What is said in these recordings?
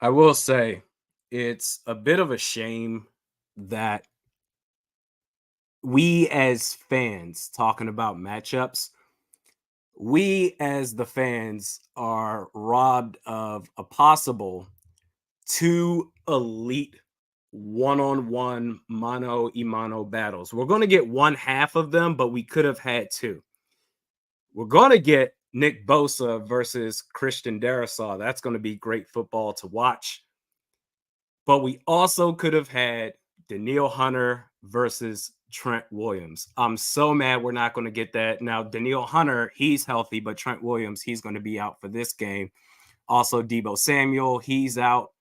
I will say it's a bit of a shame that we as fans talking about matchups, we as the fans are robbed of a possible two elite one-on-one mano a mano battles. We're going to get one half of them, but we could have had two. We're going to get Nick Bosa versus Christian Darrisaw. That's going to be great football to watch. But we also could have had Danielle Hunter versus Trent Williams. I'm so mad we're not going to get that. Now, Danielle Hunter, he's healthy, but Trent Williams, he's going to be out for this game. Also, Debo Samuel, he's out.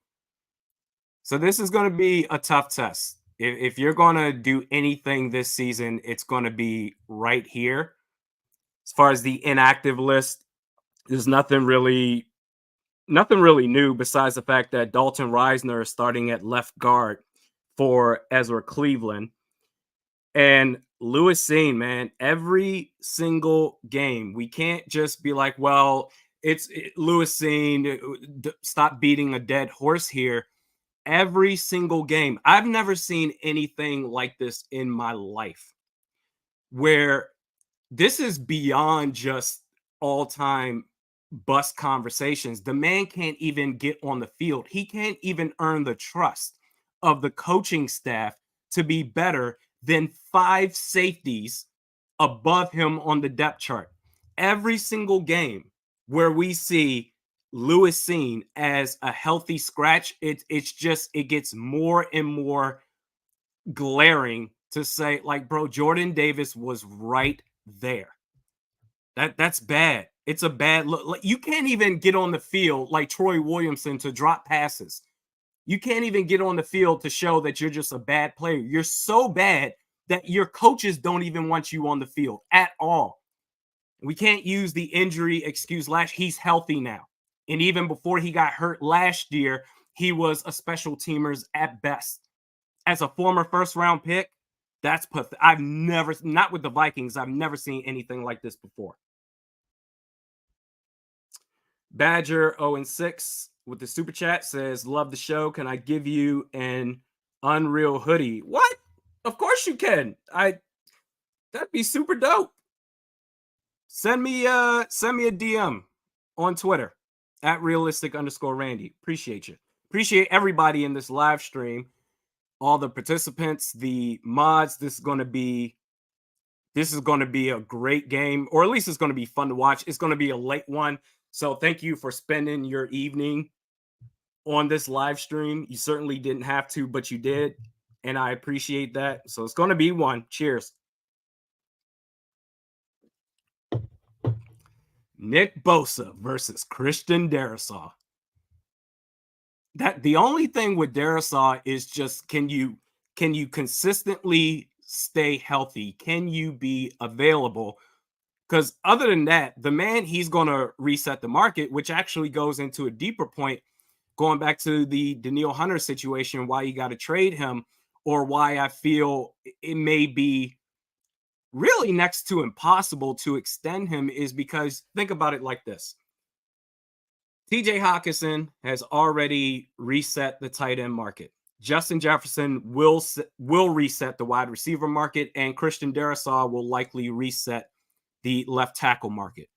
So this is going to be a tough test. If you're going to do anything this season, it's going to be right here. As far as the inactive list, there's nothing really new besides the fact that Dalton Reisner is starting at left guard for Ezra Cleveland. And Lewis Seen, man, every single game, we can't just be like, well, Lewis Seen, stop beating a dead horse here. Every single game, I've never seen anything like this in my life, where this is beyond just all-time bust conversations. The man can't even get on the field. He can't even earn the trust of the coaching staff to be better than five safeties above him on the depth chart. Every single game where we see Lewis Seen as a healthy scratch, it gets more and more glaring to say, like, bro, Jordan Davis was right there. That's bad. It's a bad look. Like, you can't even get on the field like Troy Williamson to drop passes. You can't even get on the field to show that you're just a bad player. You're so bad that your coaches don't even want you on the field at all. We can't use the injury excuse. He's healthy now. And even before he got hurt last year, he was a special teamers at best. As a former first round pick, that's pathetic. Not with the Vikings, I've never seen anything like this before. Badger 0-6 with the super chat says, love the show. Can I give you an Unreal hoodie? What? Of course you can. That'd be super dope. Send me a DM on Twitter at realistic_Randy. Appreciate you. Appreciate everybody in this live stream, all the participants, the mods. This is going to be a great game, or at least it's going to be fun to watch. It's going to be a late one. So thank you for spending your evening on this live stream. You certainly didn't have to, but you did. And I appreciate that. So it's going to be one. Cheers. Nick Bosa versus Christian Darrisaw. That the only thing with Darrisaw is just can you consistently stay healthy? Can you be available? Because other than that, the man, he's going to reset the market, which actually goes into a deeper point, going back to the Danielle Hunter situation, why you got to trade him, or why I feel it may be really next to impossible to extend him, is because think about it like this. TJ Hawkinson has already reset the tight end market. Justin Jefferson will reset the wide receiver market, and Christian Darrisaw will likely reset the left tackle market.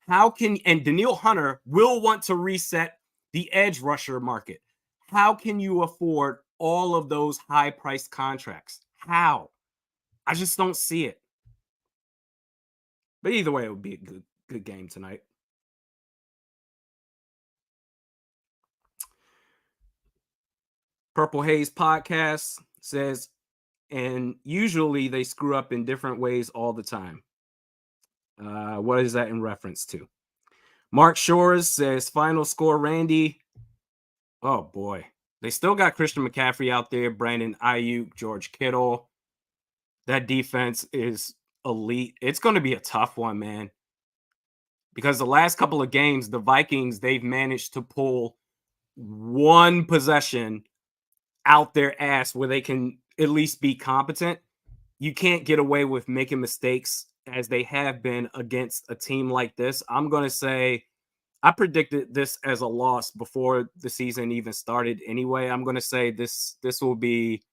And Danielle Hunter will want to reset the edge rusher market. How can you afford all of those high-priced contracts? How? I just don't see it. But either way, it would be a good game tonight. Purple Haze Podcast says, and usually they screw up in different ways all the time. What is that in reference to? Mark Shores says, final score, Randy. Oh, boy. They still got Christian McCaffrey out there, Brandon Ayuk, George Kittle. That defense is elite. It's going to be a tough one, man. Because the last couple of games, the Vikings, they've managed to pull one possession out their ass where they can at least be competent. You can't get away with making mistakes as they have been against a team like this. I'm going to say I predicted this as a loss before the season even started anyway. I'm going to say this will be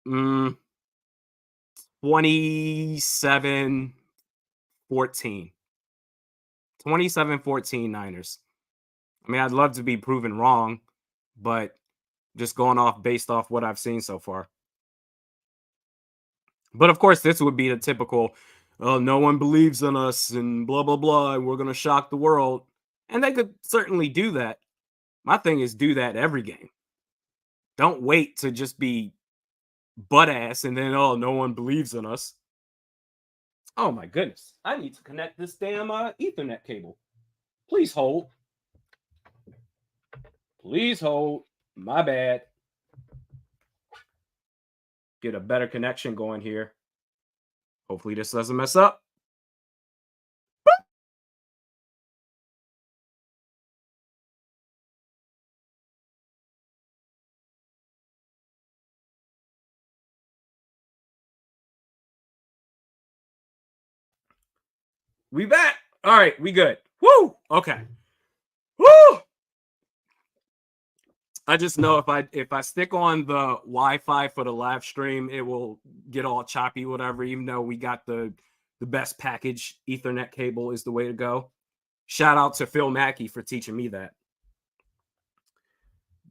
27 14. 27-14 Niners. I mean, I'd love to be proven wrong, but just going off based off what I've seen so far. But of course, this would be the typical, oh, no one believes in us and blah, blah, blah, and we're going to shock the world. And they could certainly do that. My thing is do that every game. Don't wait to just be butt ass and then, oh, no one believes in us. Oh my goodness. I need to connect this damn Ethernet cable. Please hold. Please hold. My bad. Get a better connection going here. Hopefully this doesn't mess up. We back. All right, we good. Woo! Okay. Woo! I just know if I stick on the Wi-Fi for the live stream, it will get all choppy, whatever. Even though we got the best package, Ethernet cable is the way to go. Shout out to Phil Mackey for teaching me that.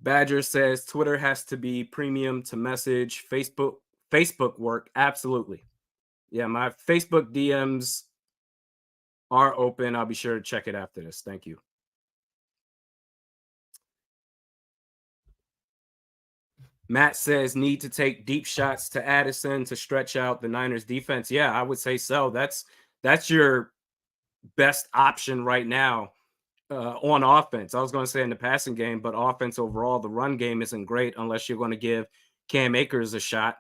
Badger says Twitter has to be premium to message. Facebook work absolutely. Yeah, my Facebook DMs are open. I'll be sure to check it after this. Thank you. Matt says need to take deep shots to Addison to stretch out the Niners defense. Yeah, I would say so. That's your best option right now on offense. I was going to say in the passing game, but offense overall, the run game isn't great unless you're going to give Cam Akers a shot.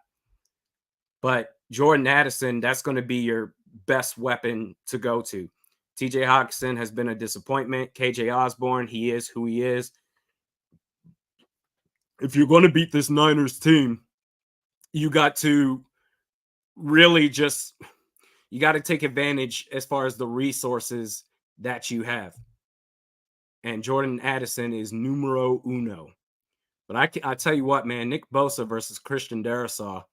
But Jordan Addison, that's going to be your best weapon to go to. TJ Hawkinson has been a disappointment. KJ Osborne, he is who he is. If you're going to beat this Niners team, you got to really just you got to take advantage as far as the resources that you have. And Jordan Addison is numero uno. But I tell you what, man, Nick Bosa versus Christian Darrisaw,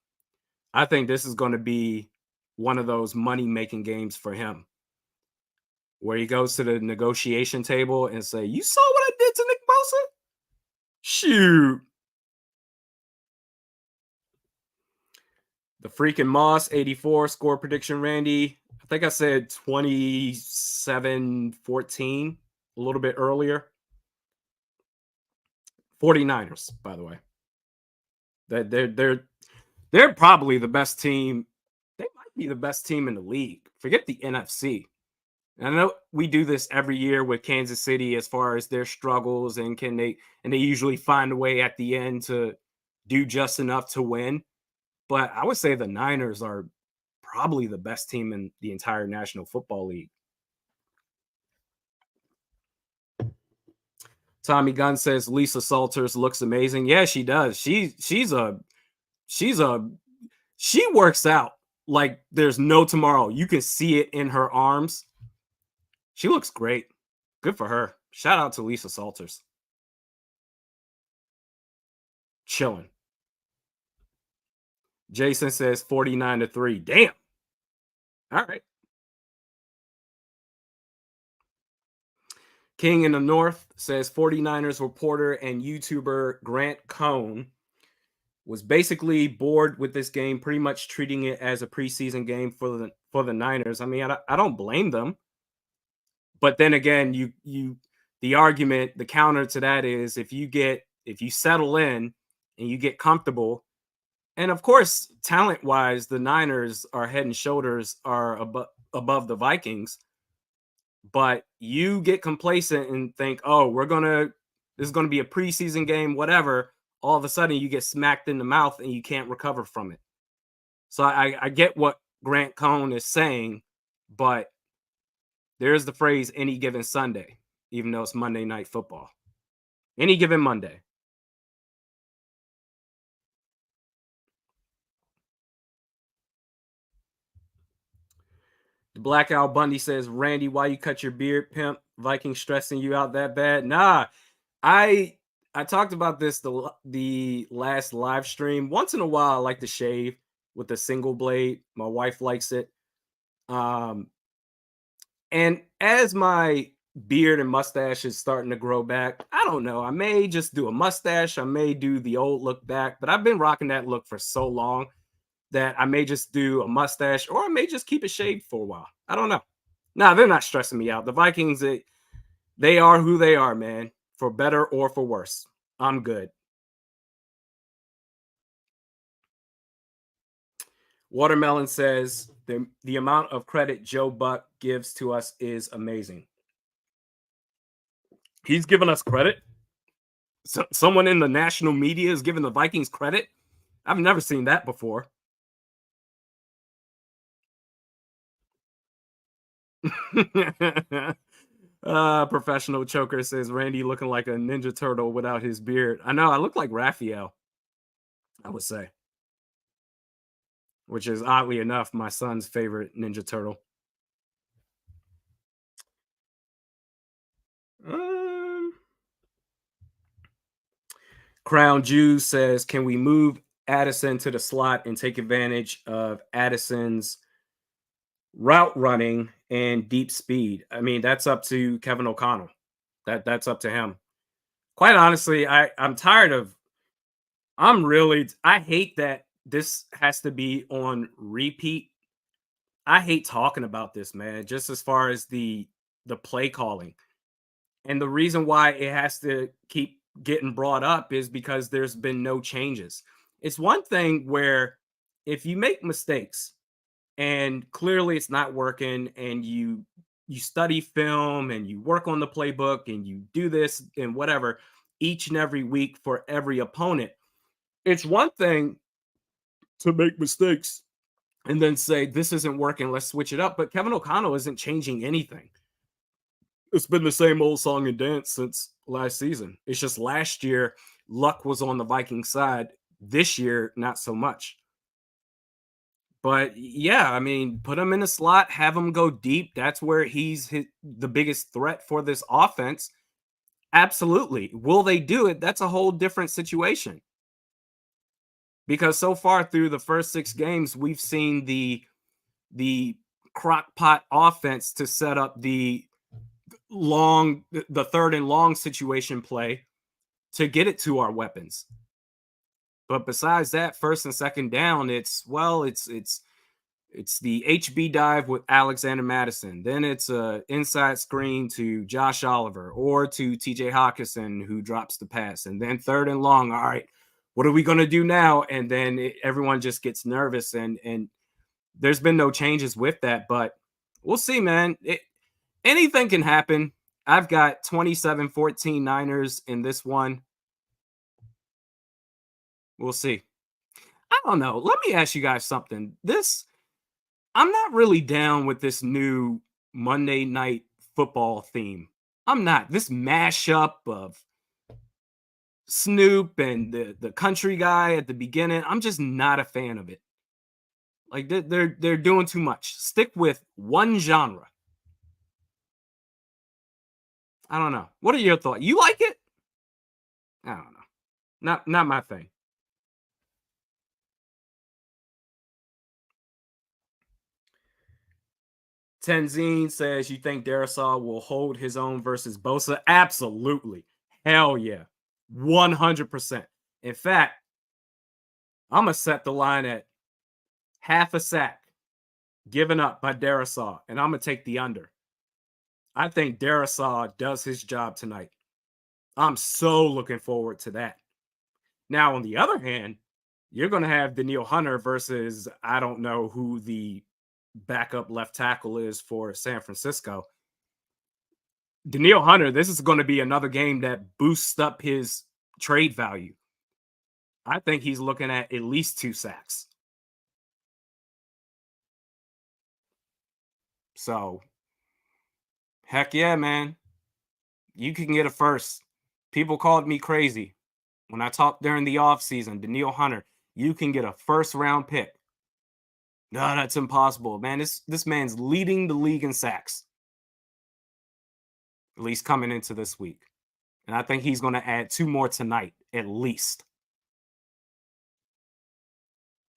I think this is going to be one of those money-making games for him, where he goes to the negotiation table and say, you saw what I did to Nick Bosa? Shoot. The freaking Moss 84 score prediction, Randy. I think I said 27-14 a little bit earlier. 49ers, by the way. They're probably the best team. They might be the best team in the league. Forget the NFC. And I know we do this every year with Kansas City as far as their struggles and they usually find a way at the end to do just enough to win. But I would say the Niners are probably the best team in the entire National Football League. Tommy Gunn says Lisa Salters looks amazing. Yeah, she does. She works out like there's no tomorrow. You can see it in her arms. She looks great. Good for her. Shout out to Lisa Salters. Chilling. Jason says 49-3. Damn. All right. King in the North says 49ers reporter and YouTuber Grant Cohn was basically bored with this game, pretty much treating it as a preseason game for the Niners. I mean, I don't blame them. But then again, the argument, the counter to that is if you settle in and you get comfortable, and of course, talent-wise, the Niners are head and shoulders are above the Vikings. But you get complacent and think, oh, this is gonna be a preseason game, whatever. All of a sudden, you get smacked in the mouth and you can't recover from it. So I get what Grant Cohn is saying, but there's the phrase "any given Sunday," even though it's Monday Night Football. Any given Monday. The Black Al Bundy says, Randy, why you cut your beard, pimp? Vikings stressing you out that bad? Nah, I I talked about this the last live stream. Once in a while, I like to shave with a single blade. My wife likes it. Um, and as my beard and mustache is starting to grow back, I don't know. I may just do a mustache. I may do the old look back, but I've been rocking that look for so long that I may just do a mustache or I may just keep it shaved for a while. I don't know. Nah, they're not stressing me out. The Vikings, they are who they are, man, for better or for worse. I'm good. Watermelon says the amount of credit Joe Buck gives to us is amazing. He's given us credit. Someone in the national media is giving the Vikings credit. I've never seen that before. Professional choker says Randy looking like a Ninja Turtle without his beard. I know I look like Raphael, I would say, which is oddly enough my son's favorite Ninja Turtle. Um, Crown Jew says, can we move Addison to the slot and take advantage of Addison's route running and deep speed? I mean, that's up to Kevin O'Connell. That's up to him. Quite honestly, I'm tired of I hate that this has to be on repeat. I hate talking about this, man, just as far as the play calling. And the reason why it has to keep getting brought up is because there's been no changes. It's one thing where if you make mistakes and clearly it's not working and you study film and you work on the playbook and you do this and whatever each and every week for every opponent. It's one thing to make mistakes and then say this isn't working, let's switch it up, but Kevin O'Connell isn't changing anything. It's been the same old song and dance since last season. It's just last year luck was on the Viking side. This year not so much. But yeah, I mean, put him in a slot, have him go deep. That's where the biggest threat for this offense. Absolutely. Will they do it? That's a whole different situation. Because so far through the first 6 games, we've seen the crock pot offense to set up the third and long situation play to get it to our weapons. But besides that, first and second down, it's the HB dive with Alexander Madison. Then it's a inside screen to Josh Oliver or to TJ Hawkinson who drops the pass. And then third and long, all right, what are we going to do now? And then everyone just gets nervous and there's been no changes with that, but we'll see, man. Anything can happen. I've got 27-14 Niners in this one. We'll see. I don't know. Let me ask you guys something. I'm not really down with this new Monday night football theme. I'm not. This mashup of Snoop and the country guy at the beginning, I'm just not a fan of it. Like they're doing too much. Stick with one genre. I don't know. What are your thoughts? You like it? I don't know. Not my thing. Tenzine says you think Darisaw will hold his own versus Bosa? Absolutely. Hell yeah. 100%. In fact, I'm going to set the line at half a sack given up by Darisaw, and I'm going to take the under. I think Darisaw does his job tonight. I'm so looking forward to that. Now, on the other hand, you're going to have Daniil Hunter versus I don't know who the backup left tackle is for San Francisco. Daniil Hunter, this is going to be another game that boosts up his trade value. I think he's looking at least 2 sacks. So, heck yeah, man. You can get a first. People called me crazy when I talked during the offseason. Daniil Hunter, you can get a first round pick. No, that's impossible, man. This man's leading the league in sacks. at least coming into this week. And I think he's going to add 2 more tonight, at least.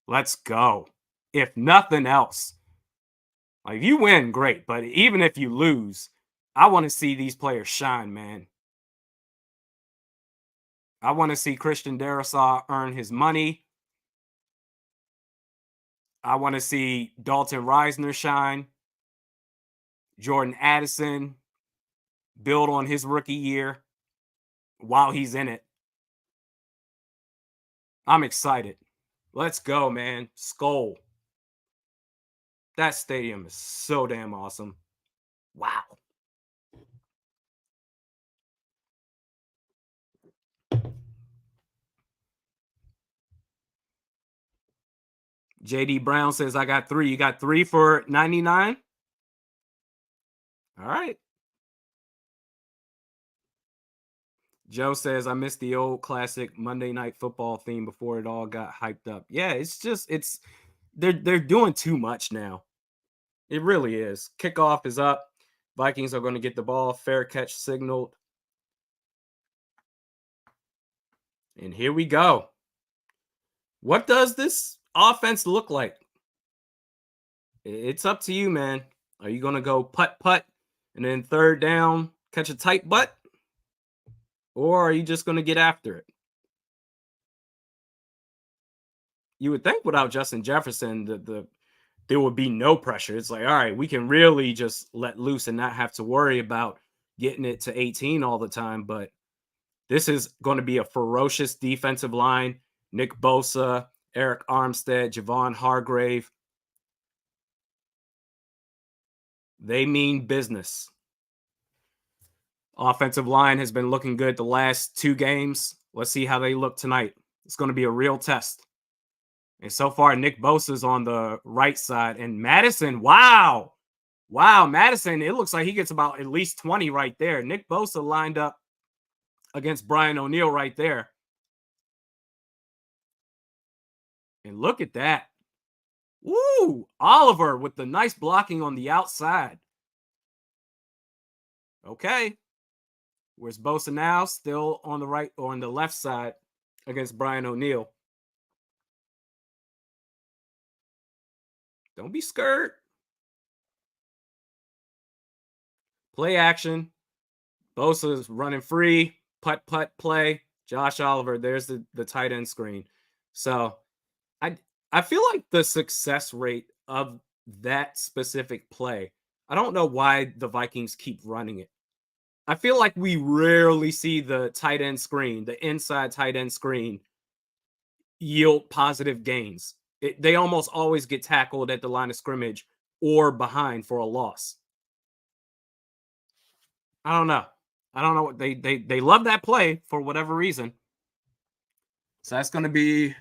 Let's go. If nothing else, like if you win, great. But even if you lose, I want to see these players shine, man. I want to see Christian Darrisaw earn his money. I want to see Dalton Reisner shine. Jordan Addison build on his rookie year while he's in it. I'm excited. Let's go, man. Skull. That stadium is so damn awesome. Wow. JD Brown says, I got 3. You got 3 for 99? All right. Joe says, I missed the old classic Monday Night Football theme before it all got hyped up. Yeah, they're doing too much now. It really is. Kickoff is up. Vikings are going to get the ball. Fair catch signaled. And here we go. What does this offense look like? It's up to you, man. Are you going to go putt and then third down, catch a tight butt? Or are you just going to get after it? You would think without Justin Jefferson, there would be no pressure. It's like, all right, we can really just let loose and not have to worry about getting it to 18 all the time. But this is going to be a ferocious defensive line. Nick Bosa, Eric Armstead, Javon Hargrave. They mean business. Offensive line has been looking good the last 2 games. Let's see how they look tonight. It's going to be a real test. And so far, Nick Bosa's on the right side. And Madison, wow. Wow, Madison, it looks like he gets about at least 20 right there. Nick Bosa lined up against Brian O'Neill right there. And look at that. Woo! Oliver with the nice blocking on the outside. Okay. Where's Bosa now? Still on the right or on the left side against Brian O'Neill. Don't be scared. Play action. Bosa's running free. Putt play. Josh Oliver. There's the tight end screen. So I feel like the success rate of that specific play, I don't know why the Vikings keep running it. I feel like we rarely see the tight end screen, the inside tight end screen, yield positive gains. They almost always get tackled at the line of scrimmage or behind for a loss. I don't know. I don't know what they love that play for whatever reason. So that's going to be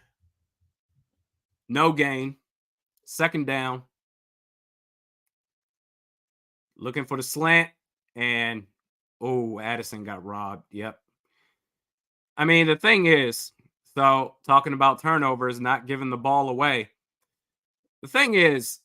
no gain. Second down. Looking for the slant. And, oh, Addison got robbed. Yep. I mean, the thing is, so talking about turnovers, not giving the ball away. The thing is,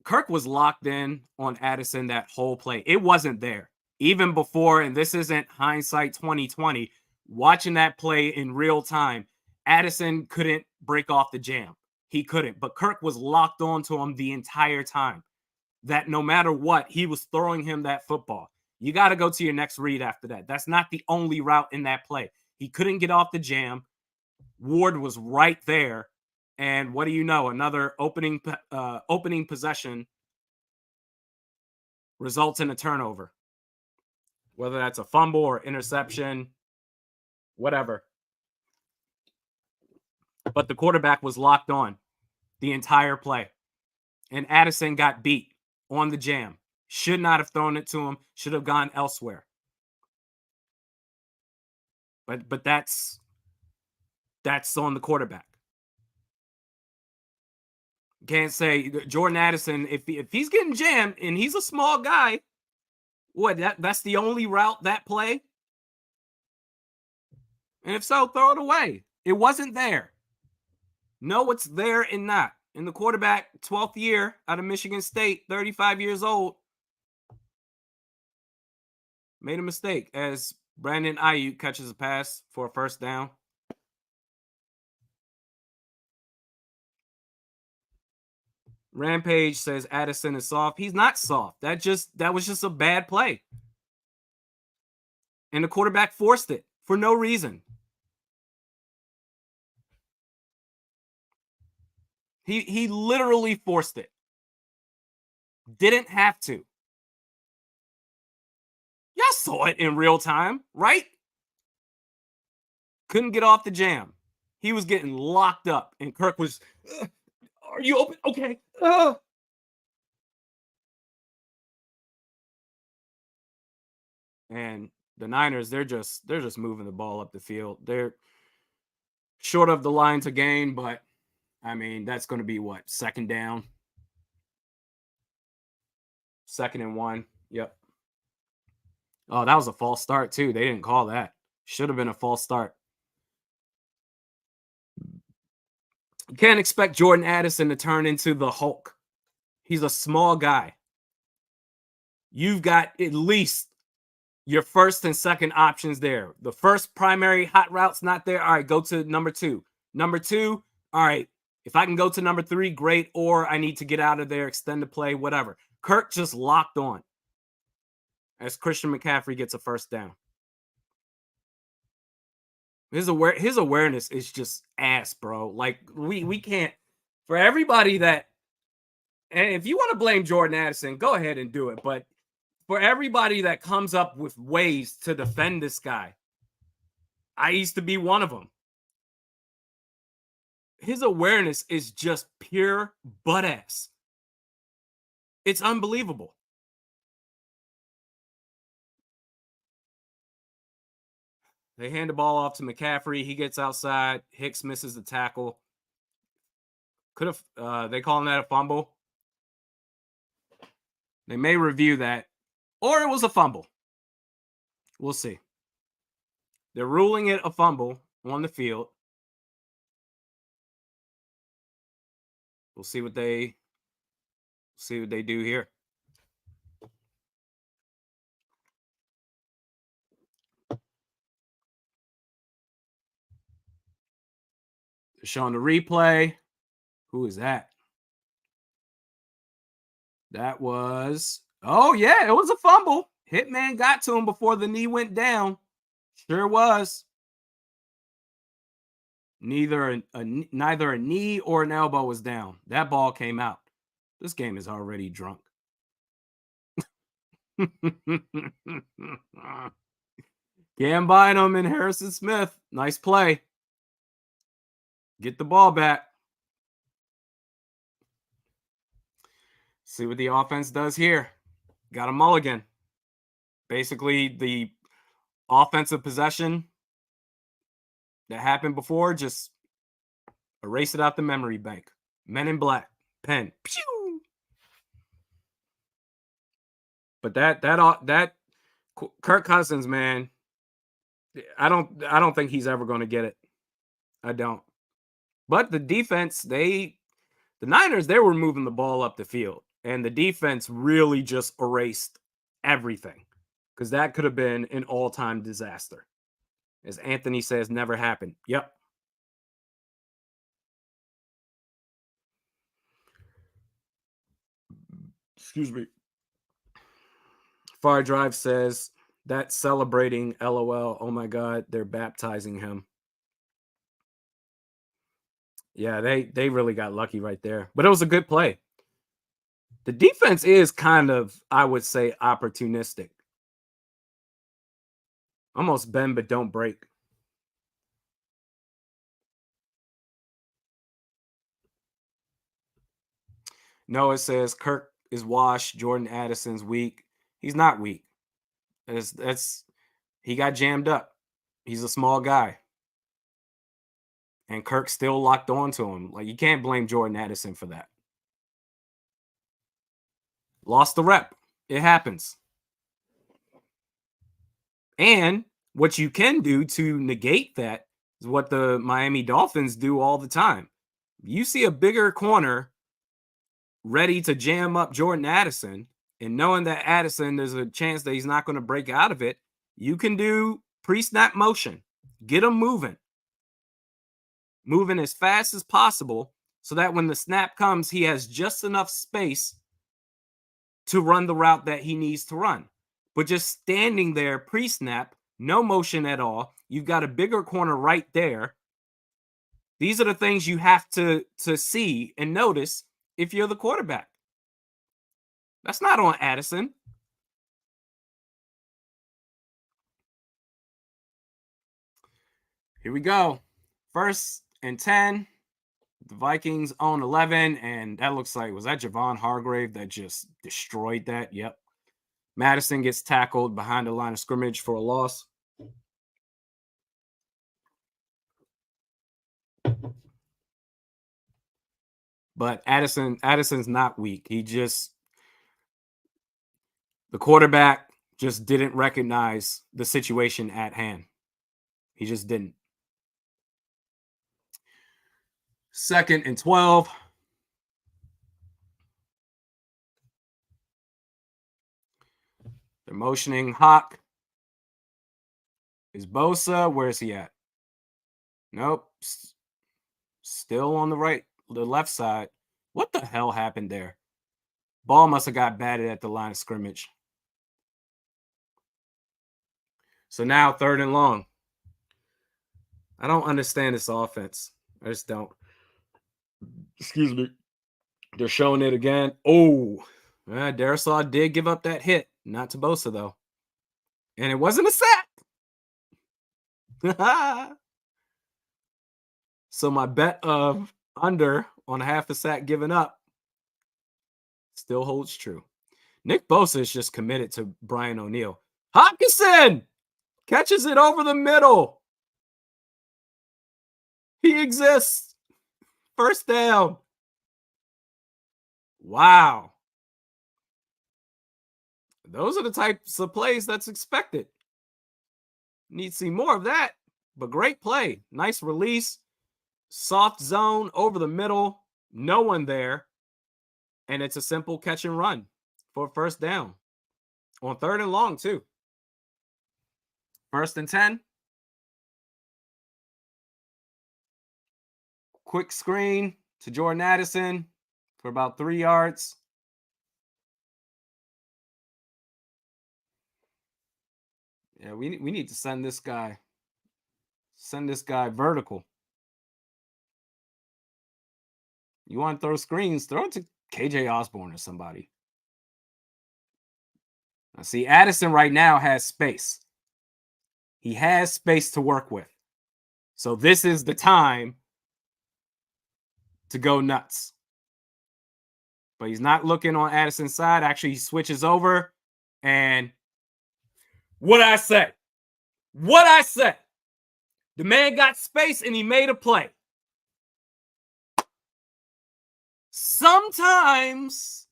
Kirk was locked in on Addison that whole play. It wasn't there. Even before, and this isn't hindsight 2020, watching that play in real time, Addison couldn't break off the jam. He couldn't. But Kirk was locked onto him the entire time. That no matter what, he was throwing him that football. You got to go to your next read after that. That's not the only route in that play. He couldn't get off the jam. Ward was right there. And what do you know? Another opening possession results in a turnover. Whether that's a fumble or interception, whatever. But the quarterback was locked on the entire play. And Addison got beat on the jam. Should not have thrown it to him. Should have gone elsewhere. But that's on the quarterback. Can't say Jordan Addison, if he's getting jammed and he's a small guy, what, that's the only route that play? And if so, throw it away. It wasn't there. No, it's there and not. And the quarterback, 12th year out of Michigan State, 35 years old. made a mistake as Brandon Ayuk catches a pass for a first down. Rampage says Addison is soft. He's not soft. That was just a bad play. And the quarterback forced it for no reason. He literally forced it. Didn't have to. Y'all saw it in real time, right? Couldn't get off the jam. He was getting locked up, and Kirk was, are you open? Okay. And the Niners, they're just moving the ball up the field. They're short of the line to gain, but I mean, that's going to be what? Second down? 2nd and 1. Yep. Oh, that was a false start, too. They didn't call that. Should have been a false start. You can't expect Jordan Addison to turn into the Hulk. He's a small guy. You've got at least your first and second options there. The first primary hot route's not there. All right, go to number 2. Number 2, all right, if I can go to number 3, great, or I need to get out of there, extend the play, whatever. Kirk just locked on as Christian McCaffrey gets a first down. His awareness is just ass, bro. Like, we can't, for everybody that, and if you want to blame Jordan Addison, go ahead and do it. But for everybody that comes up with ways to defend this guy, I used to be one of them. His awareness is just pure butt ass. It's unbelievable. They hand the ball off to McCaffrey. He gets outside. Hicks misses the tackle. Could have, they calling that a fumble? They may review that. Or it was a fumble. We'll see. They're ruling it a fumble on the field. We'll see what they do here. They're showing the replay. Who is that? That was, oh yeah, it was a fumble. Hitman got to him before the knee went down. Sure was. Neither a knee or an elbow was down. That ball came out. This game is already drunk. Cam Bynum and Harrison Smith. Nice play. Get the ball back. See what the offense does here. Got a mulligan. Basically, the offensive possession that happened before, just erase it out the memory bank. Men in Black. Pen. Pew! But that Kirk Cousins, man, I don't think he's ever going to get it. I don't. But the defense, the Niners, they were moving the ball up the field, and the defense really just erased everything, because that could have been an all-time disaster. As Anthony says, never happened. Yep. Excuse me. Far Drive says, that's celebrating, LOL. Oh my God, they're baptizing him. Yeah, they really got lucky right there. But it was a good play. The defense is kind of, I would say, opportunistic. Almost bend but don't break. Noah says Kirk is washed. Jordan Addison's weak. He's not weak. He got jammed up. He's a small guy. And Kirk still locked on to him. Like, you can't blame Jordan Addison for that. Lost the rep. It happens. And what you can do to negate that is what the Miami Dolphins do all the time. You see a bigger corner ready to jam up Jordan Addison, and knowing that Addison, there's a chance that he's not going to break out of it, you can do pre-snap motion. Get him moving as fast as possible so that when the snap comes, he has just enough space to run the route that he needs to run. But just standing there pre-snap, no motion at all, you've got a bigger corner right there. These are the things you have to see and notice if you're the quarterback. That's not on Addison. Here we go. 1st and 10. The Vikings own 11, and that looks like, was that Javon Hargrave that just destroyed that? Yep. Madison gets tackled behind the line of scrimmage for a loss. But Addison's not weak. The quarterback just didn't recognize the situation at hand. He just didn't. 2nd and 12. They're motioning Hawk. Is Bosa? Where is he at? Nope. Still on the left side. What the hell happened there? Ball must have got batted at the line of scrimmage. So now 3rd and long. I don't understand this offense. I just don't. Excuse me. They're showing it again. Oh, Darisaw did give up that hit. Not to Bosa, though. And it wasn't a sack. So my bet of under on half a sack given up still holds true. Nick Bosa is just committed to Brian O'Neill. Hopkinson catches it over the middle. He exists. 1st down. Wow. Those are the types of plays that's expected. Need to see more of that, but great play. Nice release. Soft zone over the middle. No one there. And it's a simple catch and run for 1st down. On 3rd and long, too. 1st and 10. Quick screen to Jordan Addison for about 3 yards. Yeah, we need to send this guy vertical. You want to throw screens, throw it to KJ Osborne or somebody. Now, see, Addison right now has space. He has space to work with. So this is the time to go nuts. But he's not looking on Addison's side. Actually, he switches over. And what I said. The man got space and he made a play. Sometimes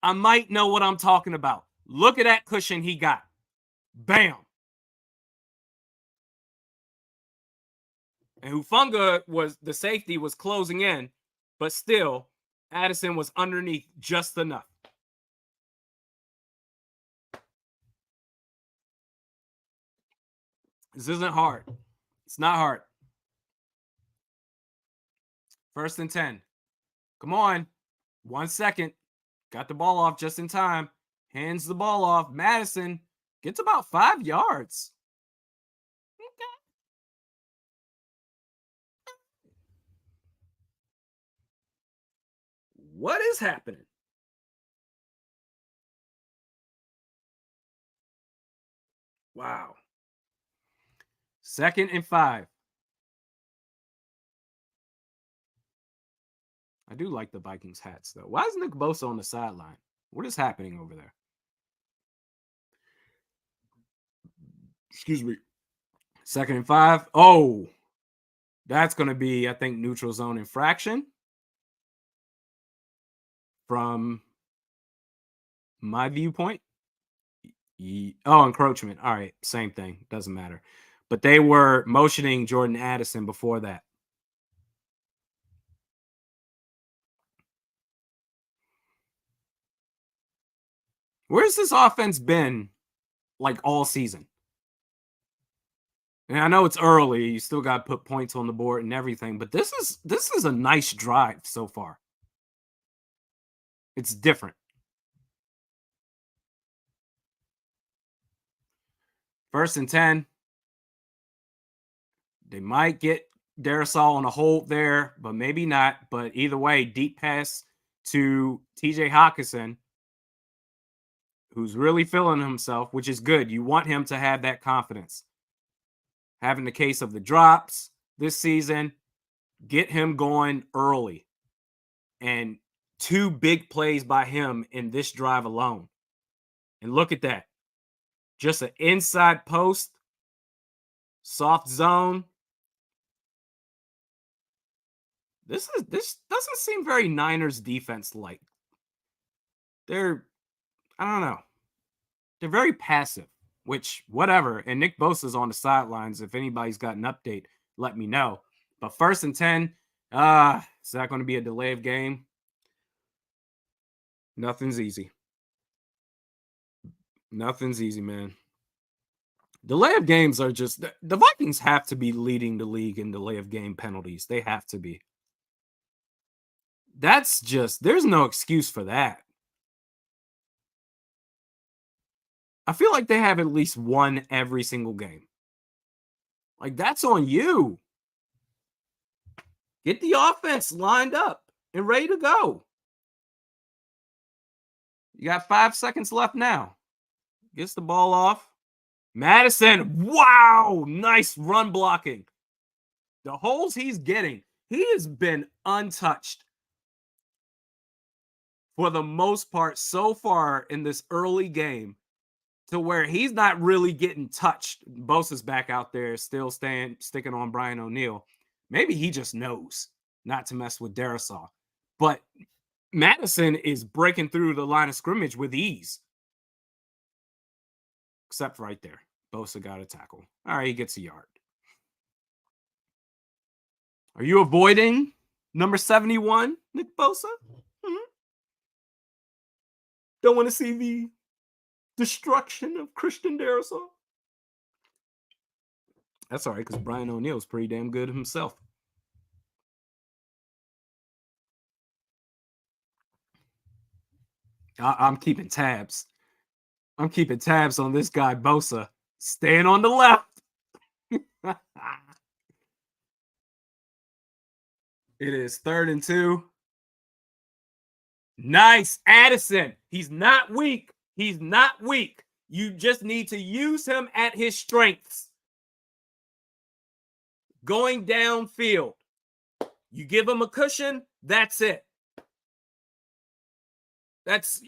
I might know what I'm talking about. Look at that cushion he got. Bam. And Hufanga the safety was closing in, but still, Addison was underneath just enough. This isn't hard. It's not hard. 1st and 10. Come on. 1 second. Got the ball off just in time. Hands the ball off. Madison gets about 5 yards. Okay. What is happening? Wow. 2nd and 5. I do like the Vikings hats, though. Why is Nick Bosa on the sideline? What is happening over there? Excuse me. 2nd and 5. Oh, that's going to be, I think, neutral zone infraction from my viewpoint. Oh, encroachment. All right, same thing. Doesn't matter. But they were motioning Jordan Addison before that. Where's this offense been like all season? And I know it's early, you still got to put points on the board and everything, but this is a nice drive so far. It's different. First and 10. They might get Darrisaw on a hold there, but maybe not. But either way, deep pass to TJ Hawkinson, who's really feeling himself, which is good. You want him to have that confidence. Having the case of the drops this season, get him going early. And 2 big plays by him in this drive alone. And look at that. Just an inside post, soft zone. This doesn't seem very Niners defense like. They're, I don't know. They're very passive, which whatever. And Nick Bosa's on the sidelines. If anybody's got an update, let me know. But first and 10, is that going to be a delay of game? Nothing's easy. Nothing's easy, man. Delay of games are just, the Vikings have to be leading the league in delay of game penalties. They have to be. That's just, there's no excuse for that. I feel like they have at least one every single game. Like, that's on you. Get the offense lined up and ready to go. You got 5 seconds left now. Gets the ball off. Madison, wow, nice run blocking. The holes he's getting, he has been untouched for the most part so far in this early game, to where he's not really getting touched. Bosa's back out there still sticking on Brian O'Neill. Maybe he just knows not to mess with Darrisaw. But Madison is breaking through the line of scrimmage with ease. Except right there. Bosa got a tackle. All right, he gets a yard. Are you avoiding number 71, Nick Bosa? Mm-hmm. Don't want to see the destruction of Christian Darrisaw? That's all right, because Brian O'Neill's pretty damn good himself. I'm keeping tabs. I'm keeping tabs on this guy, Bosa. Staying on the left. It is 3rd and 2. Nice. Addison. He's not weak. He's not weak. You just need to use him at his strengths. Going downfield. You give him a cushion, that's it. That's,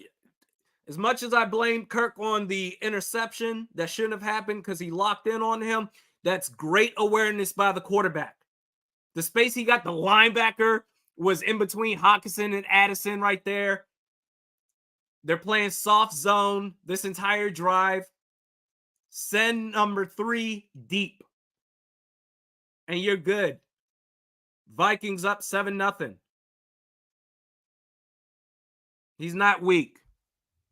as much as I blame Kirk on the interception that shouldn't have happened because he locked in on him, that's great awareness by the quarterback. The space he got, the linebacker was in between Hawkinson and Addison right there. They're playing soft zone this entire drive. Send number 3 deep. And you're good. Vikings up 7-0. He's not weak.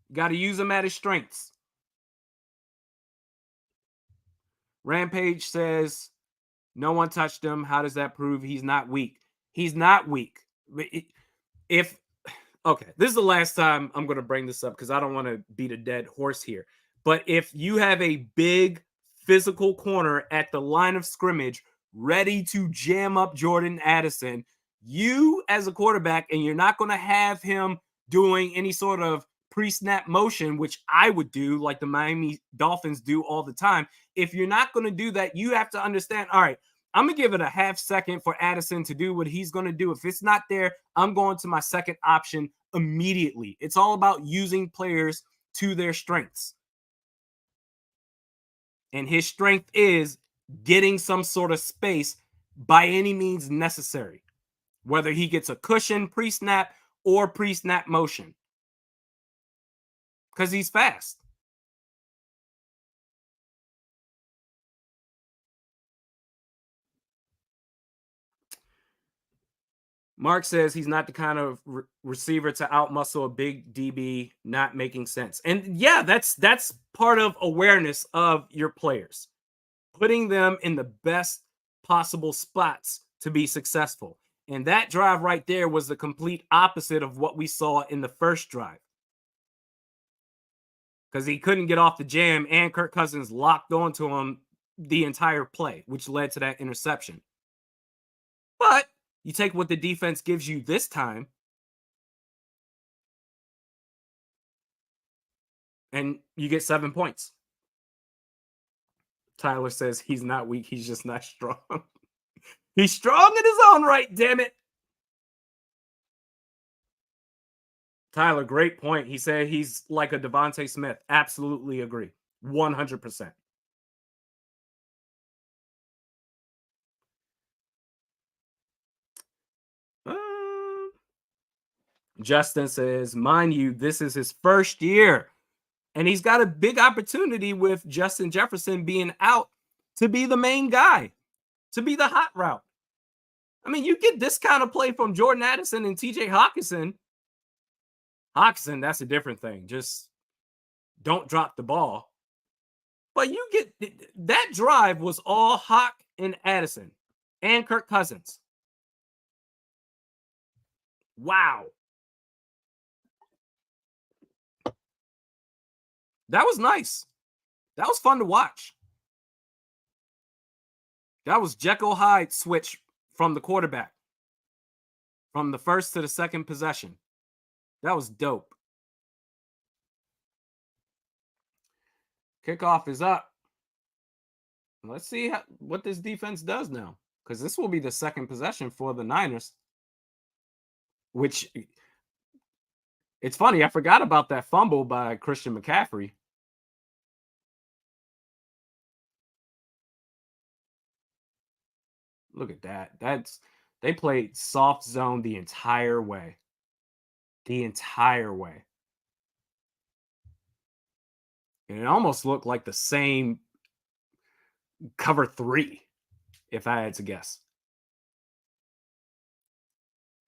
You got to use him at his strengths. Rampage says, no one touched him. How does that prove he's not weak? He's not weak. If, okay, this is the last time I'm going to bring this up because I don't want to beat a dead horse here. But if you have a big physical corner at the line of scrimmage ready to jam up Jordan Addison, you as a quarterback, and you're not going to have him doing any sort of pre-snap motion, which I would do like the Miami Dolphins do all the time. If you're not going to do that, you have to understand, all right, I'm going to give it a half second for Addison to do what he's going to do. If it's not there, I'm going to my second option immediately. It's all about using players to their strengths. And his strength is getting some sort of space by any means necessary, whether he gets a cushion pre-snap or pre-snap motion, because he's fast. Mark says he's not the kind of receiver to outmuscle a big DB, not making sense. And yeah, that's part of awareness of your players, putting them in the best possible spots to be successful. And that drive right there was the complete opposite of what we saw in the first drive. Because he couldn't get off the jam, and Kirk Cousins locked onto him the entire play, which led to that interception. But you take what the defense gives you this time, and you get 7 points. Tyler says he's not weak, he's just not strong. He's strong in his own right, damn it. Tyler, great point. He said he's like a Devontae Smith. Absolutely agree. 100%. Justin says, mind you, this is his first year, and he's got a big opportunity with Justin Jefferson being out to be the main guy, to be the hot route. I mean, you get this kind of play from Jordan Addison and TJ Hawkinson. Hawkinson, that's a different thing. Just don't drop the ball. But you get that drive was all Hawk and Addison and Kirk Cousins. Wow. That was nice. That was fun to watch. That was Jekyll Hyde switch from the quarterback, from the first to the second possession. That was dope. Kickoff is up. Let's see what this defense does now, because this will be the second possession for the Niners, which it's funny. I forgot about that fumble by Christian McCaffrey. Look at that. They played soft zone the entire way. The entire way. And it almost looked like the same cover 3, if I had to guess.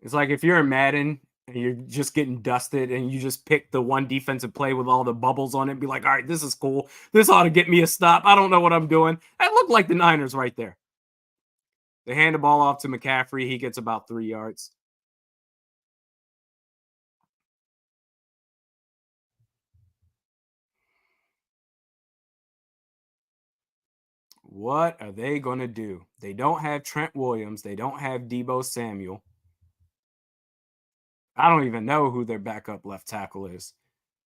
It's like if you're in Madden and you're just getting dusted and you just pick the one defensive play with all the bubbles on it and be like, all right, this is cool. This ought to get me a stop. I don't know what I'm doing. That looked like the Niners right there. They hand the ball off to McCaffrey. He gets about 3 yards. What are they going to do? They don't have Trent Williams. They don't have Deebo Samuel. I don't even know who their backup left tackle is.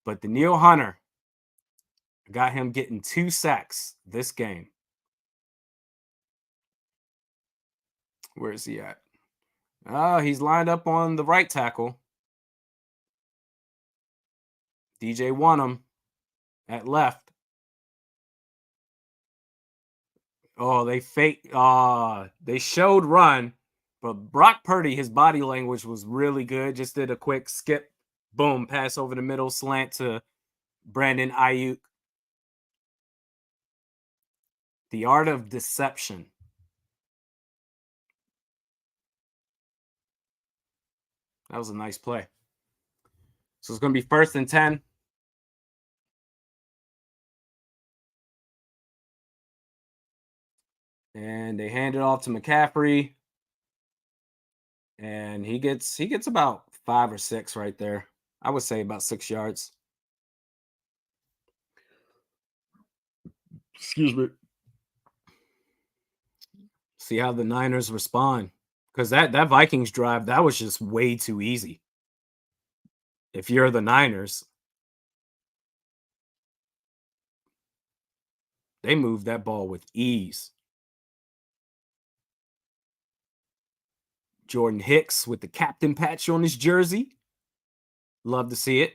But Danielle Hunter got him getting 2 sacks this game. Where is he at? He's lined up on the right tackle. DJ Wonnum at left. Oh, they they showed run, but Brock Purdy, his body language was really good. Just did a quick skip, boom, pass over the middle, slant to Brandon Ayuk. The art of deception. That was a nice play. So it's going to be 1st and 10. And they hand it off to McCaffrey. And he gets about 5 or 6 right there. I would say about 6 yards. Excuse me. See how the Niners respond. Because that Vikings drive, that was just way too easy. If you're the Niners, they moved that ball with ease. Jordan Hicks with the captain patch on his jersey. Love to see it.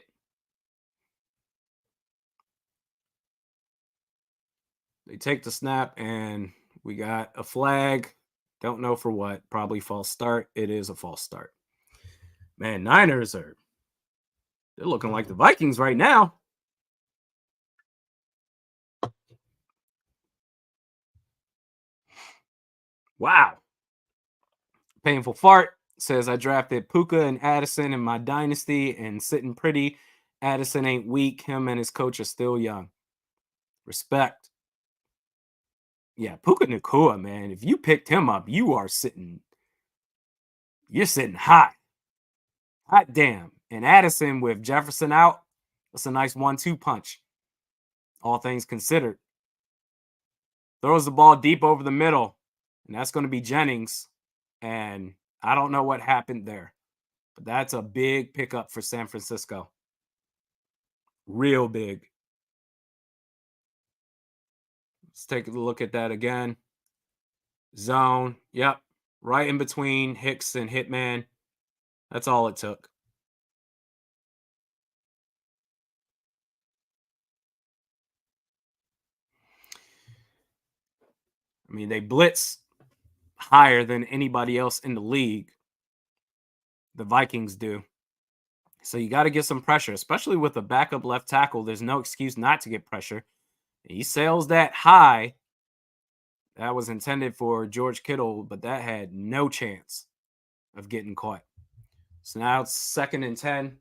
They take the snap, and we got a flag. Don't know for what. Probably false start. It is a false start. Man, Niners they're looking like the Vikings right now. Wow. Painful fart. says, I drafted Puka and Addison in my dynasty and sitting pretty. Addison ain't weak. Him and his coach are still young. Respect. Yeah, Puka Nacua, man. If you picked him up, you're sitting hot. Hot damn. And Addison with Jefferson out, that's a nice 1-2 punch. All things considered. Throws the ball deep over the middle, and that's going to be Jennings. And I don't know what happened there, but that's a big pickup for San Francisco. Real big. Let's take a look at that again. Zone. Yep. Right in between Hicks and Hitman. That's all it took. I mean, they blitz higher than anybody else in the league. The Vikings do. So you got to get some pressure, especially with a backup left tackle. There's no excuse not to get pressure. He sails that high. That was intended for George Kittle, but that had no chance of getting caught. So now it's 2nd and 10.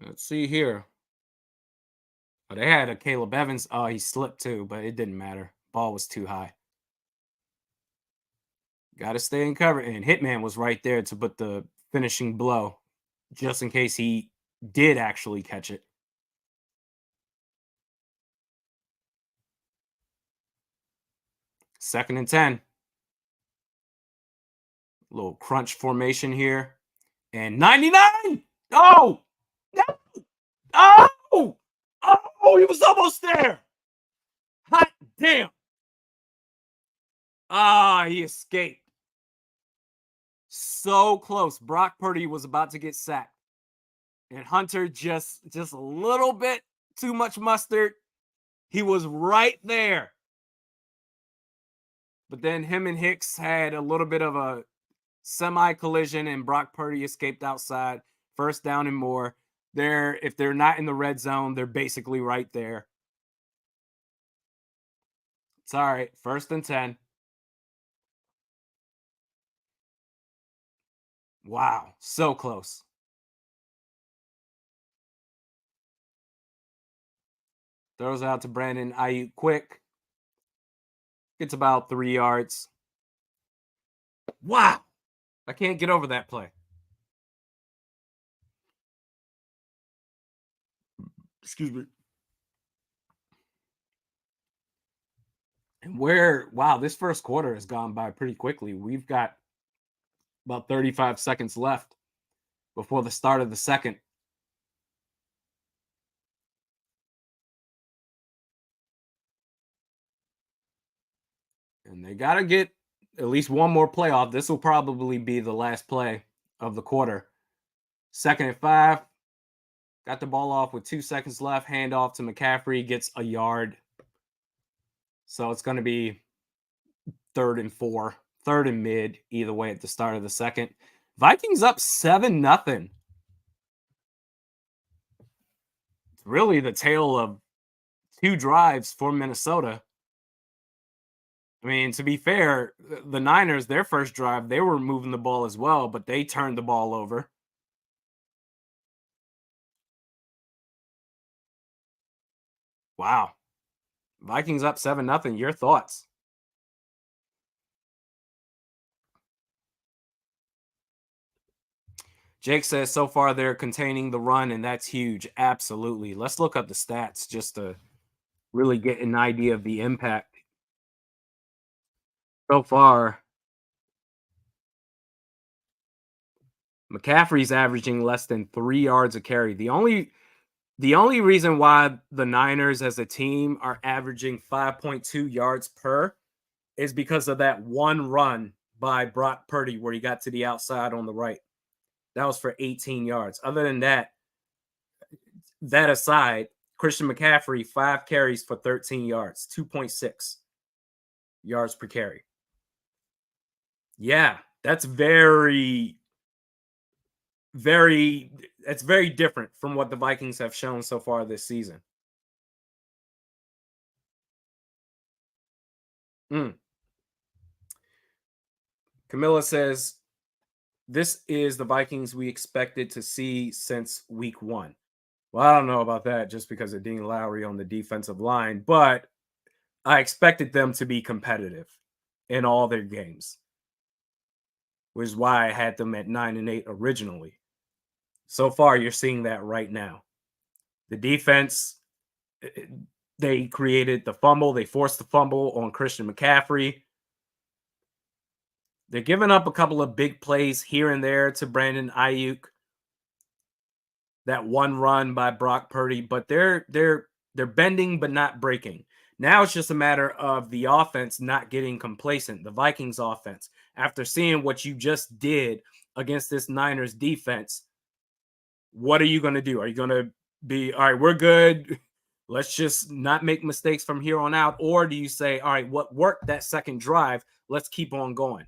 Let's see here. Oh, they had a Caleb Evans. Oh, he slipped too, but it didn't matter. Ball was too high. Got to stay in cover. And Hitman was right there to put the finishing blow, just in case he did actually catch it. 2nd and 10. Little crunch formation here. And 99. Oh! Oh! Oh, he was almost there. Hot damn. Ah, he escaped. So close. Brock Purdy was about to get sacked. And Hunter just a little bit too much mustard. He was right there. But then him and Hicks had a little bit of a semi-collision, and Brock Purdy escaped outside. 1st down and more. If they're not in the red zone, they're basically right there. It's all right. 1st and 10. Wow, so close. Throws out to Brandon Ayuk quick. Gets about 3 yards. Wow. I can't get over that play. Excuse me. And wow, this 1st quarter has gone by pretty quickly. We've got about 35 seconds left before the start of the 2nd. And they got to get at least one more play off. This will probably be the last play of the quarter. 2nd and 5. Got the ball off with 2 seconds left. Hand off to McCaffrey. Gets a yard. So it's going to be 3rd and 4. 3rd and mid. Either way at the start of the 2nd. Vikings up 7-0. It's really the tale of 2 drives for Minnesota. I mean, to be fair, the Niners, their 1st drive, they were moving the ball as well, but they turned the ball over. Wow. Vikings up 7-0. Your thoughts? Jake says so far they're containing the run, and that's huge. Absolutely. Let's look up the stats just to really get an idea of the impact. So far, McCaffrey's averaging less than 3 yards a carry. The only reason why the Niners as a team are averaging 5.2 yards per is because of that one run by Brock Purdy where he got to the outside on the right. That was for 18 yards. Other than that aside, Christian McCaffrey, 5 carries for 13 yards, 2.6 yards per carry. Yeah, that's very different from what the Vikings have shown so far this season. Mm. Camilla says, this is the Vikings we expected to see since week 1. Well, I don't know about that just because of Dean Lowry on the defensive line, but I expected them to be competitive in all their games, which is why I had them at 9-8 originally. So far, you're seeing that right now. The defense, they created the fumble. They forced the fumble on Christian McCaffrey. They're giving up a couple of big plays here and there to Brandon Ayuk. That one run by Brock Purdy, but they're bending but not breaking. Now it's just a matter of the offense not getting complacent. The Vikings offense, after seeing what you just did against this Niners defense, what are you going to do? Are you going to be, all right, we're good, let's just not make mistakes from here on out? Or do you say, all right, what worked that second drive, let's keep on going?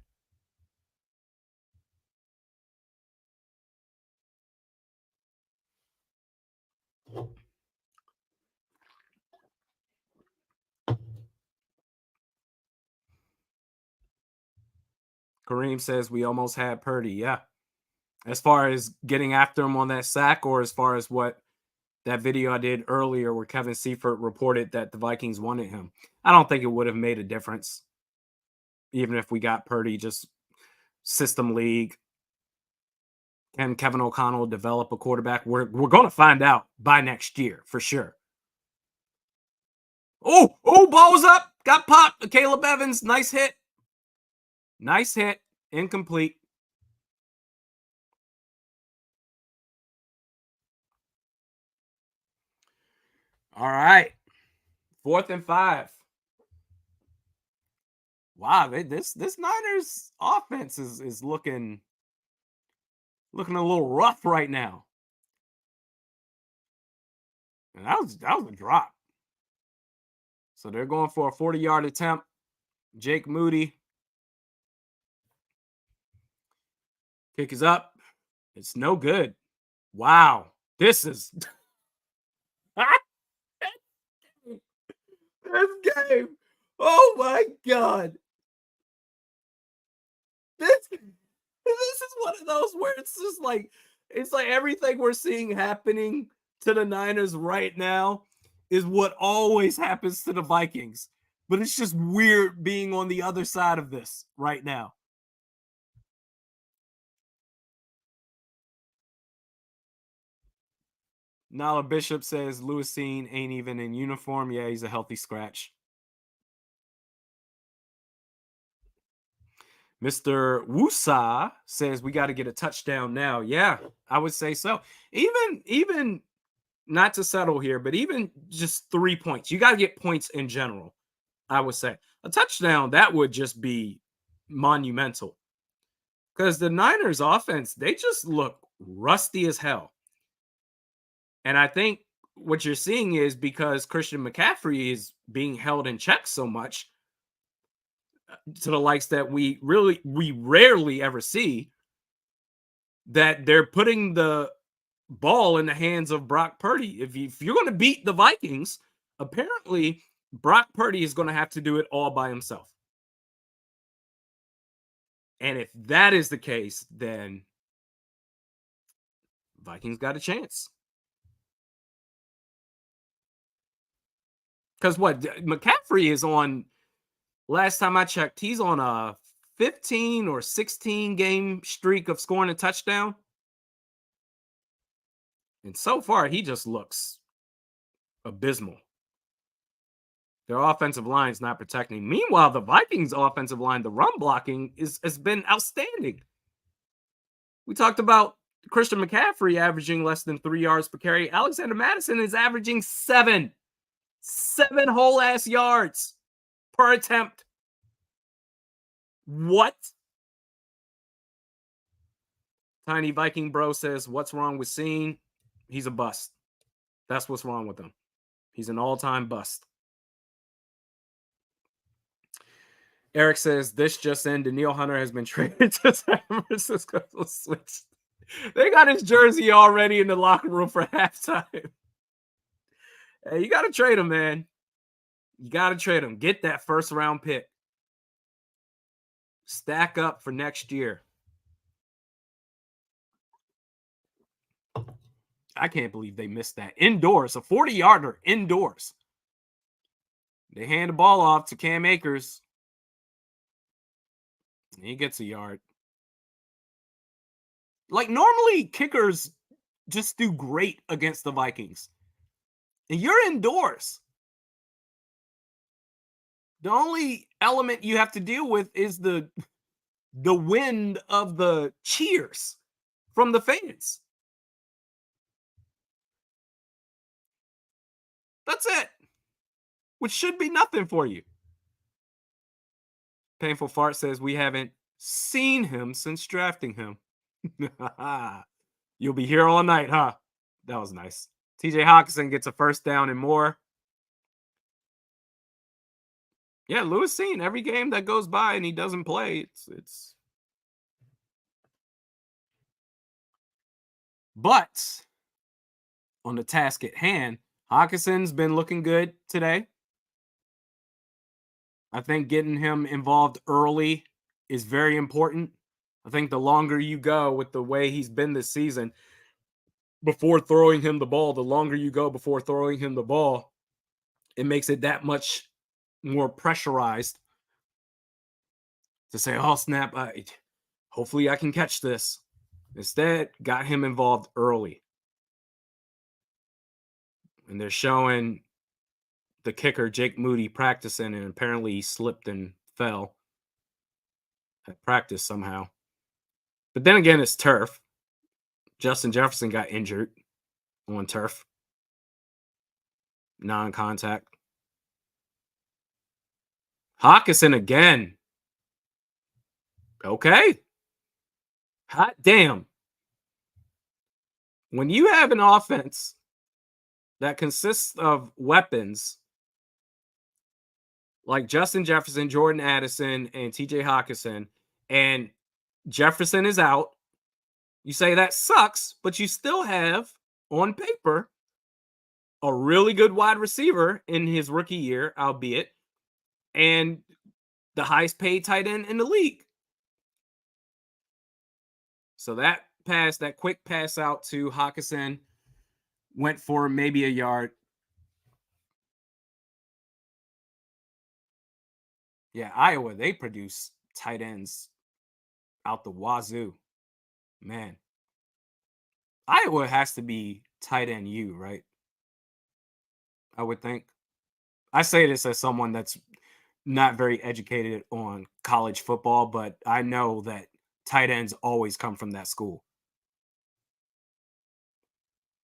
Kareem says we almost had Purdy. Yeah. As far as getting after him on that sack, or as far as what that video I did earlier where Kevin Seifert reported that the Vikings wanted him. I don't think it would have made a difference. Even if we got Purdy, just system league. Can Kevin O'Connell develop a quarterback? We're going to find out by next year for sure. Oh, ball was up. Got popped. Caleb Evans, nice hit. Nice hit. Incomplete. All right. 4th and 5. Wow, this Niners offense is looking a little rough right now. And that was a drop. So they're going for a 40-yard attempt. Jake Moody. Kick is up. It's no good. Wow. This is this game. Oh my God. This is one of those where it's just like everything we're seeing happening to the Niners right now is what always happens to the Vikings. But it's just weird being on the other side of this right now. Nala Bishop says Lewis Cine ain't even in uniform. Yeah, he's a healthy scratch. Mr. Wusa says we got to get a touchdown now. Yeah, I would say so. Even not to settle here, but even just 3 points. You got to get points in general, I would say. A touchdown, that would just be monumental. Because the Niners offense, they just look rusty as hell. And I think what you're seeing is because Christian McCaffrey is being held in check so much, to the likes that we rarely ever see, that they're putting the ball in the hands of Brock Purdy. If you're going to beat the Vikings, apparently Brock Purdy is going to have to do it all by himself. And if that is the case, then Vikings got a chance. Because what McCaffrey is on, last time I checked, he's on a 15 or 16 game streak of scoring a touchdown. And so far, he just looks abysmal. Their offensive line is not protecting. Meanwhile, the Vikings offensive line, the run blocking has been outstanding. We talked about Christian McCaffrey averaging less than 3 yards per carry. Alexander Madison is averaging 7 whole ass yards per attempt. What? Tiny Viking Bro says, what's wrong with Cine? He's a bust. That's what's wrong with him. He's an all-time bust. Eric says, this just in, Danielle Hunter has been traded to San Francisco. Switch. They got his jersey already in the locker room for halftime. Hey, you got to trade him, man. You got to trade him. Get that first-round pick. Stack up for next year. I can't believe they missed that. Indoors, a 40-yarder indoors. They hand the ball off to Cam Akers. He gets a yard. Like, normally, kickers just do great against the Vikings. And you're indoors. The only element you have to deal with is the wind of the cheers from the fans. That's it. Which should be nothing for you. Painful Fart says we haven't seen him since drafting him. You'll be here all night, huh? That was nice. TJ Hawkinson gets a first down and more. Yeah, Lewis Cine, every game that goes by and he doesn't play, it's But on the task at hand, Hawkinson's been looking good today. I think getting him involved early is very important. I think the longer you go with the way he's been this season, before throwing him the ball, the longer you go before throwing him the ball, it makes it that much more pressurized to say, oh, snap, hopefully I can catch this. Instead, got him involved early. And they're showing the kicker, Jake Moody, practicing, and apparently he slipped and fell at practice somehow. But then again, it's turf. Justin Jefferson got injured on turf. Non-contact. Hawkinson again. Okay. Hot damn. When you have an offense that consists of weapons like Justin Jefferson, Jordan Addison, and TJ Hawkinson, and Jefferson is out, you say that sucks, but you still have, on paper, a really good wide receiver in his rookie year, albeit, and the highest paid tight end in the league. So that pass, that quick pass out to Hawkinson, went for maybe a yard. Yeah, Iowa, they produce tight ends out the wazoo. Man. Iowa has to be tight end U, right? I would think. I say this as someone that's not very educated on college football, but I know that tight ends always come from that school.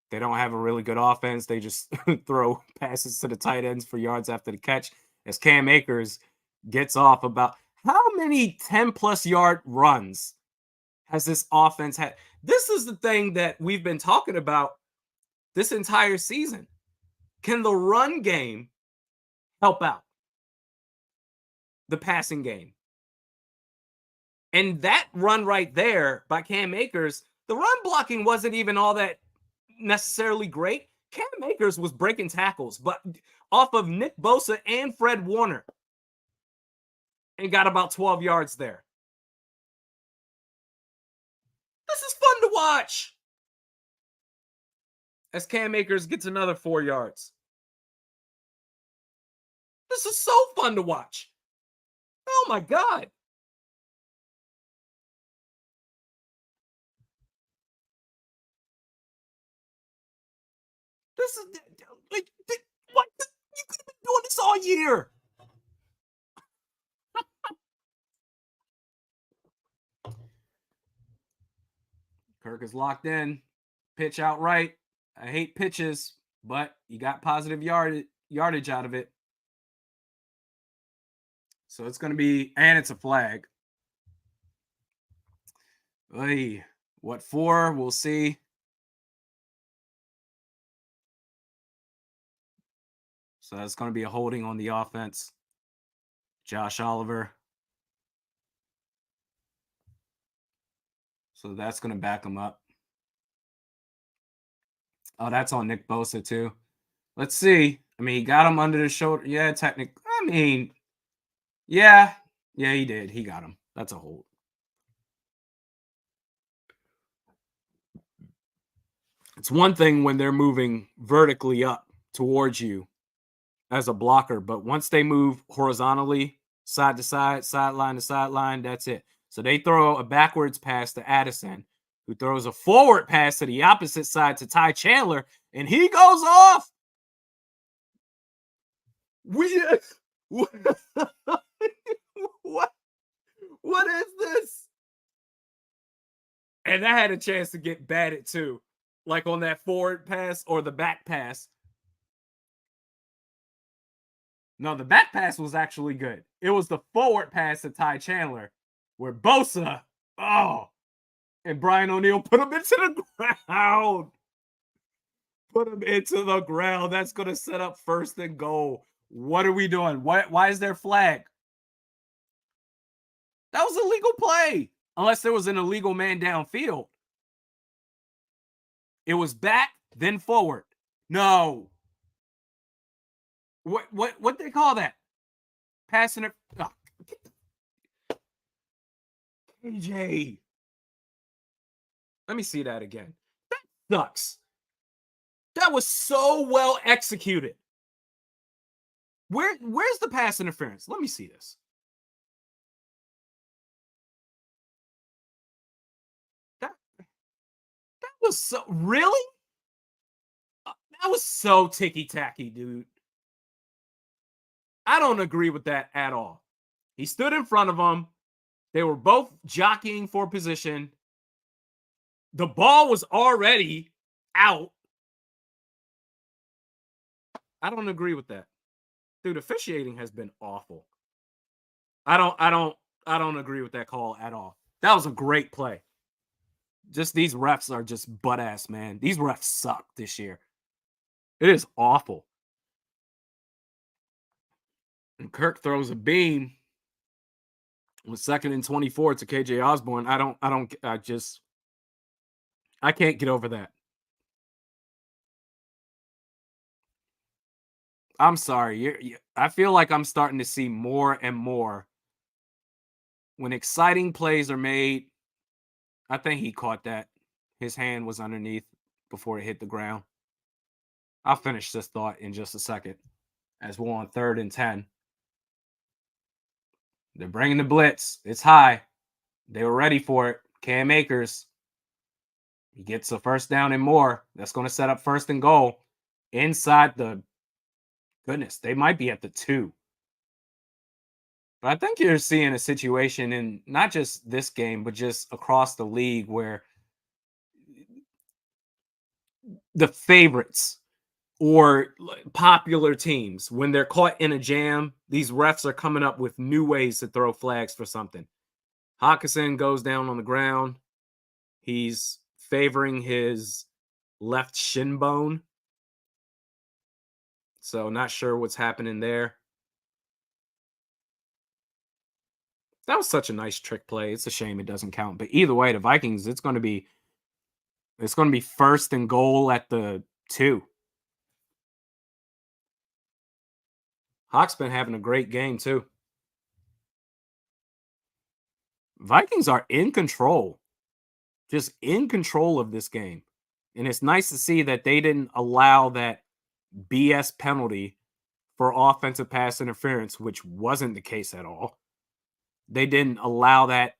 They don't have a really good offense. They just throw passes to the tight ends for yards after the catch. As Cam Akers gets off about how many 10-plus yard runs has this offense had? This is the thing that we've been talking about this entire season. Can the run game help out the passing game? And that run right there by Cam Akers, the run blocking wasn't even all that necessarily great. Cam Akers was breaking tackles, but off of Nick Bosa and Fred Warner, and got about 12 yards there. This is fun to watch. As Cam Akers gets another 4 yards. This is so fun to watch. Oh my God. This is like, what? You could have been doing this all year. Kirk is locked in. Pitch outright. I hate pitches, but you got positive yardage out of it. So it's going to be, and it's a flag. Oy, what for? We'll see. So that's going to be a holding on the offense. Josh Oliver. So that's going to back him up. Oh, that's on Nick Bosa too. Let's see. I mean, he got him under the shoulder. Yeah, technically. I mean, yeah, he did. He got him. That's a hold. It's one thing when they're moving vertically up towards you as a blocker, but once they move horizontally, side to side, sideline to sideline, that's it. So they throw a backwards pass to Addison, who throws a forward pass to the opposite side to Ty Chandler, and he goes off. We what what, what is this? And that had a chance to get batted too, like on that forward pass or the back pass. No, the back pass was actually good. It was the forward pass to Ty Chandler, where Bosa, oh, and Brian O'Neill put him into the ground. Put him into the ground. That's going to set up first and goal. What are we doing? Why is there flag? That was a legal play, unless there was an illegal man downfield. It was back, then forward. No. What they call that? Passing it. Oh, KJ. Let me see that again. That sucks. That was so well executed. Where's the pass interference? Let me see this. That was so really? That was so ticky-tacky, dude. I don't agree with that at all. He stood in front of him. They were both jockeying for position. The ball was already out. I don't agree with that. Dude, officiating has been awful. I don't agree with that call at all. That was a great play. Just these refs are just butt ass, man. These refs suck this year. It is awful. And Kirk throws a beam with 2nd and 24 to KJ Osborne. I can't get over that. I'm sorry. I feel like I'm starting to see more and more when exciting plays are made. I think he caught that. His hand was underneath before it hit the ground. I'll finish this thought in just a second as we're on 3rd and 10. They're bringing the blitz. It's high. They were ready for it. Cam Akers. He gets a first down and more. That's going to set up 1st and goal inside the goodness. They might be at the 2. But I think you're seeing a situation in not just this game, but just across the league where the favorites or popular teams, when they're caught in a jam, these refs are coming up with new ways to throw flags for something. Hawkinson goes down on the ground. He's favoring his left shin bone. So not sure what's happening there. That was such a nice trick play. It's a shame it doesn't count. But either way, the Vikings, it's going to be 1st and goal at the 2. Hawk's been having a great game too. Vikings are in control. Just in control of this game. And it's nice to see that they didn't allow that BS penalty for offensive pass interference, which wasn't the case at all. They didn't allow that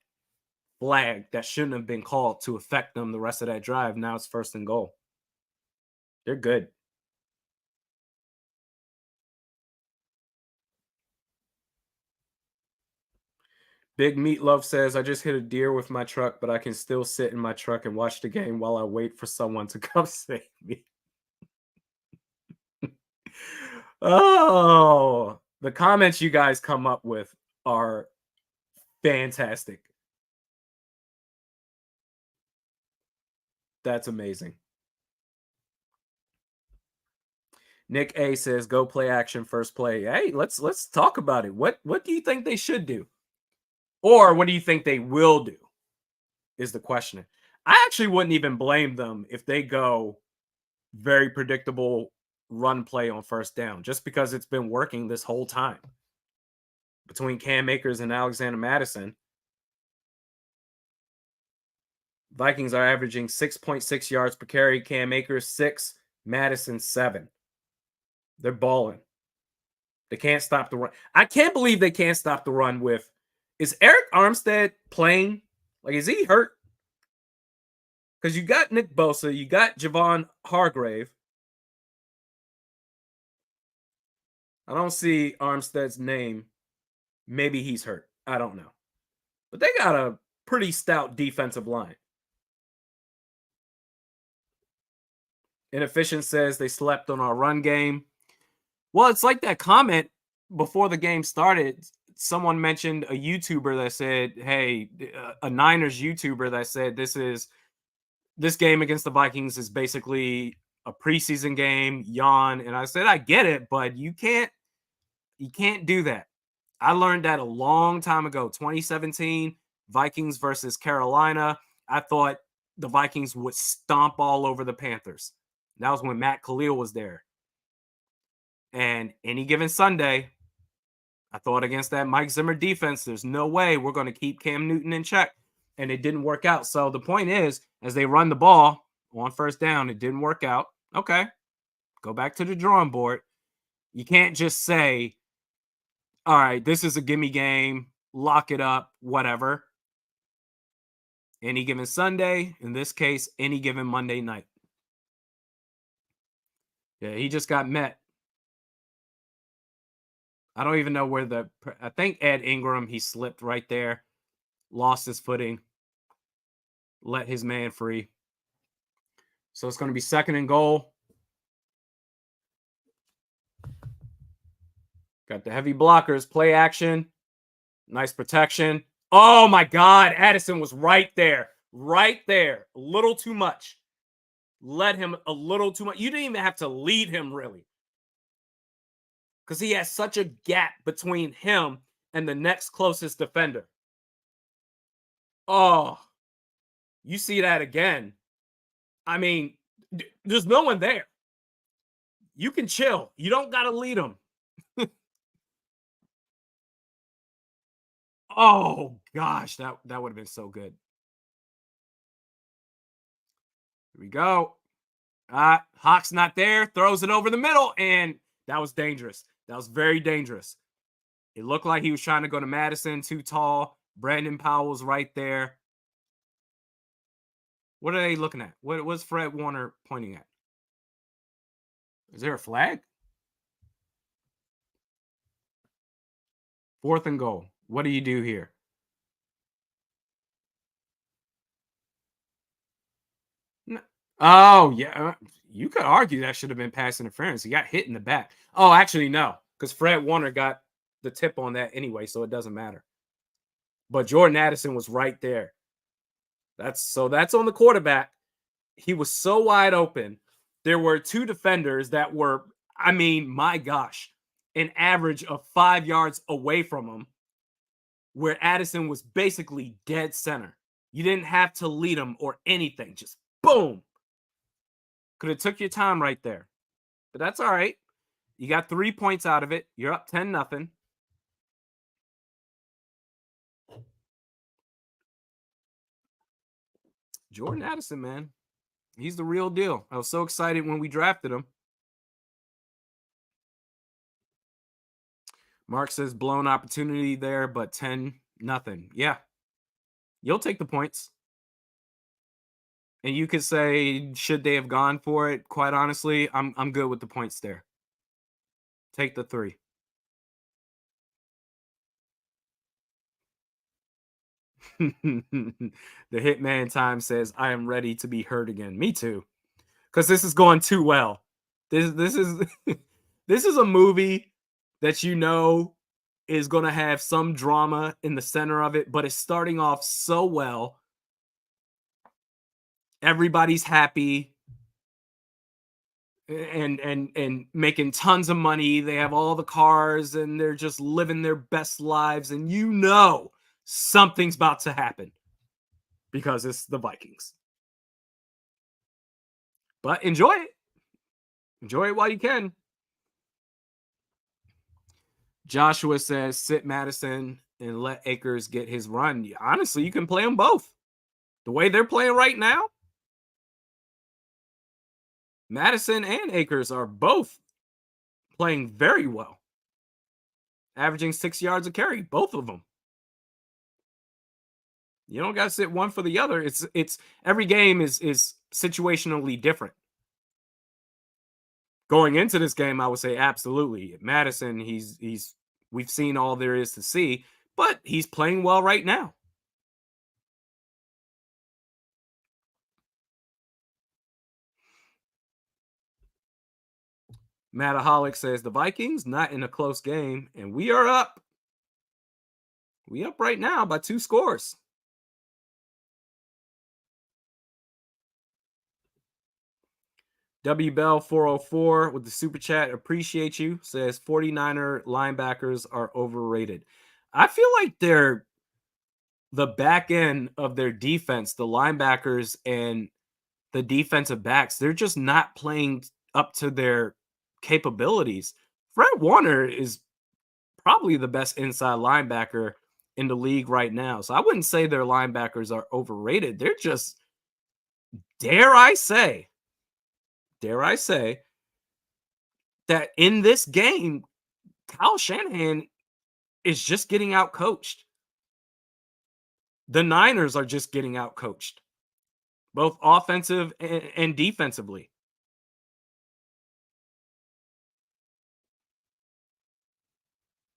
flag that shouldn't have been called to affect them the rest of that drive. Now it's 1st and goal. They're good. Big Meatloaf says, I just hit a deer with my truck, but I can still sit in my truck and watch the game while I wait for someone to come save me. Oh, the comments you guys come up with are fantastic. That's amazing. Nick A says, "Go play action first play." Hey, let's talk about it. What do you think they should do, or what do you think they will do? Is the question. I actually wouldn't even blame them if they go very predictable run play on 1st down, just because it's been working this whole time between Cam Akers and Alexander Madison. Vikings are averaging 6.6 yards per carry. Cam Akers 6, Madison 7. They're balling. They can't stop the run. I can't believe they can't stop the run with. Is Eric Armstead playing? Like, is he hurt? Because you got Nick Bosa, you got Javon Hargrave. I don't see Armstead's name. Maybe he's hurt. I don't know. But they got a pretty stout defensive line. Inefficient says they slept on our run game. Well, it's like that comment before the game started. Someone mentioned a YouTuber that said, hey, a Niners YouTuber that said this game against the Vikings is basically a preseason game, yawn. And I said, I get it, but you can't do that. I learned that a long time ago, 2017, Vikings versus Carolina. I thought the Vikings would stomp all over the Panthers. That was when Matt Khalil was there. And any given Sunday, I thought against that Mike Zimmer defense, there's no way we're going to keep Cam Newton in check. And it didn't work out. So the point is, as they run the ball on first down, it didn't work out. Okay, go back to the drawing board. You can't just say, all right, this is a gimme game, lock it up, whatever. Any given Sunday, in this case, any given Monday night. Yeah, he just got met. I don't even know where I think Ed Ingram, he slipped right there, lost his footing, let his man free. So it's going to be 2nd and goal. Got the heavy blockers, play action, nice protection. Oh my God, Addison was right there, a little too much. Let him a little too much. You didn't even have to lead him really, because he has such a gap between him and the next closest defender. Oh, you see that again. I mean, there's no one there. You can chill. You don't got to lead him. Oh, gosh, that would have been so good. Here we go. Hawk's not there, throws it over the middle, and that was dangerous. That was very dangerous. It looked like he was trying to go to Madison, too tall. Brandon Powell's right there. What are they looking at? What's Fred Warner pointing at? Is there a flag? 4th and goal. What do you do here? Oh, yeah. You could argue that should have been pass interference. He got hit in the back. Oh, actually, no, because Fred Warner got the tip on that anyway, so it doesn't matter. But Jordan Addison was right there. That's on the quarterback. He was so wide open. There were 2 defenders that were, I mean, my gosh, an average of 5 yards away from him, where Addison was basically dead center. You didn't have to lead him or anything. Just boom. Could have took your time right there. But that's all right. You got 3 points out of it. You're up 10-0. Jordan Addison, man. He's the real deal. I was so excited when we drafted him. Mark says blown opportunity there, but 10-0. Yeah. You'll take the points. And you could say, should they have gone for it? Quite honestly, I'm good with the points there. Take the 3. The Hitman Time says, I am ready to be hurt again. Me too. Because this is going too well. This is this is a movie that you know is going to have some drama in the center of it, but it's starting off so well. Everybody's happy and making tons of money. They have all the cars and they're just living their best lives, and you know something's about to happen because it's the Vikings. But enjoy it. Enjoy it while you can. Joshua says, sit Madison and let Akers get his run. Honestly, you can play them both. The way they're playing right now, Madison and Akers are both playing very well, averaging 6 yards a carry, both of them. You don't got to sit one for the other. It's every game is situationally different. Going into this game, I would say absolutely. Madison, he's we've seen all there is to see, but he's playing well right now. Mattaholic says the Vikings not in a close game, and we are up. We up right now by 2 scores. W Bell 404 with the super chat, appreciate you, says 49er linebackers are overrated. I feel like they're the back end of their defense, the linebackers and the defensive backs, they're just not playing up to their capabilities. Fred Warner is probably the best inside linebacker in the league right now. So I wouldn't say their linebackers are overrated. They're just, dare I say, that in this game, Kyle Shanahan is just getting out coached. The Niners are just getting out coached, both offensive and defensively.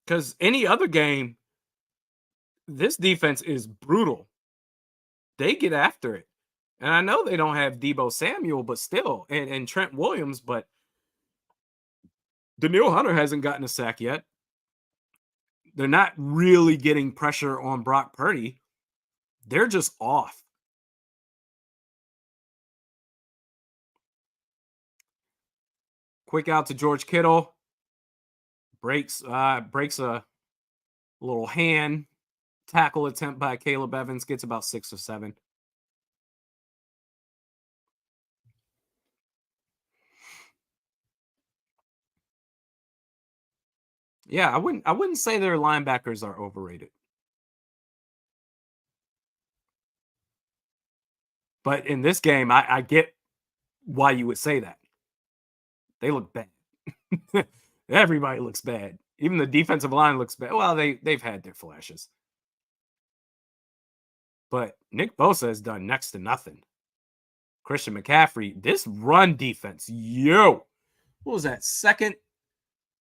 Because any other game, this defense is brutal. They get after it. And I know they don't have Debo Samuel, but still, and Trent Williams, but Daniil Hunter hasn't gotten a sack yet. They're not really getting pressure on Brock Purdy. They're just off. Quick out to George Kittle. Breaks a little hand tackle attempt by Caleb Evans. Gets about 6 or 7. Yeah, I wouldn't say their linebackers are overrated. But in this game, I get why you would say that. They look bad. Everybody looks bad. Even the defensive line looks bad. Well, they've had their flashes. But Nick Bosa has done next to nothing. Christian McCaffrey, this run defense, what was that?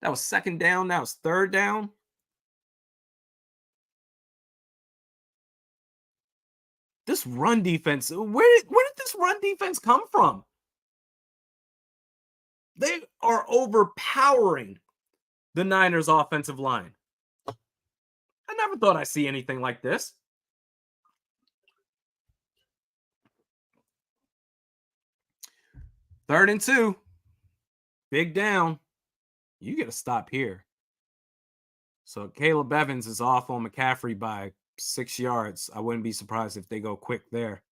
That was second down. That was third down. This run defense, where did this run defense come from? They are overpowering the Niners offensive line. I never thought I'd see anything like this. Third and 2. Big down. You get a stop here. So Caleb Evans is off on McCaffrey by 6 yards. I wouldn't be surprised if they go quick there.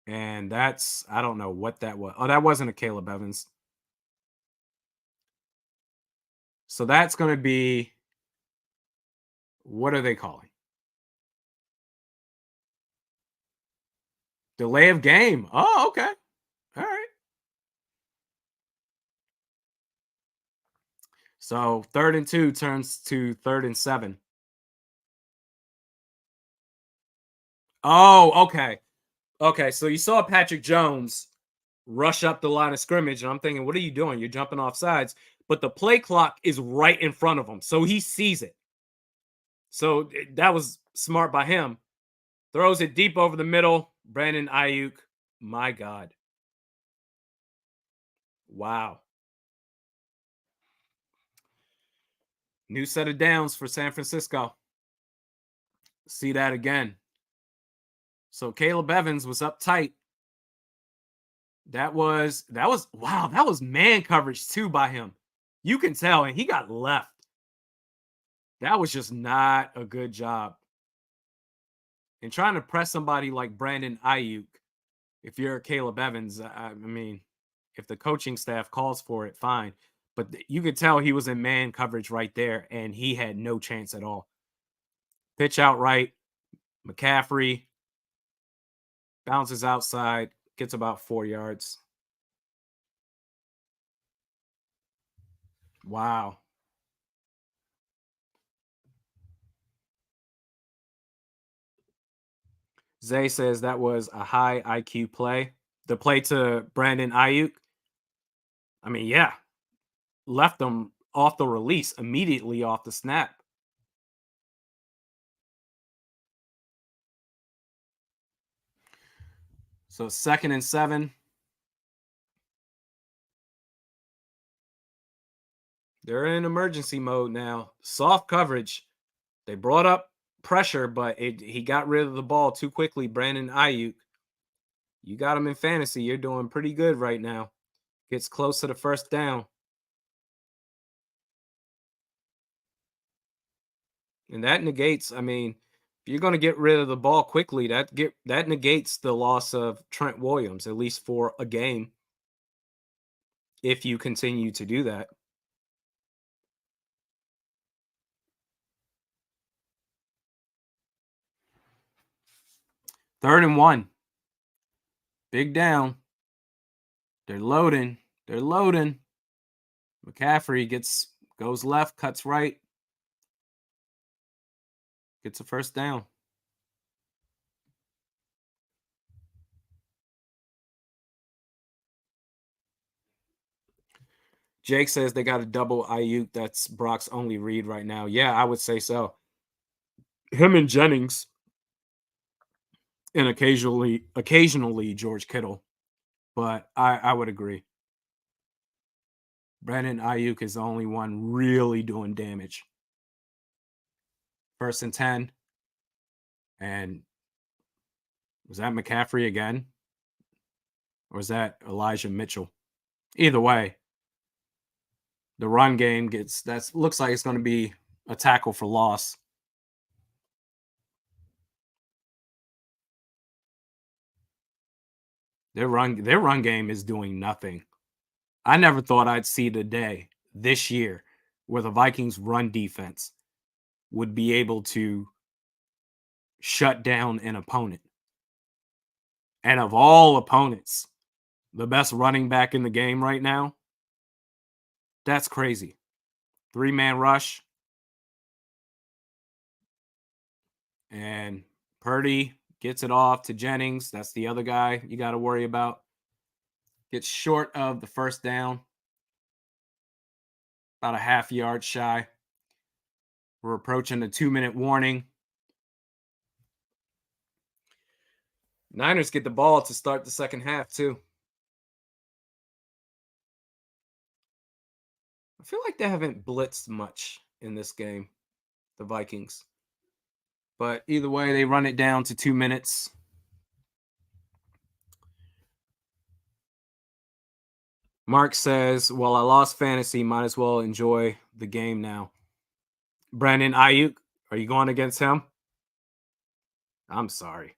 And that's, I don't know what that was. Oh, that wasn't a Caleb Evans. So that's going to be, what are they calling? Delay of game. Oh, okay. All right. So 3rd and 2 turns to 3rd and 7. Oh, okay. Okay, so you saw Patrick Jones rush up the line of scrimmage, and I'm thinking, what are you doing? You're jumping off sides. But the play clock is right in front of him, so he sees it. So that was smart by him. Throws it deep over the middle. Brandon Ayuk. My God. Wow. New set of downs for San Francisco. See that again. So Caleb Evans was up tight. That was wow, that was man coverage too by him. You can tell, and he got left. That was just not a good job. And trying to press somebody like Brandon Ayuk, if you're Caleb Evans, I mean, if the coaching staff calls for it, fine. But you could tell he was in man coverage right there, and he had no chance at all. Pitch out right. McCaffrey bounces outside, gets about 4 yards. Wow. Zay says that was a high IQ play. The play to Brandon Ayuk. I mean, yeah, left them off the release immediately off the snap. So 2nd and 7. They're in emergency mode now. Soft coverage. They brought up pressure, but he got rid of the ball too quickly. Brandon Ayuk. You got him in fantasy. You're doing pretty good right now. Gets close to the first down. And that negates, I mean, if you're going to get rid of the ball quickly, that negates the loss of Trent Williams, at least for a game, if you continue to do that. Third and 1. Big down. They're loading. They're loading. McCaffrey goes left, cuts right, gets a first down. Jake says they got a double Ayuk. That's Brock's only read right now. Yeah, I would say so. Him and Jennings, and occasionally George Kittle, but I would agree. Brandon Ayuk is the only one really doing damage. 1st and 10. And was that McCaffrey again? Or was that Elijah Mitchell? Either way, the run game looks like it's going to be a tackle for loss. Their run game is doing nothing. I never thought I'd see the day this year where the Vikings run defense would be able to shut down an opponent. And of all opponents, the best running back in the game right now, that's crazy. 3-man rush. And Purdy gets it off to Jennings. That's the other guy you got to worry about. Gets short of the first down. About a half yard shy. We're approaching the 2-minute warning. Niners get the ball to start the second half, too. I feel like they haven't blitzed much in this game, the Vikings. But either way, they run it down to 2 minutes. Mark says, well, I lost fantasy. Might as well enjoy the game now. Brandon Ayuk, are you going against him? I'm sorry.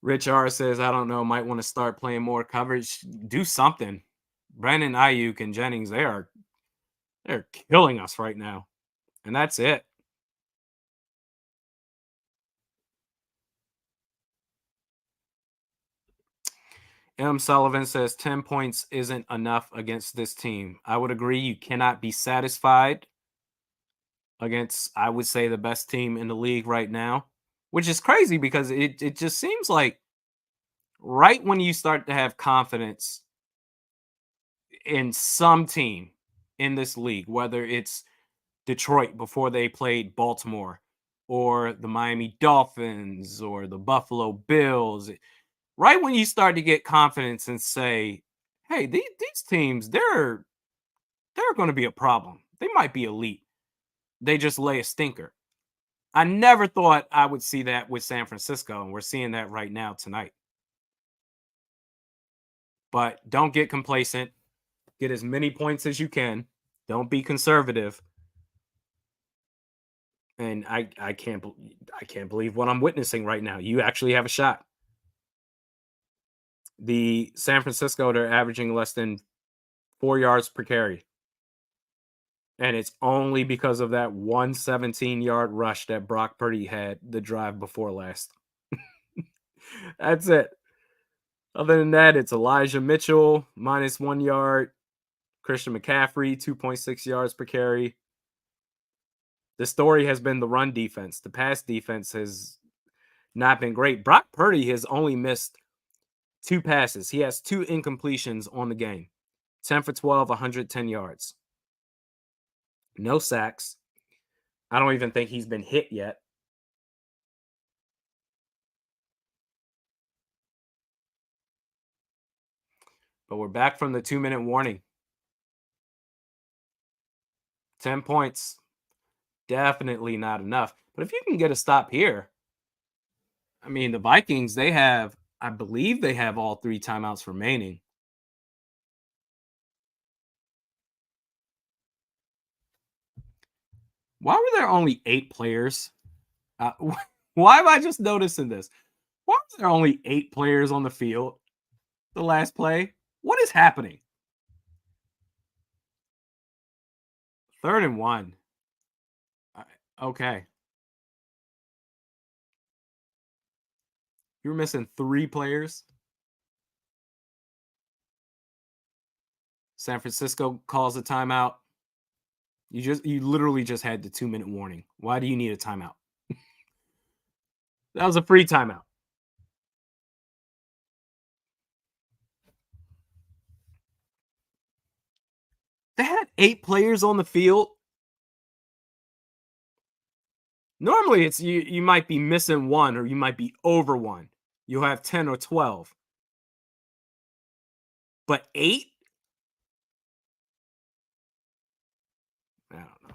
Rich R says, I don't know, might want to start playing more coverage. Do something. Brandon Ayuk and Jennings, they're killing us right now. And that's it. M. Sullivan says 10 points isn't enough against this team. I would agree. You cannot be satisfied against, I would say, the best team in the league right now, which is crazy because it just seems like right when you start to have confidence in some team in this league, whether it's Detroit before they played Baltimore or the Miami Dolphins or the Buffalo Bills, right when you start to get confidence and say, hey, these teams, they're going to be a problem. They might be elite. They just lay a stinker. I never thought I would see that with San Francisco, and we're seeing that right now tonight. But don't get complacent. Get as many points as you can. Don't be conservative. And I can't believe what I'm witnessing right now. You actually have a shot. The San Francisco, they're averaging less than 4 yards per carry. And it's only because of that 117-yard rush that Brock Purdy had the drive before last. That's it. Other than that, it's Elijah Mitchell, -1 yard. Christian McCaffrey, 2.6 yards per carry. The story has been the run defense. The pass defense has not been great. Brock Purdy has only missed 2 passes. He has 2 incompletions on the game. 10 for 12, 110 yards. No sacks. I don't even think he's been hit yet. But we're back from the 2-minute warning. 10 points. Definitely not enough. But if you can get a stop here, I mean, the Vikings, I believe they have all 3 timeouts remaining. Why were there only 8 players? Why am I just noticing this? Why was there only 8 players on the field the last play? What is happening? 3rd and 1. Okay. You were missing 3 players. San Francisco calls a timeout. You literally just had the 2-minute warning. Why do you need a timeout? That was a free timeout. They had 8 players on the field. Normally it's you might be missing 1 or you might be over 1. You'll have 10 or 12. But 8? I don't know.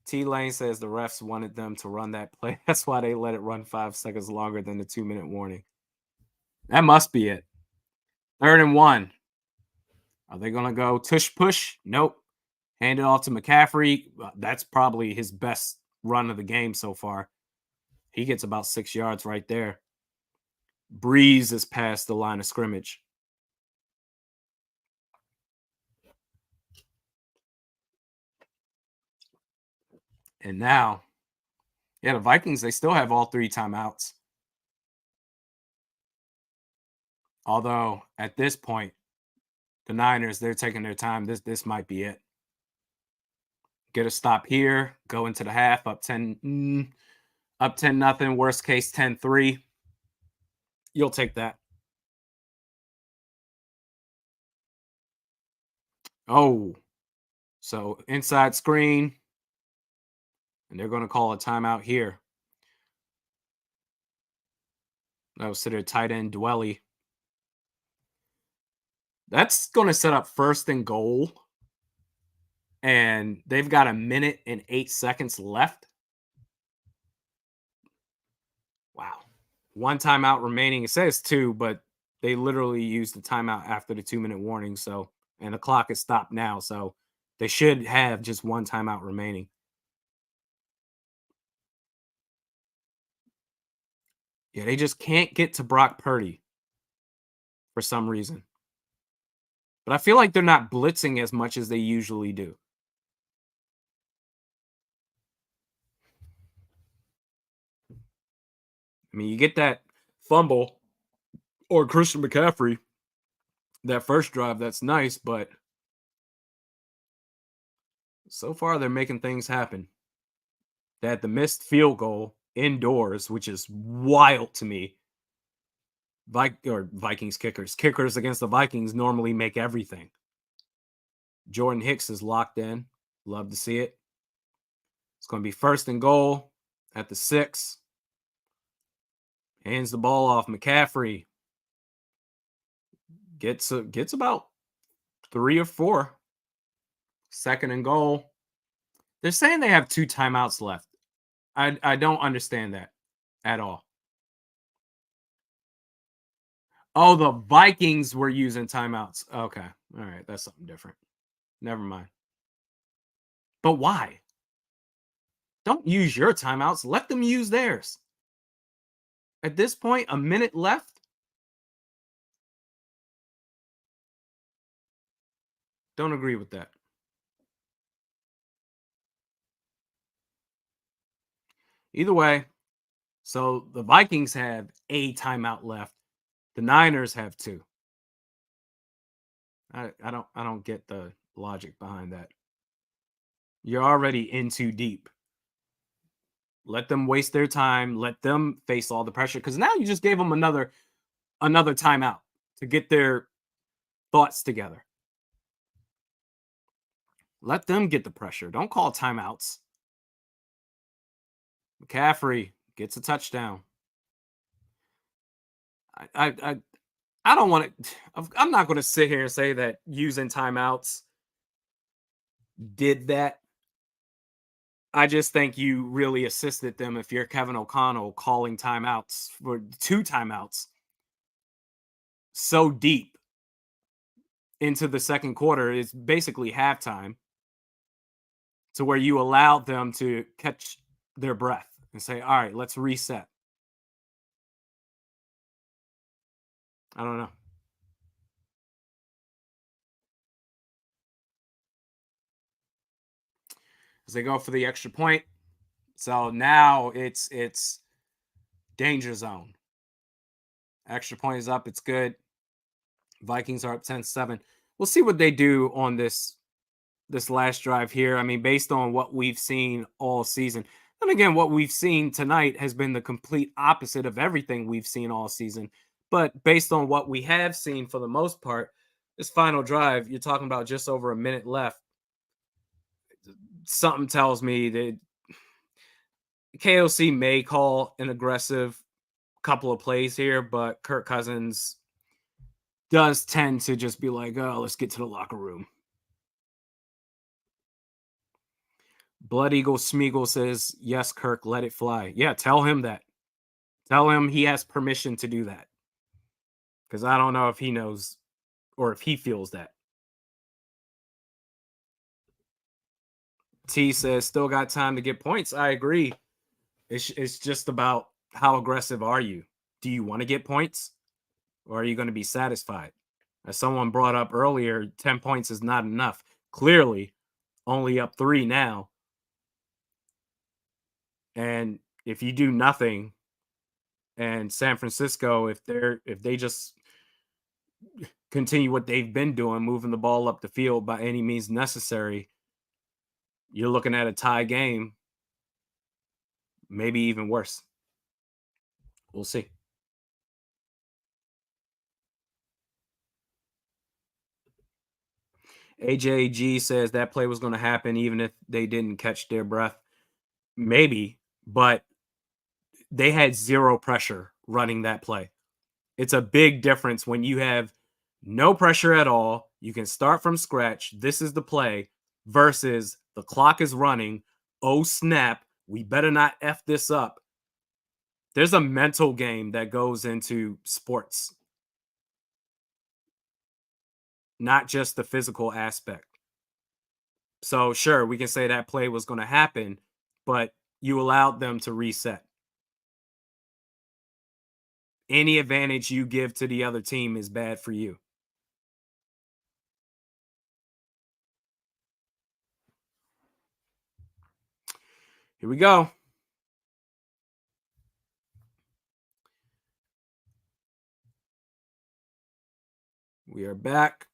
T Lane says the refs wanted them to run that play. That's why they let it run 5 seconds longer than the 2-minute warning. That must be it. 3rd and 1. Are they going to go tush push? Nope. Hand it off to McCaffrey. That's probably his best run of the game so far. He gets about 6 yards right there. Breeze is past the line of scrimmage. And now, the Vikings, they still have all 3 timeouts. Although, at this point, the Niners, they're taking their time. This might be it. Get a stop here, go into the half, up 10, up 10-0, worst case 10-3. You'll take that. Oh, so inside screen, and they're going to call a timeout here. That was to their tight end, Dwelly. That's going to set up 1st and goal, and they've got 1 minute and 8 seconds left. Wow. 1 timeout remaining. It says 2, but they literally used the timeout after the 2-minute warning. So, and the clock is stopped now. So they should have just 1 timeout remaining. Yeah, they just can't get to Brock Purdy for some reason. But I feel like they're not blitzing as much as they usually do. I mean, you get that fumble or Christian McCaffrey, that first drive, that's nice, but so far they're making things happen. They had the missed field goal indoors, which is wild to me. Vikings kickers against the Vikings normally make everything. Jordan Hicks is locked in. Love to see it. It's going to be 1st and goal at the 6. Hands the ball off. McCaffrey gets about 3 or 4. 2nd and goal. They're saying they have 2 timeouts left. I don't understand that at all. Oh, the Vikings were using timeouts. Okay. All right. That's something different. Never mind. But why? Don't use your timeouts. Let them use theirs. At this point, 1 minute left. Don't agree with that. Either way, so the Vikings have a timeout left. The Niners have two. I don't get the logic behind that. You're already in too deep. Let them waste their time. Let them face all the pressure. Because now you just gave them another timeout to get their thoughts together. Let them get the pressure. Don't call timeouts. McCaffrey gets a touchdown. I I don't want to. I'm not going to sit here and say that using timeouts did that. I just think you really assisted them if you're Kevin O'Connell calling timeouts for two timeouts so deep into the second quarter. It's basically halftime to where you allowed them to catch their breath and say, all right, let's reset. I don't know. As they go for the extra point. So now it's danger zone. Extra point is up. It's good. Vikings are up 10-7. We'll see what they do on this last drive here. I mean, based on what we've seen all season. And again, what we've seen tonight has been the complete opposite of everything we've seen all season. But based on what we have seen for the most part, this final drive, you're talking about just over a minute left. Something tells me that KOC may call an aggressive couple of plays here, but Kirk Cousins does tend to just be like, oh, let's get to the locker room. Blood Eagle Smeagol says, yes, Kirk, let it fly. Yeah, tell him that. Tell him he has permission to do that. Because I don't know if he knows or if he feels that. T says, still got time to get points. I agree. It's just about how aggressive are you? Do you want to get points? Or are you going to be satisfied? As someone brought up earlier, 10 points is not enough. Clearly, only up 3 now. And if you do nothing, and San Francisco, if they just continue what they've been doing, moving the ball up the field by any means necessary, you're looking at a tie game, maybe even worse. We'll see. AJG says that play was going to happen even if they didn't catch their breath. Maybe, but they had zero pressure running that play. It's a big difference when you have no pressure at all. You can start from scratch. This is the play versus the clock is running. Oh, snap. We better not F this up. There's a mental game that goes into sports, not just the physical aspect. So, sure, we can say that play was going to happen, but you allowed them to reset. Any advantage you give to the other team is bad for you. Here we go. We are back.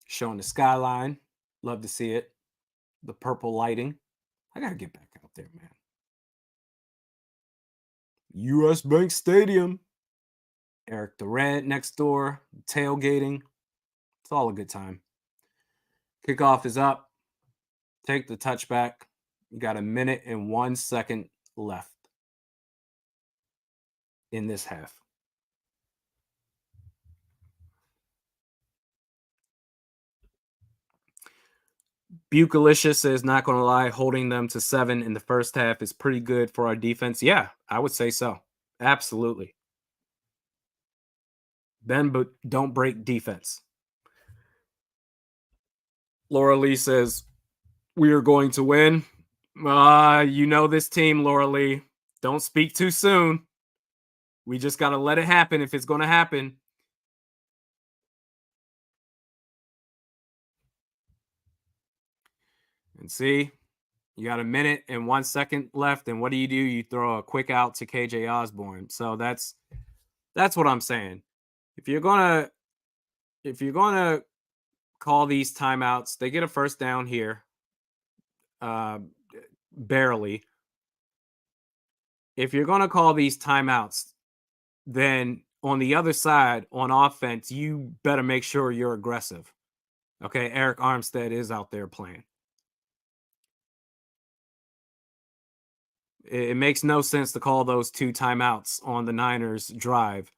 Showing the skyline. Love to see it. The purple lighting. I got to get back out there, man. US Bank Stadium. Eric Durant next door. Tailgating. It's all a good time. Kickoff is up. Take the touchback. You got a minute and 1 second left in this half. Bukalicious says, not going to lie, holding them to 7 in the first half is pretty good for our defense. Yeah, I would say so. Absolutely. Bend, but don't break defense. Laura Lee says, we are going to win. You know this team, Laura Lee. Don't speak too soon. We just got to let it happen if it's going to happen. And see, you got a minute and 1 second left. And what do? You throw a quick out to KJ Osborne. So that's what I'm saying. If you're gonna call these timeouts, they get a first down here. Barely. If you're gonna call these timeouts, then on the other side, on offense, you better make sure you're aggressive. Okay, Eric Armstead is out there playing. It makes no sense to call those 2 timeouts on the Niners drive,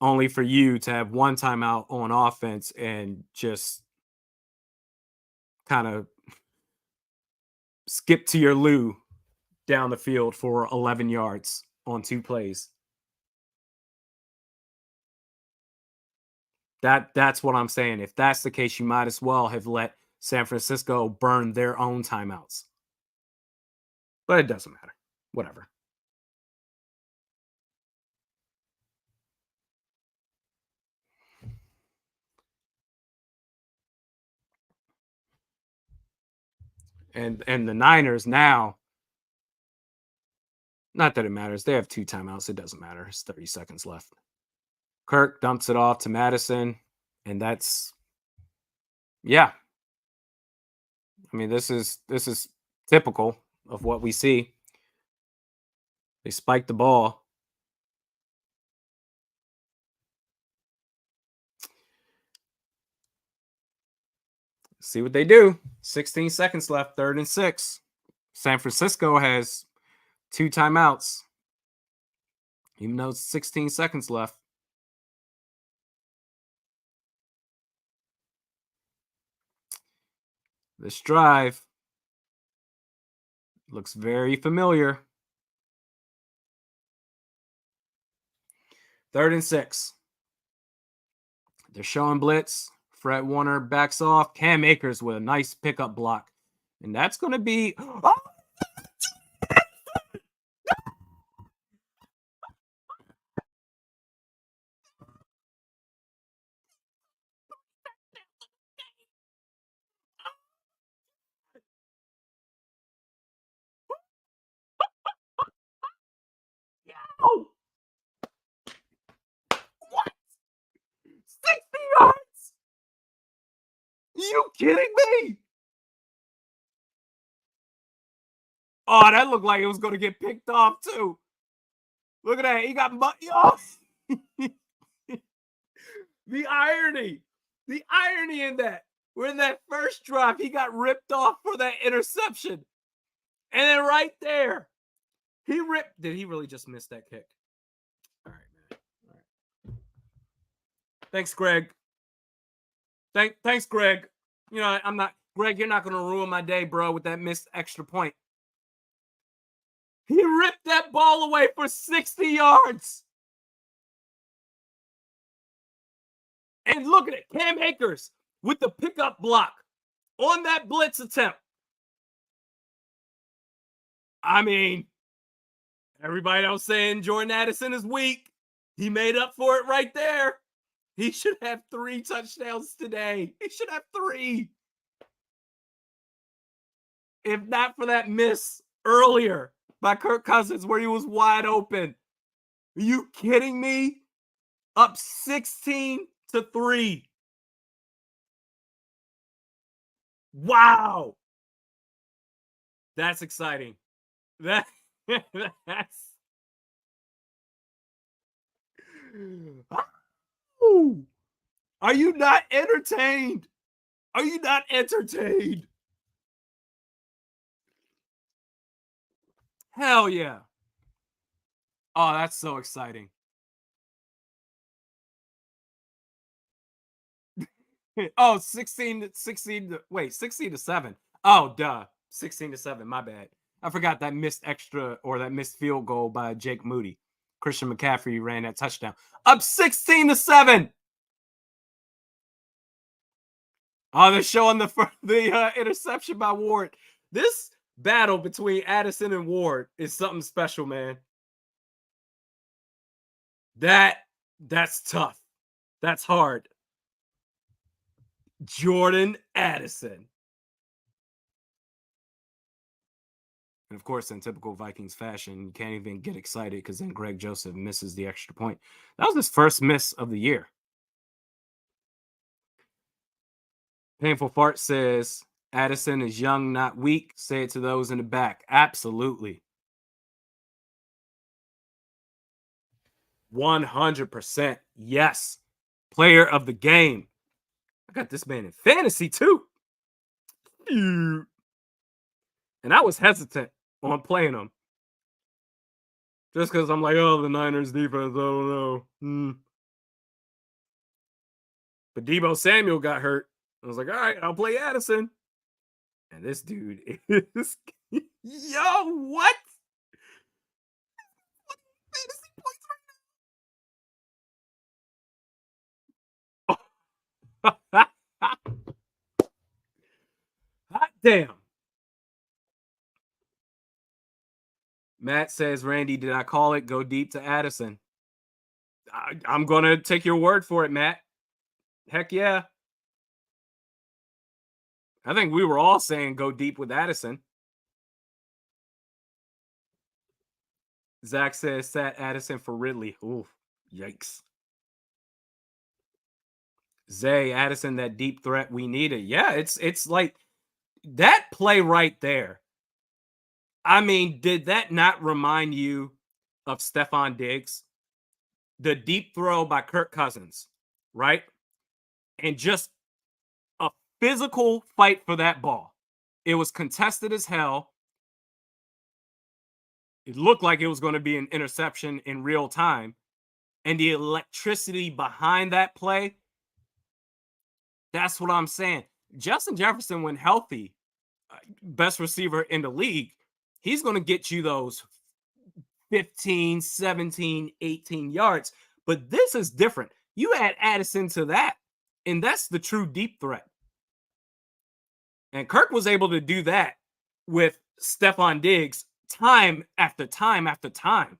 only for you to have 1 timeout on offense and just kind of skip to your loo down the field for 11 yards on 2 plays. That's what I'm saying. If that's the case, you might as well have let San Francisco burn their own timeouts. But it doesn't matter. Whatever. And the Niners now, not that it matters. They have 2 timeouts. It doesn't matter. It's 30 seconds left. Kirk dumps it off to Madison, and that's yeah. I mean, this is typical of what we see. They spike the ball. See what they do. 16 seconds left, 3rd and 6. San Francisco has 2 timeouts, even though it's 16 seconds left. This drive looks very familiar. 3rd and 6. They're showing blitz. Fred Warner backs off. Cam Akers with a nice pickup block. And that's going to be... Oh! Oh! What? 60 yards? You kidding me? Oh, that looked like it was going to get picked off, too. Look at that. He got... Oh! The irony in that. We're in that first drive, he got ripped off for that interception. And then right there, he ripped. Did he really just miss that kick? All right, man. All right. Thanks, Greg. Thanks, Greg. You know, I'm not, Greg, you're not going to ruin my day, bro, with that missed extra point. He ripped that ball away for 60 yards. And look at it. Cam Akers with the pickup block on that blitz attempt. I mean, everybody else saying Jordan Addison is weak. He made up for it right there. He should have 3 touchdowns today. He should have 3. If not for that miss earlier by Kirk Cousins where he was wide open. Are you kidding me? Up 16-3. Wow. That's exciting. That's Are you not entertained? Are you not entertained? Hell yeah. Oh, that's so exciting. Oh, 16 to 7. Oh, duh. 16-7. My bad. I forgot that missed extra or that missed field goal by Jake Moody. Christian McCaffrey ran that touchdown. Up 16-7. Oh, they're showing the interception by Ward. This battle between Addison and Ward is something special, man. That's tough. That's hard. Jordan Addison. And of course, in typical Vikings fashion, you can't even get excited because then Greg Joseph misses the extra point. That was his first miss of the year. Painful Fart says Addison is young, not weak. Say it to those in the back. Absolutely. 100%. Yes. Player of the game. I got this man in fantasy too. And I was hesitant on playing him. Just because I'm like, oh, the Niners defense, I don't know. But Deebo Samuel got hurt. I was like, all right, I'll play Addison. And this dude is, yo, what? Fantasy points right now. Hot damn. Matt says, Randy, did I call it? Go deep to Addison. I'm going to take your word for it, Matt. Heck yeah. I think we were all saying go deep with Addison. Zach says, sat Addison for Ridley. Ooh, yikes. Zay, Addison, that deep threat we needed. Yeah, it's like that play right there. I mean, did that not remind you of Stephon Diggs? The deep throw by Kirk Cousins, right? And just a physical fight for that ball. It was contested as hell. It looked like it was going to be an interception in real time. And the electricity behind that play, that's what I'm saying. Justin Jefferson, when healthy, best receiver in the league, he's going to get you those 15, 17, 18 yards. But this is different. You add Addison to that, and that's the true deep threat. And Kirk was able to do that with Stephon Diggs time after time after time.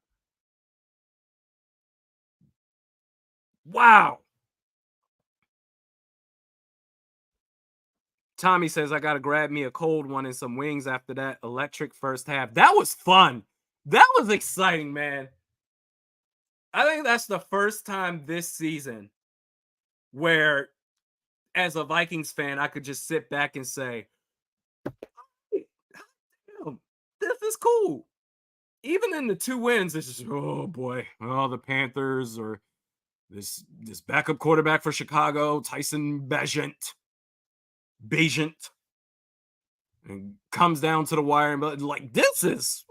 Wow. Tommy says, I got to grab me a cold one and some wings after that electric first half. That was fun. That was exciting, man. I think that's the first time this season where, as a Vikings fan, I could just sit back and say, this is cool. Even in the 2 wins, it's just, oh boy, oh, the Panthers or this backup quarterback for Chicago, Tyson Bagent, and comes down to the wire, and like this is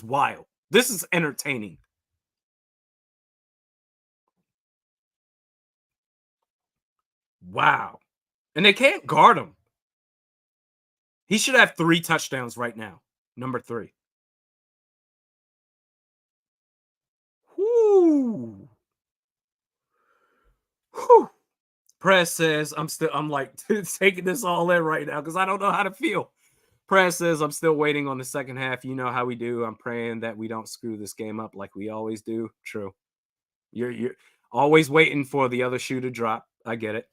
wild. This is entertaining. Wow. And they can't guard him. He should have 3 touchdowns right now. Number 3. Whoo. Whew. Press says, I'm like taking this all in right now because I don't know how to feel. Press says, I'm still waiting on the second half. You know how we do. I'm praying that we don't screw this game up like we always do. True. You're always waiting for the other shoe to drop. I get it.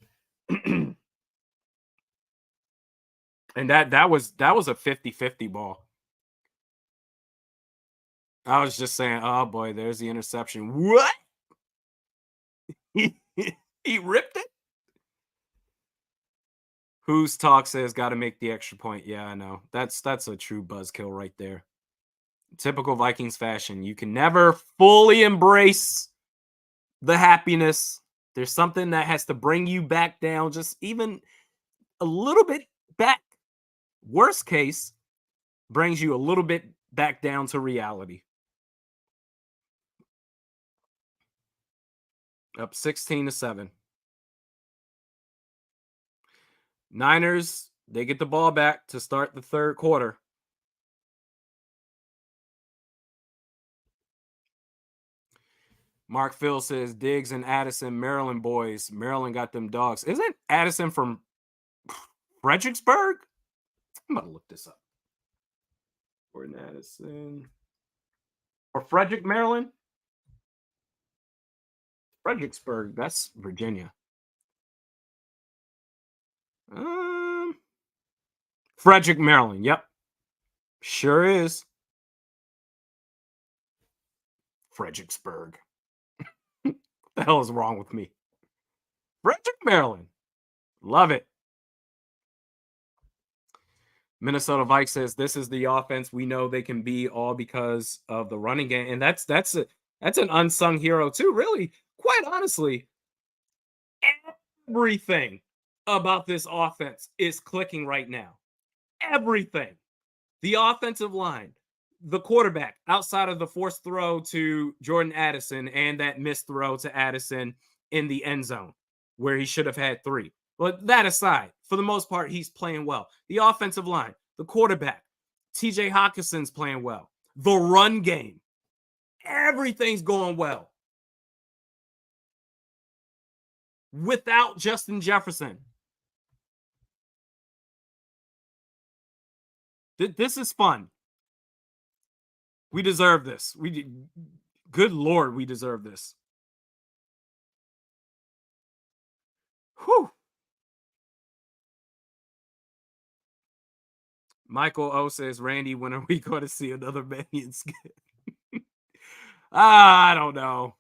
And that was a 50-50 ball. I was just saying, oh boy, there's the interception. What? He ripped it? Whose talk says got to make the extra point. Yeah, I know. That's a true buzzkill right there. Typical Vikings fashion. You can never fully embrace the happiness. There's something that has to bring you back down, just even a little bit back. Worst case, brings you a little bit back down to reality. Up 16-7. Niners, they get the ball back to start the third quarter. Mark Phil says Diggs and Addison, Maryland boys. Maryland got them dogs. Isn't Addison from Fredericksburg? I'm about to look this up. Or Addison. Or Frederick, Maryland? Fredericksburg, that's Virginia. Frederick, Maryland. Yep. Sure is. Fredericksburg. The hell is wrong with me? Frederick, Maryland. Love it. Minnesota Vikes says this is the offense we know they can be all because of the running game, and that's an unsung hero too. Really, quite honestly, everything about this offense is clicking right now. Everything. The offensive line, the quarterback, outside of the forced throw to Jordan Addison and that missed throw to Addison in the end zone, where he should have had three. But that aside, for the most part, he's playing well. The offensive line, the quarterback, TJ Hawkinson's playing well. The run game, everything's going well without Justin Jefferson. This is fun. We deserve this. Good Lord, we deserve this. Whew. Michael O says, Randy, when are we going to see another Manion skit? I don't know.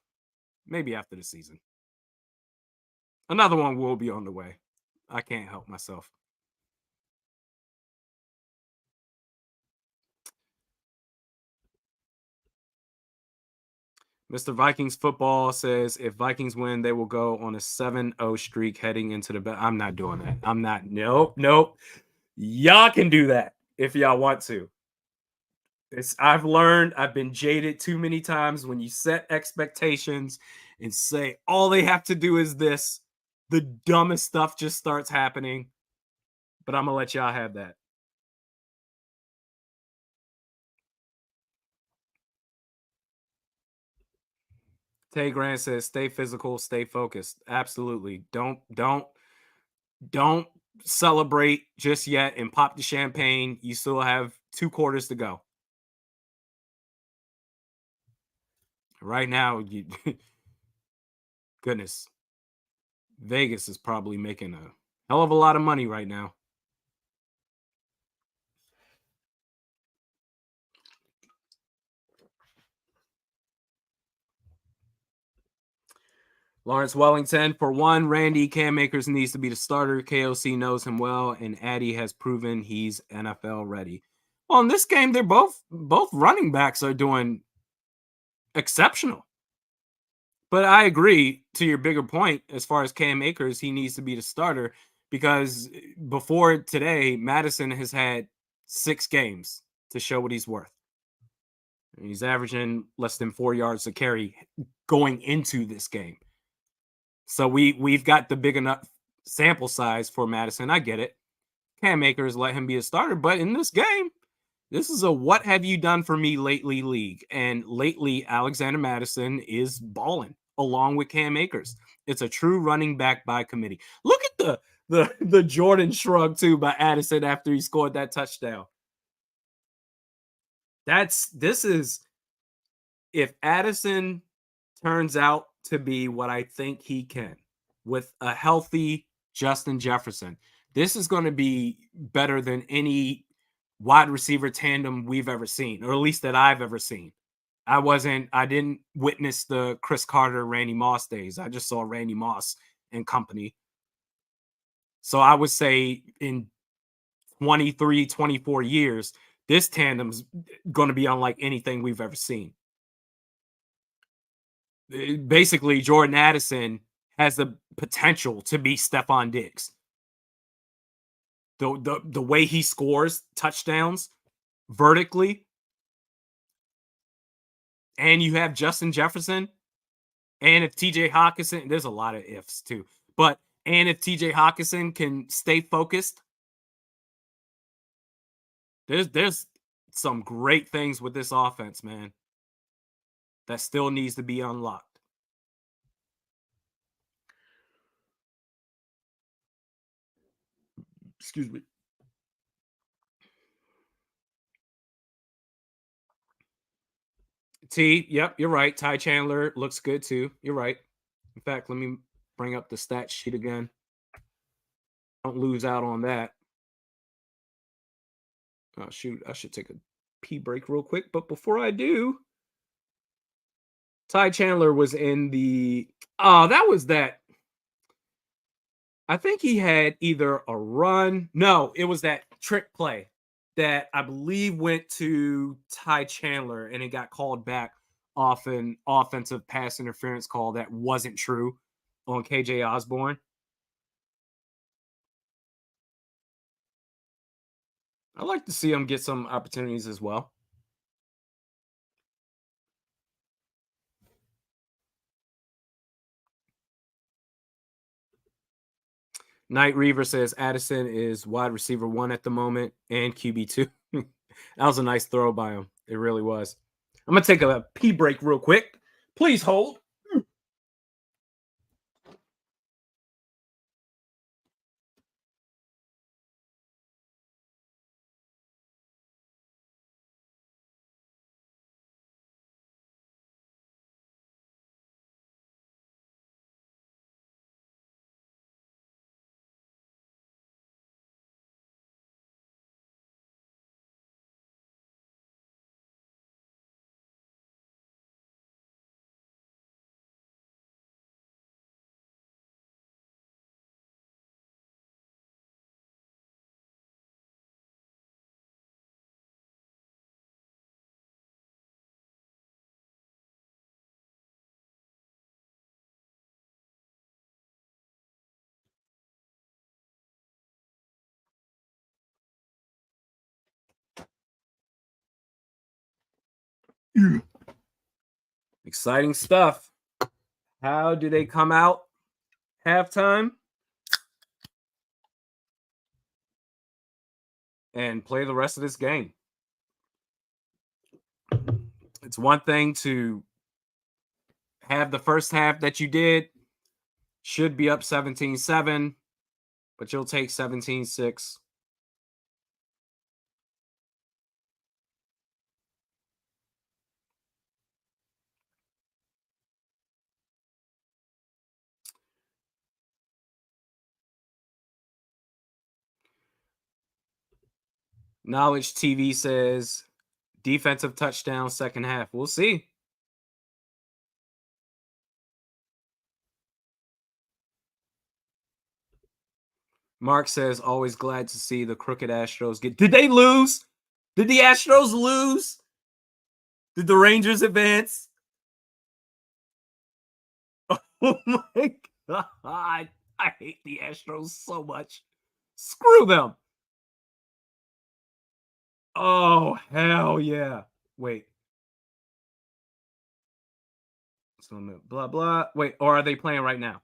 Maybe after the season. Another one will be on the way. I can't help myself. Mr. Vikings football says if Vikings win, they will go on a 7-0 streak heading into the I'm not doing that. I'm not. Nope. Y'all can do that if y'all want to. I've learned, I've been jaded too many times when you set expectations and say all they have to do is this, the dumbest stuff just starts happening. But I'm going to let y'all have that. Tay Grant says, stay physical, stay focused. Absolutely. Don't celebrate just yet and pop the champagne. You still have 2 quarters to go. Right now, goodness, Vegas is probably making a hell of a lot of money right now. Lawrence Wellington, for one, Randy Cam Akers needs to be the starter. KOC knows him well, and Addy has proven he's NFL ready. Well, in this game, they're both running backs are doing exceptional. But I agree to your bigger point as far as Cam Akers, he needs to be the starter because before today, Madison has had 6 games to show what he's worth. He's averaging less than 4 yards a carry going into this game. So we've got the big enough sample size for Madison. I get it. Cam Akers, let him be a starter. But in this game, this is a what have you done for me lately league. And lately, Alexander Madison is balling along with Cam Akers. It's a true running back by committee. Look at the Jordan shrug too by Addison after he scored that touchdown. This is if Addison turns out to be what I think he can with a healthy Justin Jefferson, this is going to be better than any wide receiver tandem we've ever seen, or at least that I've ever seen. I didn't witness the Chris Carter, Randy Moss days. I just saw Randy Moss and company. So I would say in 23, 24 years, this tandem's going to be unlike anything we've ever seen. Basically, Jordan Addison has the potential to be Stephon Diggs. The way he scores touchdowns vertically, and you have Justin Jefferson, and if TJ Hawkinson, there's a lot of ifs too, but and if TJ Hawkinson can stay focused, there's some great things with this offense, man, that still needs to be unlocked. Excuse me. Yep, you're right. Ty Chandler looks good too. You're right. In fact, let me bring up the stat sheet again. Don't lose out on that. Oh shoot, I should take a pee break real quick. But before I do, Ty Chandler was in the. Oh, that was that. I think he had either a run. No, it was that trick play that I believe went to Ty Chandler and it got called back off an offensive pass interference call that wasn't true on KJ Osborne. I like to see him get some opportunities as well. Knight Reaver says Addison is wide receiver 1 at the moment and QB2. That was a nice throw by him. It really was. I'm going to take a pee break real quick. Please hold. Exciting stuff. How do they come out halftime and play the rest of this game? It's one thing to have the first half that you did, should be up 17-7, but you'll take 17-6. Knowledge TV says defensive touchdown second half. We'll see. Mark says always glad to see the crooked Astros get. Did they lose? Did the Astros lose? Did the Rangers advance? Oh my God. I hate the Astros so much. Screw them. Oh, hell yeah. Wait. So, blah, blah. Wait, or are they playing right now?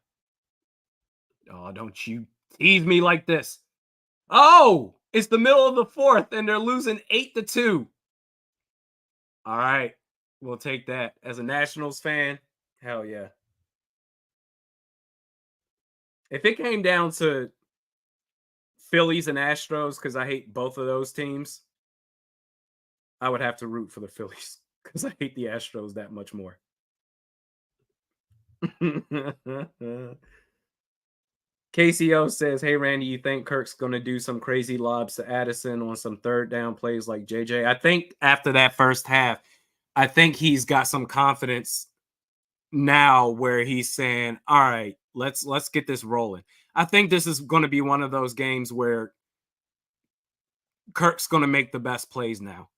Oh, don't you tease me like this. Oh, it's the middle of the fourth and they're losing 8-2. All right. We'll take that. As a Nationals fan, hell yeah. If it came down to Phillies and Astros, because I hate both of those teams, I would have to root for the Phillies because I hate the Astros that much more. KCO says, hey, Randy, you think Kirk's going to do some crazy lobs to Addison on some third down plays like JJ? I think after that first half, I think he's got some confidence now where he's saying, all right, let's get this rolling. I think this is going to be one of those games where Kirk's going to make the best plays now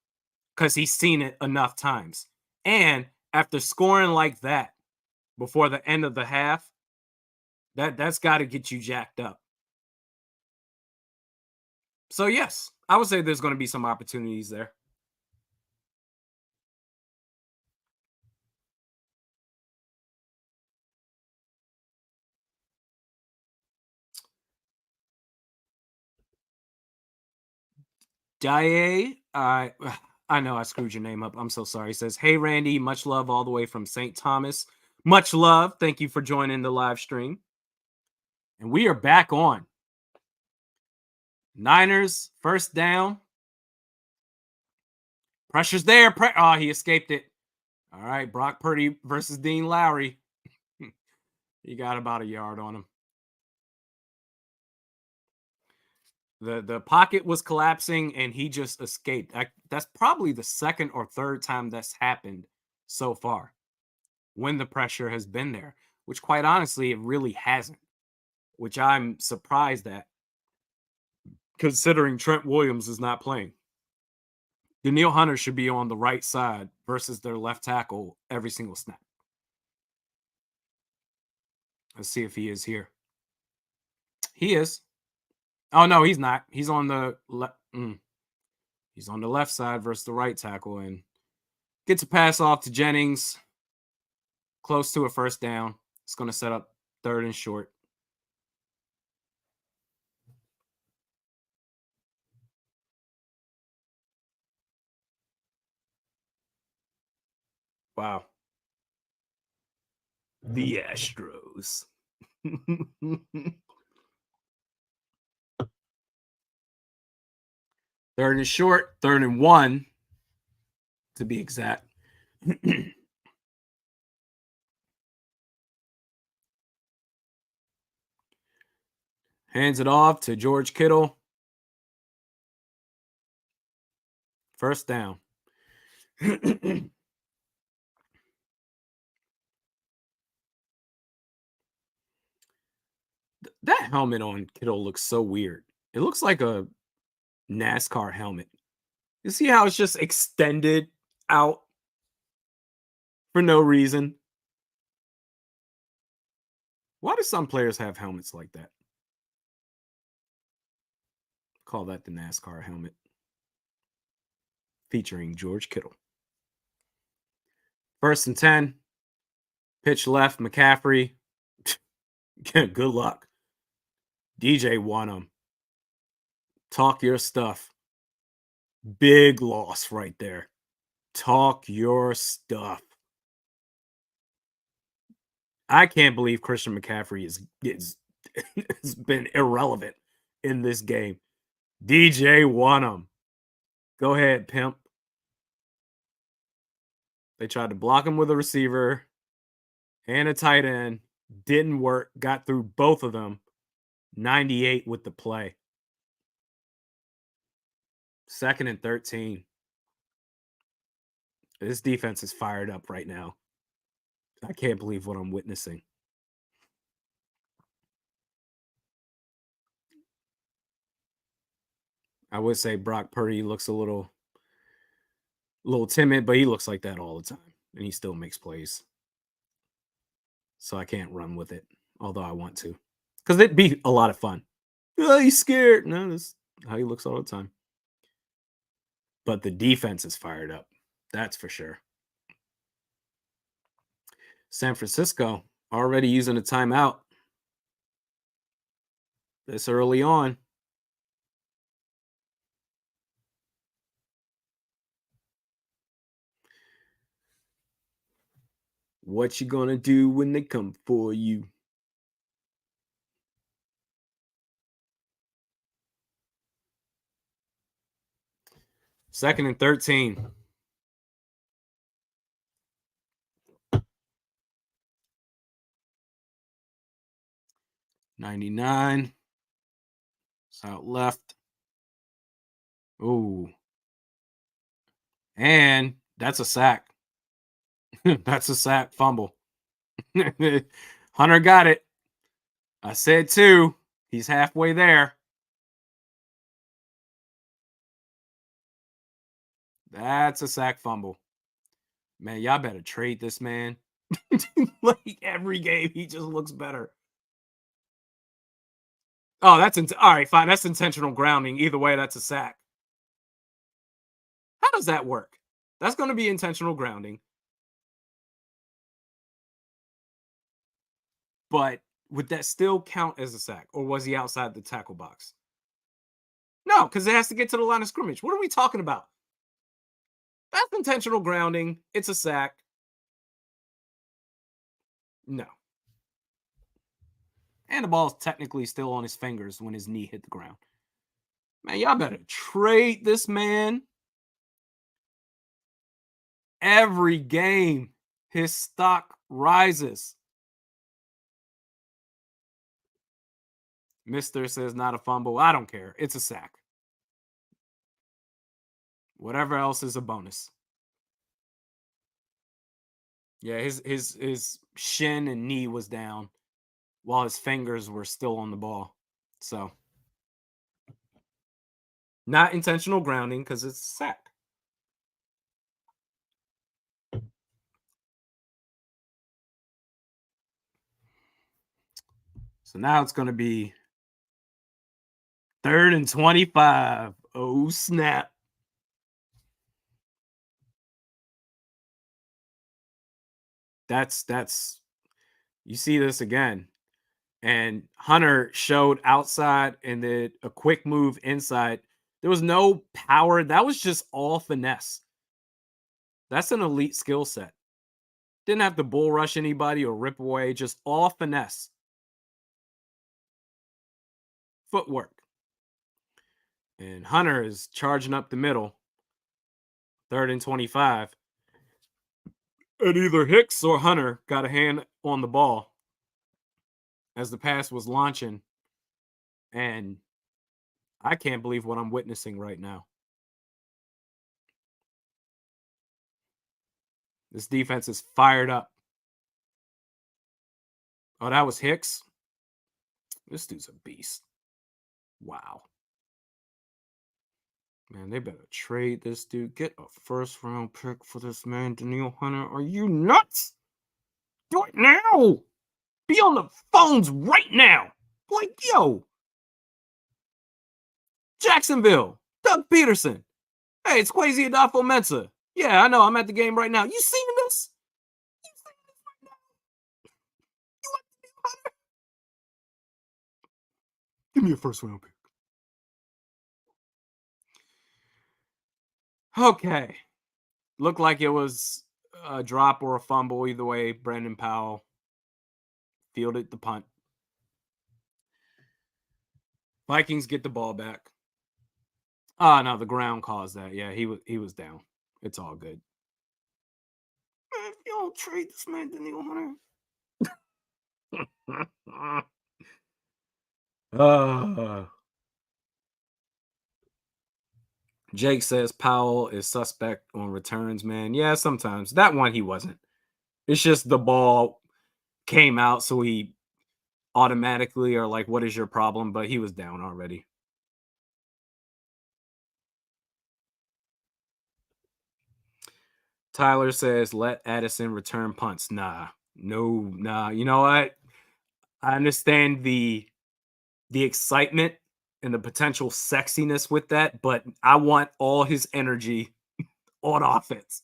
because he's seen it enough times. And after scoring like that before the end of the half, that's got to get you jacked up. So, yes, I would say there's going to be some opportunities there. Daye, I know I screwed your name up. I'm so sorry. He says, hey, Randy, much love all the way from St. Thomas. Much love. Thank you for joining the live stream. And we are back on. Niners, first down. Pressure's there. Oh, he escaped it. All right, Brock Purdy versus Dean Lowry. He got about a yard on him. The pocket was collapsing and he just escaped. That's probably the second or third time that's happened so far when the pressure has been there, which quite honestly, it really hasn't, which I'm surprised at considering Trent Williams is not playing. Daniil Hunter should be on the right side versus their left tackle every single snap. Let's see if he is here. He is. Oh no, he's not. He's on the left. He's on the left side versus the right tackle and gets a pass off to Jennings, close to a first down. It's going to set up third and short. Wow. The Astros. Third and short, third and 1 to be exact. Hands it off to George Kittle. First down. That helmet on Kittle looks so weird. It looks like a NASCAR helmet. You see how it's just extended out for no reason? Why do some players have helmets like that? Call that the NASCAR helmet. Featuring George Kittle. First and 10. Pitch left, McCaffrey. Good luck. DJ won him. Talk your stuff. Big loss right there. Talk your stuff. I can't believe Christian McCaffrey has been irrelevant in this game. DJ won him. Go ahead, pimp. They tried to block him with a receiver and a tight end. Didn't work. Got through both of them. 98 with the play. Second and 13. This defense is fired up right now. I can't believe what I'm witnessing. I would say Brock Purdy looks a little timid, but he looks like that all the time, and he still makes plays. So I can't run with it, although I want to, because it'd be a lot of fun. Oh, he's scared. No, that's how he looks all the time. But the defense is fired up. That's for sure. San Francisco already using a timeout this early on. What you gonna do when they come for you? Second and 13. $99. It's out left. Ooh. And that's a sack. That's a sack fumble. Hunter got it. I said 2. He's halfway there. That's a sack fumble. Man, y'all better trade this man. Like every game, he just looks better. Oh, that's all right. Fine, that's intentional grounding. Either way, that's a sack. How does that work? That's going to be intentional grounding. But would that still count as a sack, or was he outside the tackle box? No, because it has to get to the line of scrimmage. What are we talking about? That's intentional grounding. It's a sack. No. And the ball's technically still on his fingers when his knee hit the ground. Man, y'all better trade this man. Every game, his stock rises. Mister says not a fumble. I don't care. It's a sack. Whatever else is a bonus. Yeah, his shin and knee was down while his fingers were still on the ball. So not intentional grounding because it's a sack. So now it's going to be 3rd and 25. Oh, snap. That's you see this again. And Hunter showed outside and did a quick move inside. There was no power. That was just all finesse. That's an elite skill set. Didn't have to bull rush anybody or rip away, just all finesse. Footwork. And Hunter is charging up the middle. 3rd and 25. And either Hicks or Hunter got a hand on the ball as the pass was launching. And I can't believe what I'm witnessing right now. This defense is fired up. Oh, that was Hicks? This dude's a beast. Wow. Man, they better trade this dude. Get a 1st round pick for this man, Daniil Hunter. Are you nuts? Do it now. Be on the phones right now. Like, yo. Jacksonville. Doug Peterson. Hey, it's Kwesi Adafo-Mensah. Yeah, I know. I'm at the game right now. You seen this? You seen this right now? You want Daniil Hunter? Give me a 1st round pick. Okay. Looked like it was a drop or a fumble. Either way, Brandon Powell fielded the punt. Vikings get the ball back. Oh, no, the ground caused that. Yeah, he was down. It's all good. Man, if you don't trade this man, Daniil Hunter. Jake says Powell is suspect on returns, man. Yeah, sometimes. That one he wasn't. It's just the ball came out, so he automatically are like, what is your problem? But he was down already. Tyler says, let Addison return punts. Nah. You know what? I understand the excitement and the potential sexiness with that, but I want all his energy on offense.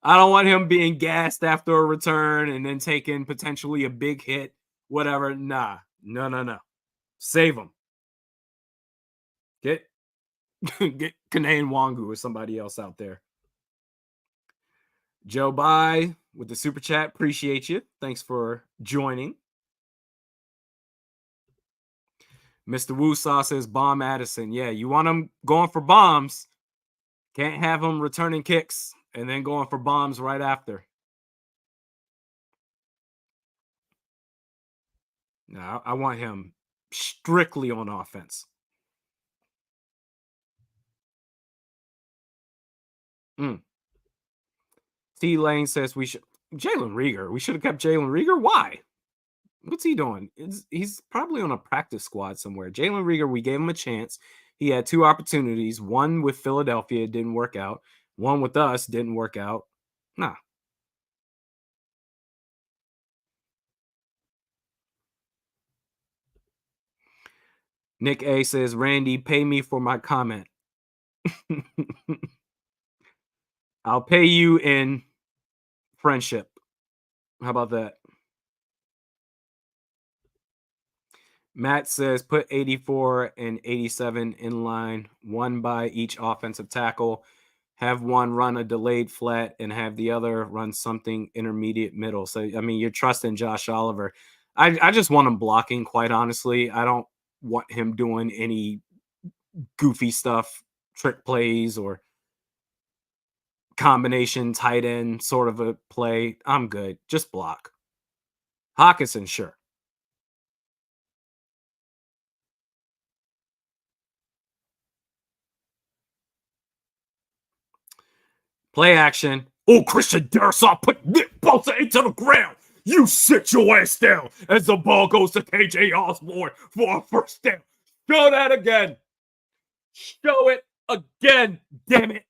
I don't want him being gassed after a return and then taking potentially a big hit, whatever. Nah. No. Save him. Get Kane Wangu or somebody else out there. Joe Bye with the super chat. Appreciate you. Thanks for joining. Mr. Woosaw says bomb Addison. Yeah, you want him going for bombs. Can't have him returning kicks and then going for bombs right after. No, I want him strictly on offense. T Lane says we should Jalen Rieger. We should have kept Jalen Rieger. Why? What's he doing? He's probably on a practice squad somewhere. Jalen Rieger, we gave him a chance. He had 2 opportunities. One with Philadelphia didn't work out. One with us didn't work out. Nah. Nick A says, Randy, pay me for my comment. I'll pay you in friendship. How about that? Matt says, put 84 and 87 in line, one by each offensive tackle. Have one run a delayed flat and have the other run something intermediate middle. So, I mean, you're trusting Josh Oliver. I just want him blocking, quite honestly. I don't want him doing any goofy stuff, trick plays or combination tight end sort of a play. I'm good. Just block. Hawkinson, sure. Play action. Oh, Christian Darrisaw put Nick Bosa into the ground. You sit your ass down as the ball goes to KJ Osborne for a first down. Show that again. Show it again. Damn it.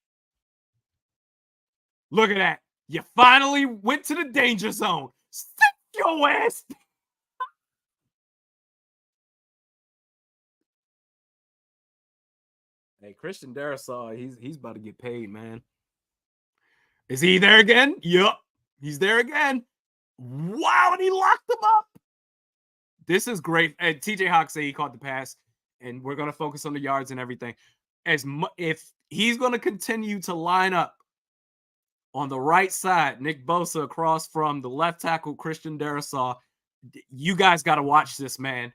Look at that. You finally went to the danger zone. Sit your ass. Hey, Christian Darrisaw, he's about to get paid, man. Is he there again? Yup. He's there again. Wow, and he locked him up. This is great. And TJ Hawk said he caught the pass, and we're going to focus on the yards and everything. If he's going to continue to line up on the right side, Nick Bosa across from the left tackle, Christian Darrisaw, you guys got to watch this, man.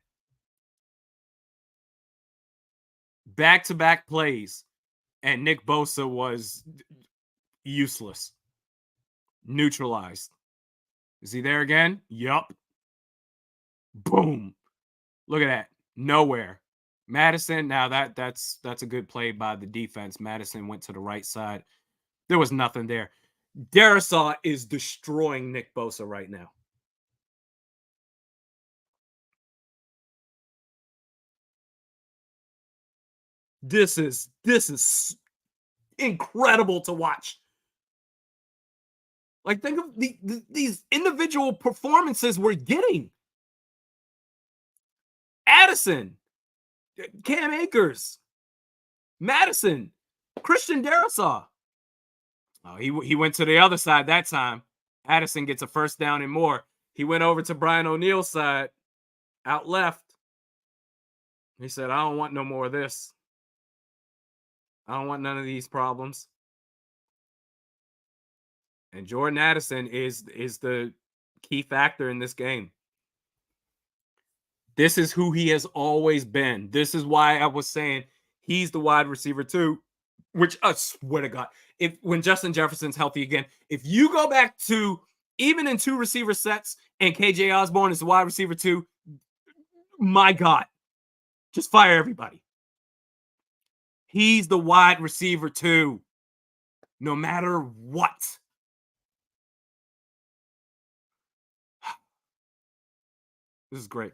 Back-to-back plays, and Nick Bosa was useless. Neutralized. Is he there again? Yup. Boom. Look at that. Nowhere. Madison, now that's a good play by the defense. Madison went to the right side. There was nothing there. Darrisaw is destroying Nick Bosa right now. This is incredible to watch. Like, think of these individual performances we're getting. Addison, Cam Akers, Madison, Christian Darrisaw. Oh, he went to the other side that time. Addison gets a first down and more. He went over to Brian O'Neill's side, out left. He said, I don't want no more of this. I don't want none of these problems. And Jordan Addison is the key factor in this game. This is who he has always been. This is why I was saying he's the wide receiver too, which I swear to God, when Justin Jefferson's healthy again, if you go back to even in two receiver sets and KJ Osborne is the wide receiver too, my God, just fire everybody. He's the wide receiver too, no matter what. This is great.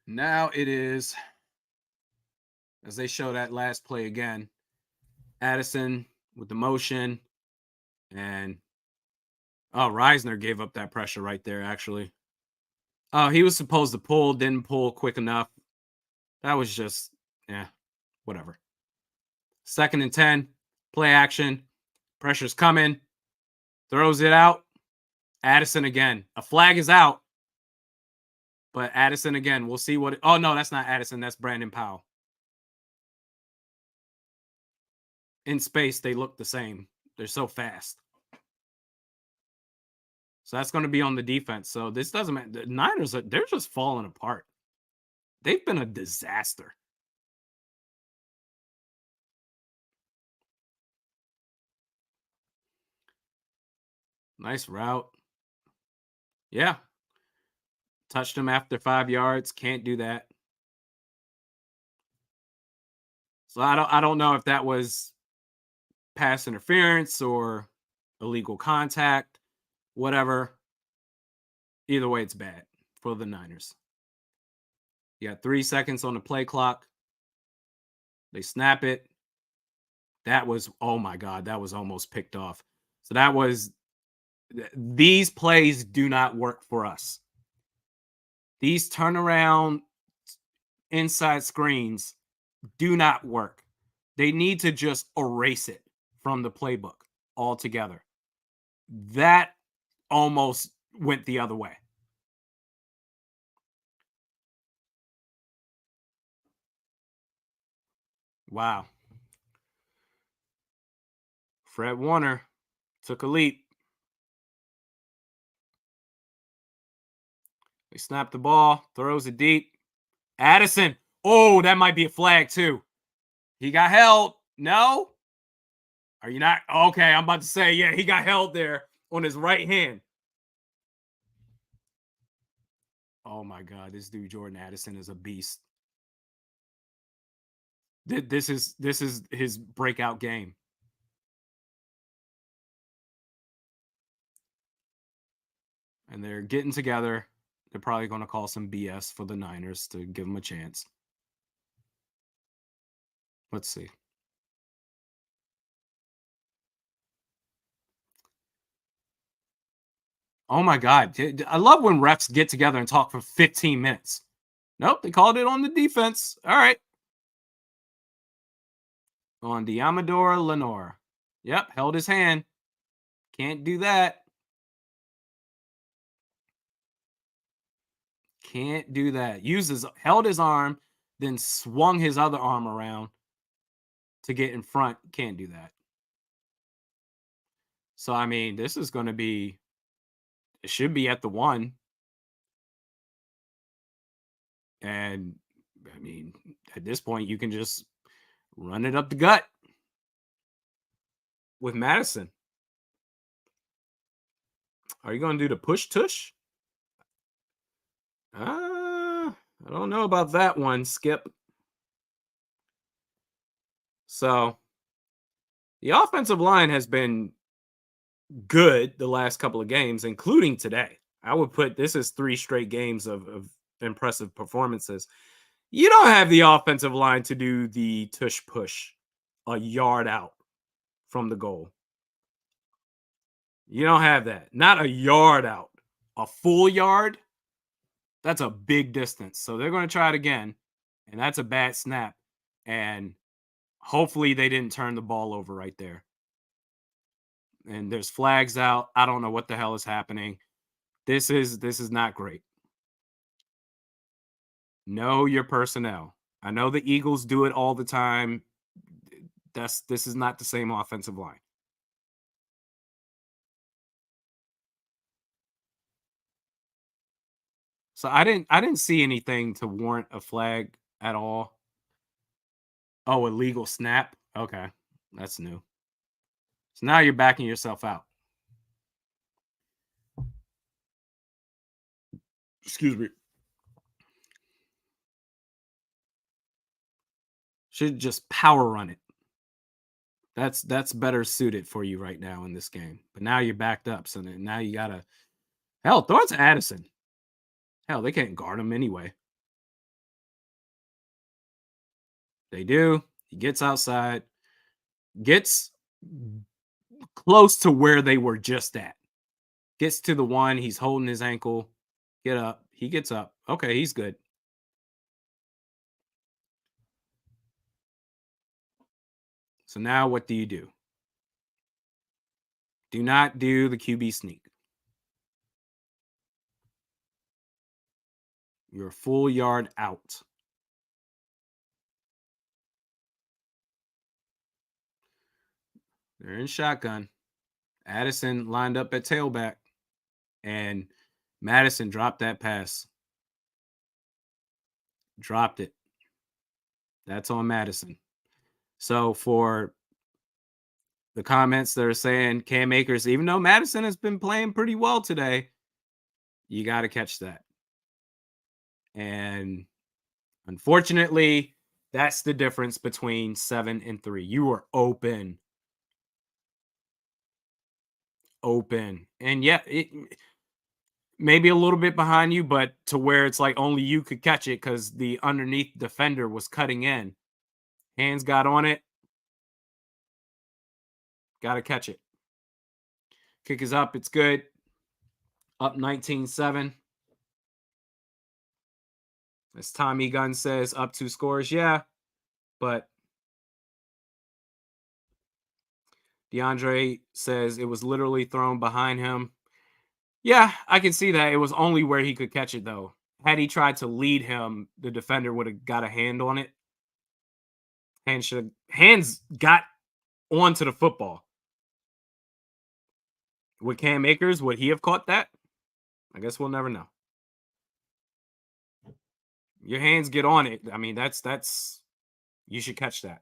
Now it is, as they show that last play again, Addison with the motion, and Reisner gave up that pressure right there, actually. Oh, he was supposed to pull, didn't pull quick enough. That was just, whatever. 2nd and 10, play action, pressure's coming, throws it out. Addison again. A flag is out, but Addison again. We'll see what. Oh, no, that's not Addison. That's Brandon Powell. In space, they look the same. They're so fast. So that's going to be on the defense. So this doesn't matter. The Niners, they're just falling apart. They've been a disaster. Nice route. Yeah. Touched him after 5 yards. Can't do that. So I don't know if that was pass interference or illegal contact, whatever. Either way, it's bad for the Niners. You got 3 seconds on the play clock. They snap it. That was, oh my God, that was almost picked off. So that was, these plays do not work for us. These turnaround inside screens do not work. They need to just erase it from the playbook altogether. That almost went the other way. Wow. Fred Warner took a leap. They snap the ball, throws it deep. Addison. Oh, that might be a flag too. He got held. No? Are you not? Okay, I'm about to say, yeah, he got held there on his right hand. Oh my God, this dude Jordan Addison is a beast. This is his breakout game. And they're getting together. They're probably going to call some BS for the Niners to give them a chance. Let's see. Oh my God. I love when refs get together and talk for 15 minutes. Nope, they called it on the defense. All right. On Diamador Lenore. Yep, held his hand. Can't do that. Can't do that. Held his arm, then swung his other arm around to get in front. Can't do that. So I mean, this is going to be. It should be at the 1. And I mean, at this point, you can just run it up the gut with Madison. Are you going to do the push tush? I don't know about that one, Skip. So the offensive line has been good the last couple of games, including today. I would put this as 3 straight games of impressive performances. You don't have the offensive line to do the tush push a yard out from the goal. You don't have that. Not a yard out. A full yard, that's a big distance. So they're going to try it again. And that's a bad snap. And hopefully they didn't turn the ball over right there. And there's flags out. I don't know what the hell is happening. This is not great. Know your personnel. I know the Eagles do it all the time. This is not the same offensive line. So I didn't see anything to warrant a flag at all. Oh, illegal snap. Okay. That's new. So now you're backing yourself out. Excuse me. Should just power run it. That's better suited for you right now in this game. But now you're backed up, so now you gotta throw it to Addison. Hell, they can't guard him anyway. They do. He gets outside, gets close to where they were just at. Gets to the 1. He's holding his ankle. Get up. He gets up. Okay, he's good. So now what do you do? Do not do the QB sneak. You're a full yard out. They're in shotgun. Addison lined up at tailback, and Madison dropped that pass. Dropped it. That's on Madison. So for the comments that are saying Cam Akers, even though Madison has been playing pretty well today, you got to catch that. And unfortunately, that's the difference between 7 and 3. You were open. And yeah, it maybe a little bit behind you, but to where it's like only you could catch it because the underneath defender was cutting in. Hands got on it. Got to catch it. Kick is up. It's good. Up 19-7. As Tommy Gunn says, up 2 scores. Yeah, but DeAndre says it was literally thrown behind him. Yeah, I can see that. It was only where he could catch it, though. Had he tried to lead him, the defender would have got a hand on it. Hands got onto the football. Would Cam Akers, would he have caught that? I guess we'll never know. Your hands get on it. I mean, that's you should catch that.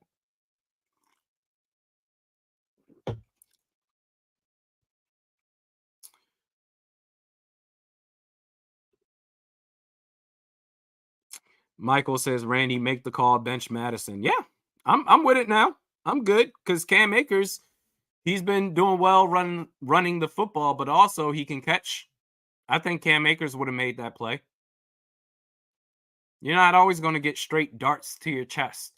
Michael says, Randy, make the call, bench Madison. Yeah, I'm with it now. I'm good because Cam Akers, he's been doing well running the football, but also he can catch. I think Cam Akers would have made that play. You're not always going to get straight darts to your chest.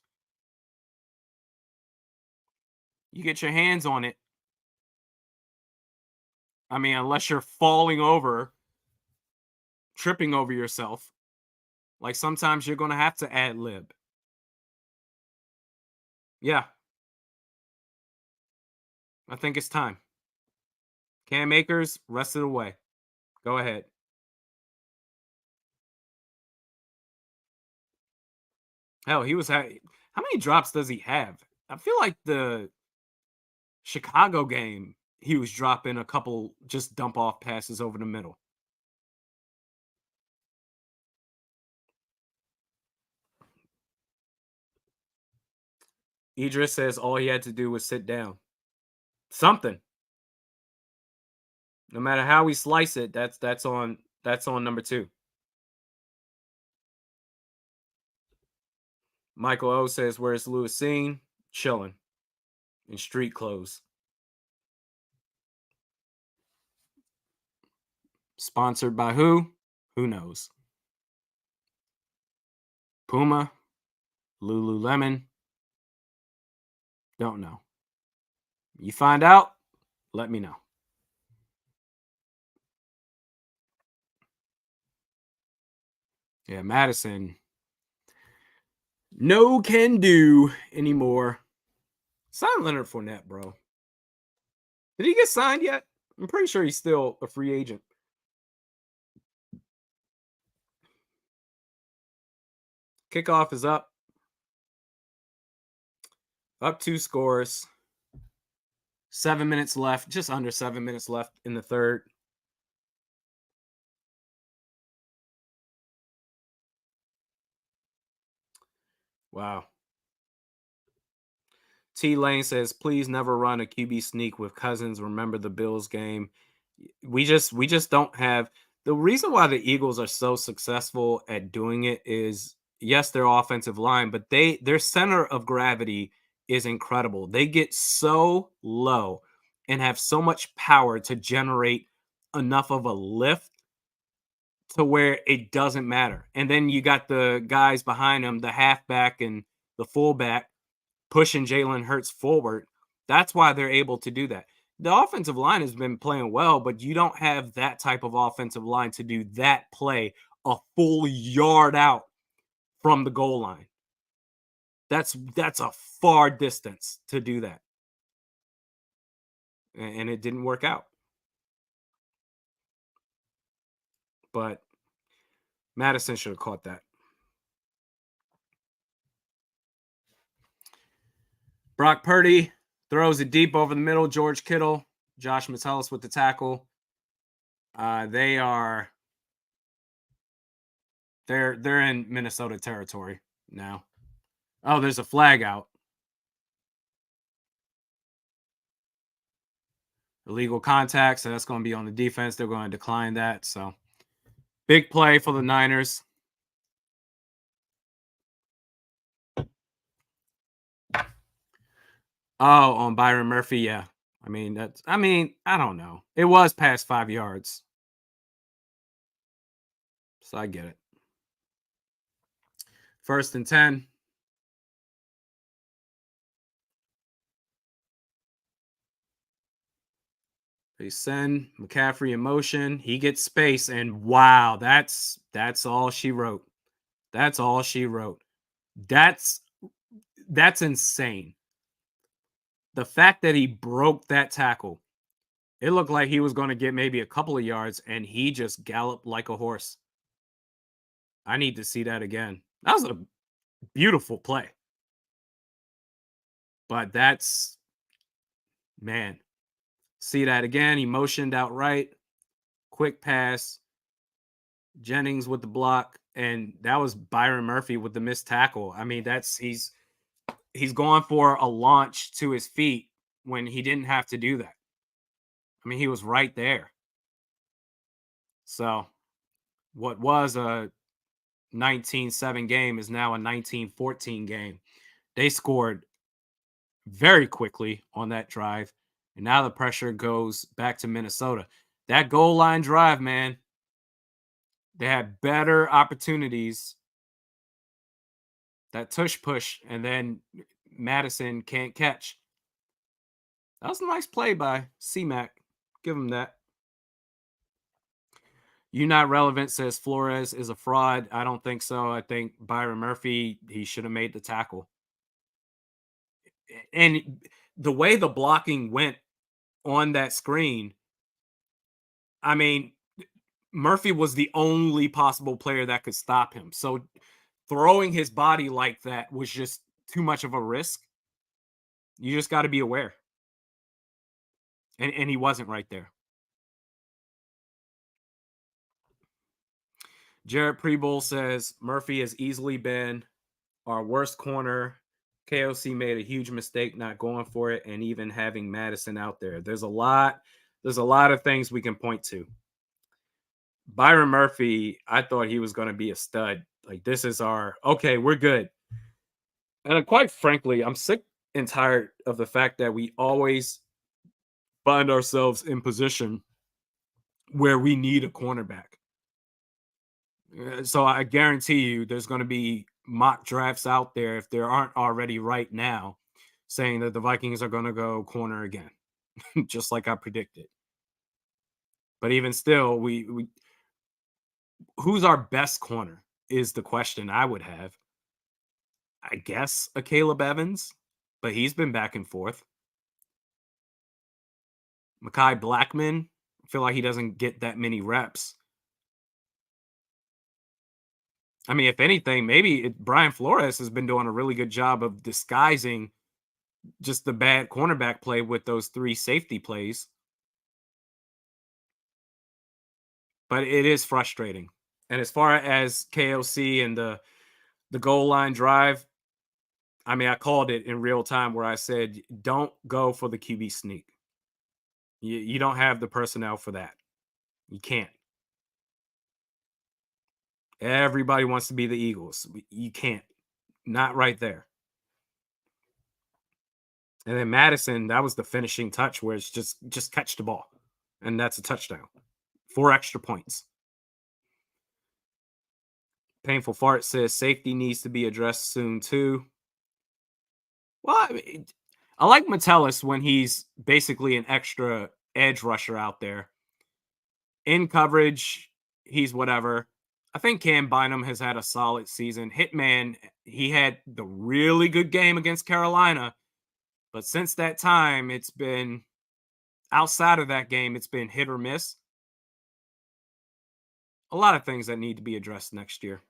You get your hands on it. I mean, unless you're falling over, tripping over yourself. Like sometimes you're going to have to ad lib. Yeah, I think it's time. Cam Akers, rest of the way. Go ahead. Hell, how many drops does he have? I feel like the Chicago game, he was dropping a couple just dump off passes over the middle. Idris says all he had to do was sit down. Something. No matter how we slice it, that's on number 2. Michael O says, where's Lewis Seen? Chilling in street clothes. Sponsored by who? Who knows? Puma, Lululemon. Don't know. You find out, let me know. Yeah, Madison. No can do anymore. Sign Leonard Fournette, bro. Did he get signed yet? I'm pretty sure he's still a free agent. Kickoff is up. Up 2 scores. 7 minutes left. Just under 7 minutes left in the third. Wow. T Lane says, please never run a QB sneak with Cousins. Remember the Bills game. We just don't have the reason why the Eagles are so successful at doing it is yes, their offensive line, but their center of gravity is incredible. They get so low and have so much power to generate enough of a lift to where it doesn't matter. And then you got the guys behind them, the halfback and the fullback pushing Jalen Hurts forward. That's why they're able to do that. The offensive line has been playing well, but you don't have that type of offensive line to do that play a full yard out from the goal line. That's a far distance to do that. And it didn't work out. But Madison should have caught that. Brock Purdy throws it deep over the middle. George Kittle, Josh Metellus with the tackle. They're in Minnesota territory now. Oh, there's a flag out. Illegal contact, so that's going to be on the defense. They're going to decline that. So big play for the Niners. Oh, on Byron Murphy, yeah. I don't know. It was past 5 yards. So I get it. 1st and 10. They send McCaffrey in motion. He gets space, and wow, that's all she wrote. That's all she wrote. That's insane. The fact that he broke that tackle, it looked like he was going to get maybe a couple of yards, and he just galloped like a horse. I need to see that again. That was a beautiful play. But that's, man, see that again. He motioned outright, quick pass, Jennings with the block, and that was Byron Murphy with the missed tackle. I mean, he's going for a launch to his feet when he didn't have to do that. I mean, he was right there. So what was a 19-7 game is now a 19-14 game. They scored very quickly on that drive, and now the pressure goes back to Minnesota. That goal line drive, man, they had better opportunities. That tush push, and then Madison can't catch. That was a nice play by C-Mac. Give him that. You Not Relevant says Flores is a fraud. I don't think so. I think Byron Murphy, he should have made the tackle. And the way the blocking went on that screen, I mean, Murphy was the only possible player that could stop him. So throwing his body like that was just too much of a risk. You just got to be aware. And he wasn't right there. Jared Preble says Murphy has easily been our worst corner. KOC made a huge mistake not going for it and even having Madison out there. There's a lot of things we can point to. Byron Murphy, I thought he was going to be a stud. Like, this is our okay, we're good. And quite frankly, I'm sick and tired of the fact that we always find ourselves in position where we need a cornerback. So I guarantee you there's going to be mock drafts out there, if there aren't already right now, saying that the Vikings are going to go corner again, just like I predicted. But even still, we who's our best corner is the question I would have. I guess a Caleb Evans, but he's been back and forth. Mekhi Blackman, I feel like he doesn't get that many reps. I mean, if anything, maybe Brian Flores has been doing a really good job of disguising just the bad cornerback play with those 3 safety plays. But it is frustrating. And as far as KOC and the goal line drive, I mean, I called it in real time where I said, don't go for the QB sneak. You don't have the personnel for that. You can't. Everybody wants to be the Eagles. You can't. Not right there. And then Madison, that was the finishing touch where it's just catch the ball. And that's a touchdown. 4 extra points. Painful Fart says safety needs to be addressed soon too. Well, I like Metellus when he's basically an extra edge rusher out there. In coverage, he's whatever. I think Cam Bynum has had a solid season. Hitman, he had the really good game against Carolina, but since that time, it's been outside of that game, it's been hit or miss. A lot of things that need to be addressed next year.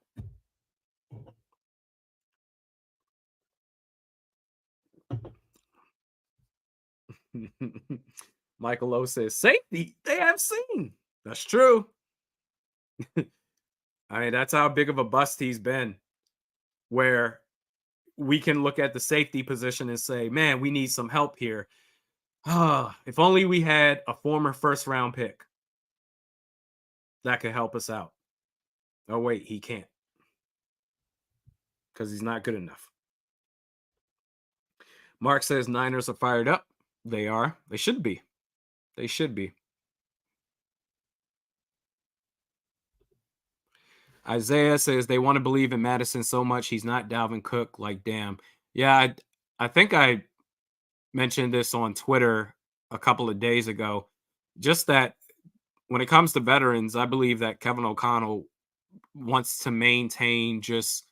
Michael O says, safety, they have seen. That's true. I mean, that's how big of a bust he's been, where we can look at the safety position and say, man, we need some help here. If only we had a former first round pick that could help us out. Oh, wait, he can't because he's not good enough. Mark says Niners are fired up. They are. They should be. They should be. Isaiah says they want to believe in Madison so much he's not Dalvin Cook. Like, damn. Yeah, I think I mentioned this on Twitter a couple of days ago. Just that when it comes to veterans, I believe that Kevin O'Connell wants to maintain just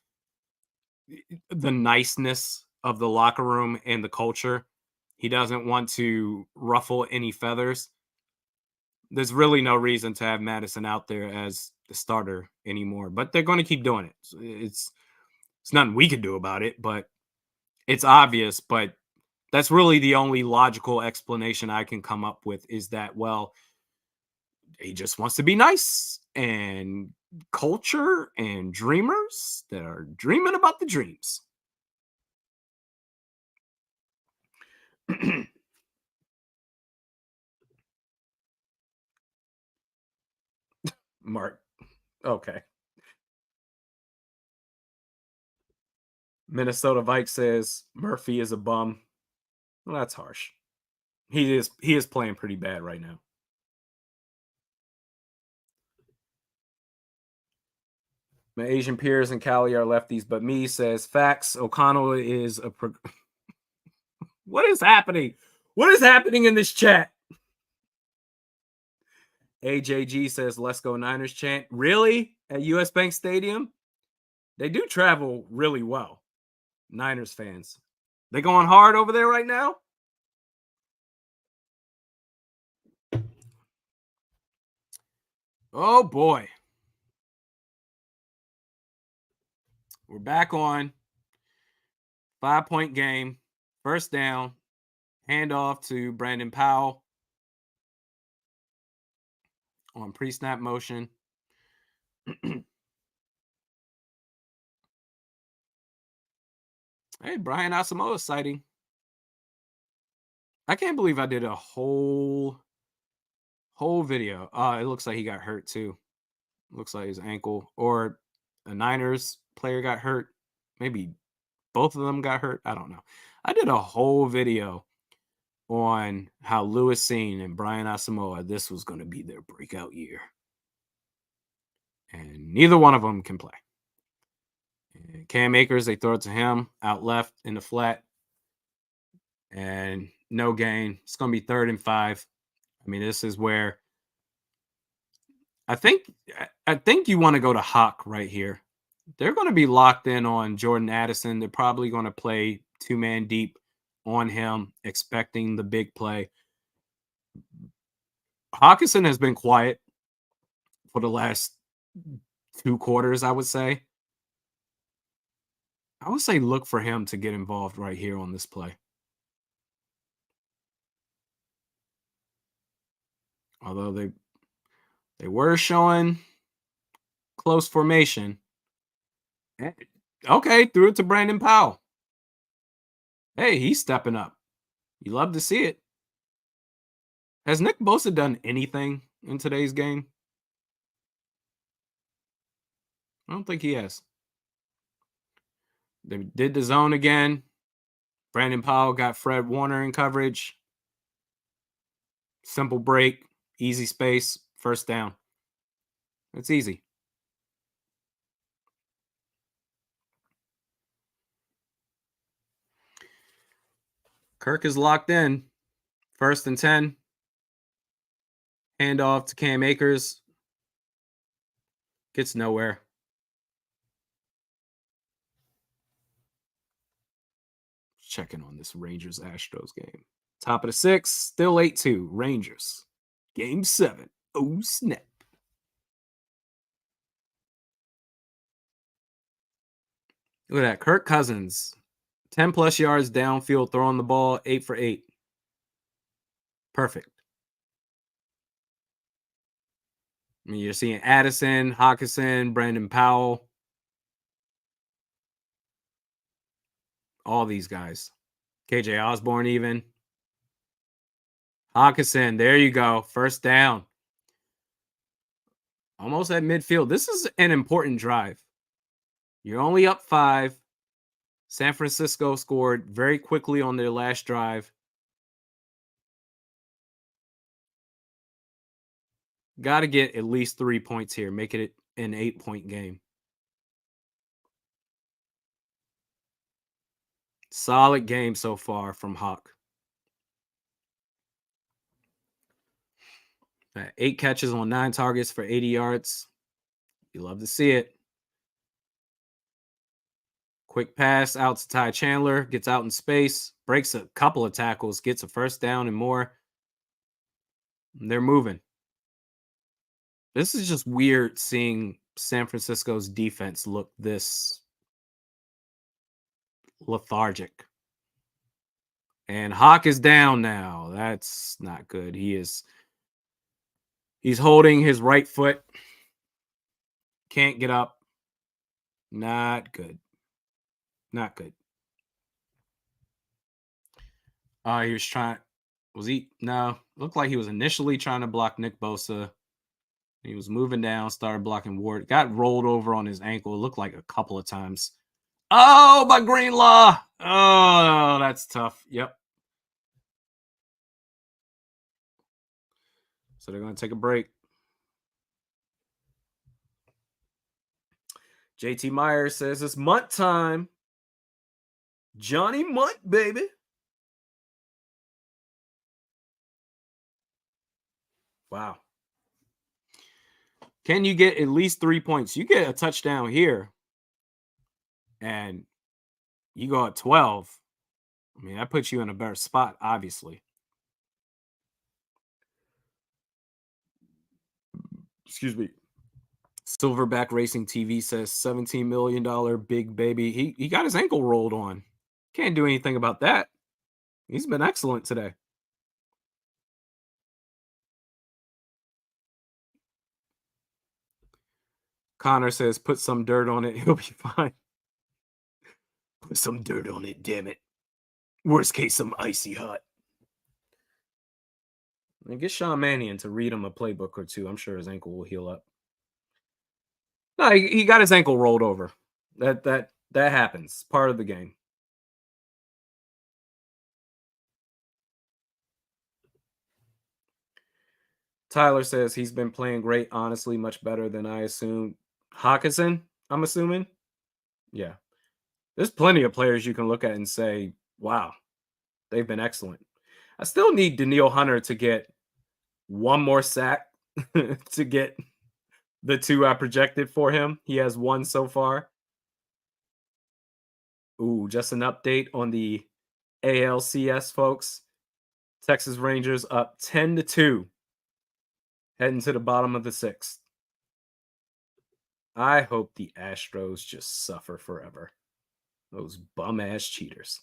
the niceness of the locker room and the culture. He doesn't want to ruffle any feathers. There's really no reason to have Madison out there as the starter anymore, but they're going to keep doing it. It's nothing we can do about it, but it's obvious. But that's really the only logical explanation I can come up with, is that, well, he just wants to be nice and culture and dreamers that are dreaming about the dreams. Mark. Okay. Minnesota Vikings says Murphy is a bum. Well, that's harsh. He is playing pretty bad right now. My Asian peers in Cali are lefties, but me says facts. O'Connell is a. What is happening? What is happening in this chat? AJG says, let's go Niners chant. Really? At US Bank Stadium? They do travel really well. Niners fans. They going hard over there right now? Oh boy. We're back on. 5-point game. First down. Handoff to Brandon Powell on pre-snap motion. Hey, Brian Asamoah sighting. I can't believe I did a whole video. It looks like he got hurt too. Looks like his ankle or a Niners player got hurt. Maybe both of them got hurt. I don't know. I did a whole video on how Lewis Seen and Brian Asamoah, this was going to be their breakout year. And neither one of them can play. And Cam Akers, they throw it to him out left in the flat. And no gain. It's going to be 3rd and 5. I mean, this is where I think you want to go to Hawk right here. They're going to be locked in on Jordan Addison. They're probably going to play 2-man deep on him, expecting the big play. Hawkinson has been quiet for the last 2 quarters, I would say. I would say look for him to get involved right here on this play. Although they were showing close formation. Okay, threw it to Brandon Powell. Hey, he's stepping up. You love to see it. Has Nick Bosa done anything in today's game? I don't think he has. They did the zone again. Brandon Powell got Fred Warner in coverage. Simple break, easy space, first down. It's easy. Kirk is locked in. 1st and 10. Handoff to Cam Akers. Gets nowhere. Checking on this Rangers-Astros game. Top of the 6th, still 8-2. Rangers. Game 7. Oh, snap. Look at that. Kirk Cousins. 10-plus yards downfield, throwing the ball, 8 for 8. Perfect. I mean, you're seeing Addison, Hawkinson, Brandon Powell. All these guys. KJ Osborne even. Hawkinson, there you go. First down. Almost at midfield. This is an important drive. You're only up 5. San Francisco scored very quickly on their last drive. Got to get at least 3 points here. Make it an 8-point game. Solid game so far from Hawk. 8 catches on 9 targets for 80 yards. You love to see it. Quick pass out to Ty Chandler. Gets out in space. Breaks a couple of tackles. Gets a first down and more. They're moving. This is just weird seeing San Francisco's defense look this lethargic. And Hawk is down now. That's not good. He's holding his right foot. Can't get up. Not good. Not good. He was trying. Was he? No. Looked like he was initially trying to block Nick Bosa. He was moving down, started blocking Ward. Got rolled over on his ankle. It looked like a couple of times. Oh, by Greenlaw. Oh, that's tough. Yep. So they're going to take a break. JT Myers says it's Munt time. Johnny Munt, baby. Wow. Can you get at least 3 points? You get a touchdown here, and you go at 12. I mean, that puts you in a better spot, obviously. Excuse me. Silverback Racing TV says $17 million big baby. He got his ankle rolled on. Can't do anything about that. He's been excellent today. Connor says, put some dirt on it. He'll be fine. Put some dirt on it, damn it. Worst case, some icy hot. And get Sean Mannion to read him a playbook or two. I'm sure his ankle will heal up. No, he got his ankle rolled over. That happens. Part of the game. Tyler says he's been playing great, honestly, much better than I assumed. Hawkinson, I'm assuming. Yeah. There's plenty of players you can look at and say, wow, they've been excellent. I still need Daniil Hunter to get one more sack to get the 2 I projected for him. He has 1 so far. Ooh, just an update on the ALCS, folks. Texas Rangers up 10-2, heading to the bottom of the 6th. I hope the Astros just suffer forever. Those bum-ass cheaters.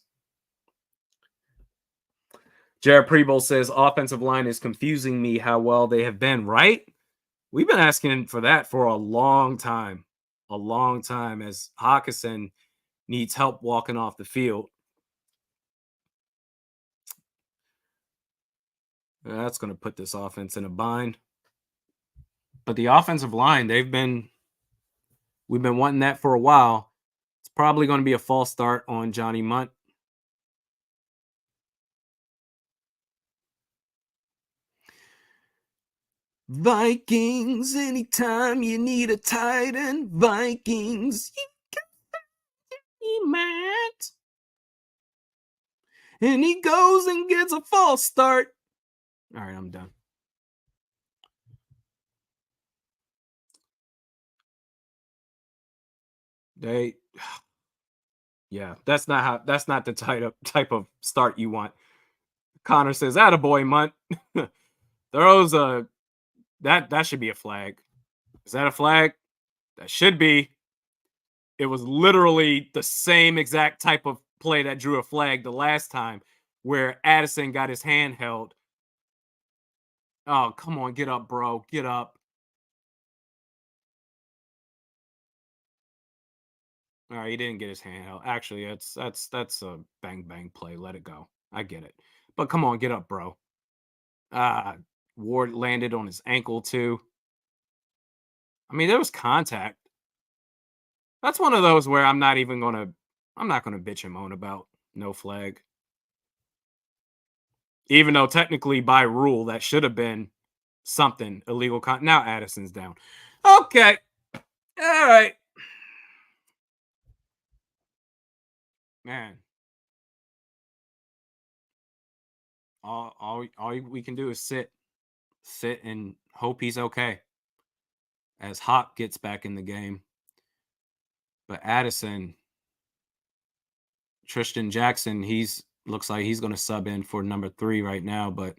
Jared Preble says offensive line is confusing me how well they have been, right? We've been asking for that for a long time. A long time, as Hawkinson needs help walking off the field. That's going to put this offense in a bind. But the offensive line, we've been wanting that for a while. It's probably going to be a false start on Johnny Munt. Vikings, anytime you need a tight end, Vikings, you got Matt. And he goes and gets a false start. All right, I'm done. Yeah, that's not the type of start you want. Connor says, "Attaboy, Munt." Throws that should be a flag. Is that a flag? That should be. It was literally the same exact type of play that drew a flag the last time, where Addison got his hand held. Oh, come on, get up, bro, get up. All right, he didn't get his hand held. Actually, that's a bang bang play. Let it go. I get it, but come on, get up, bro. Ward landed on his ankle too. I mean, there was contact. That's one of those where I'm not gonna bitch and moan about no flag. Even though technically by rule that should have been something illegal. Now Addison's down. Okay. All right. Man. All we can do is sit and hope he's okay as Hop gets back in the game. But Addison, Tristan Jackson, looks like he's going to sub in for number 3 right now. But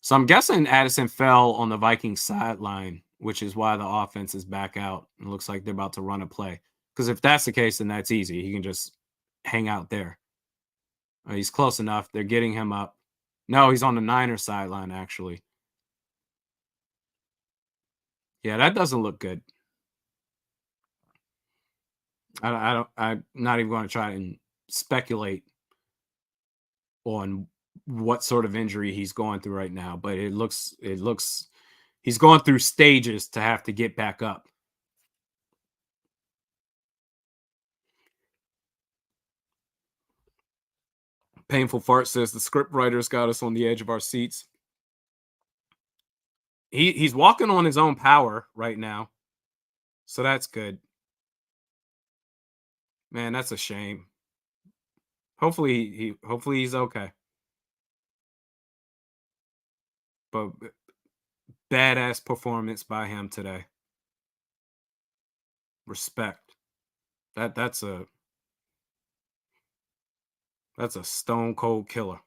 so I'm guessing Addison fell on the Vikings sideline, which is why the offense is back out. It looks like they're about to run a play. Because if that's the case, then that's easy. He can just hang out there. He's close enough. They're getting him up. No, he's on the Niners sideline, actually. Yeah, that doesn't look good. I'm not even going to try and speculate on what sort of injury he's going through right now, but it looks he's going through stages to have to get back up. Painful Fart says the script writers got us on the edge of our seats. He's walking on his own power right now, so that's good. Man, that's a shame. Hopefully he's okay. But badass performance by him today. Respect. That's a stone cold killer.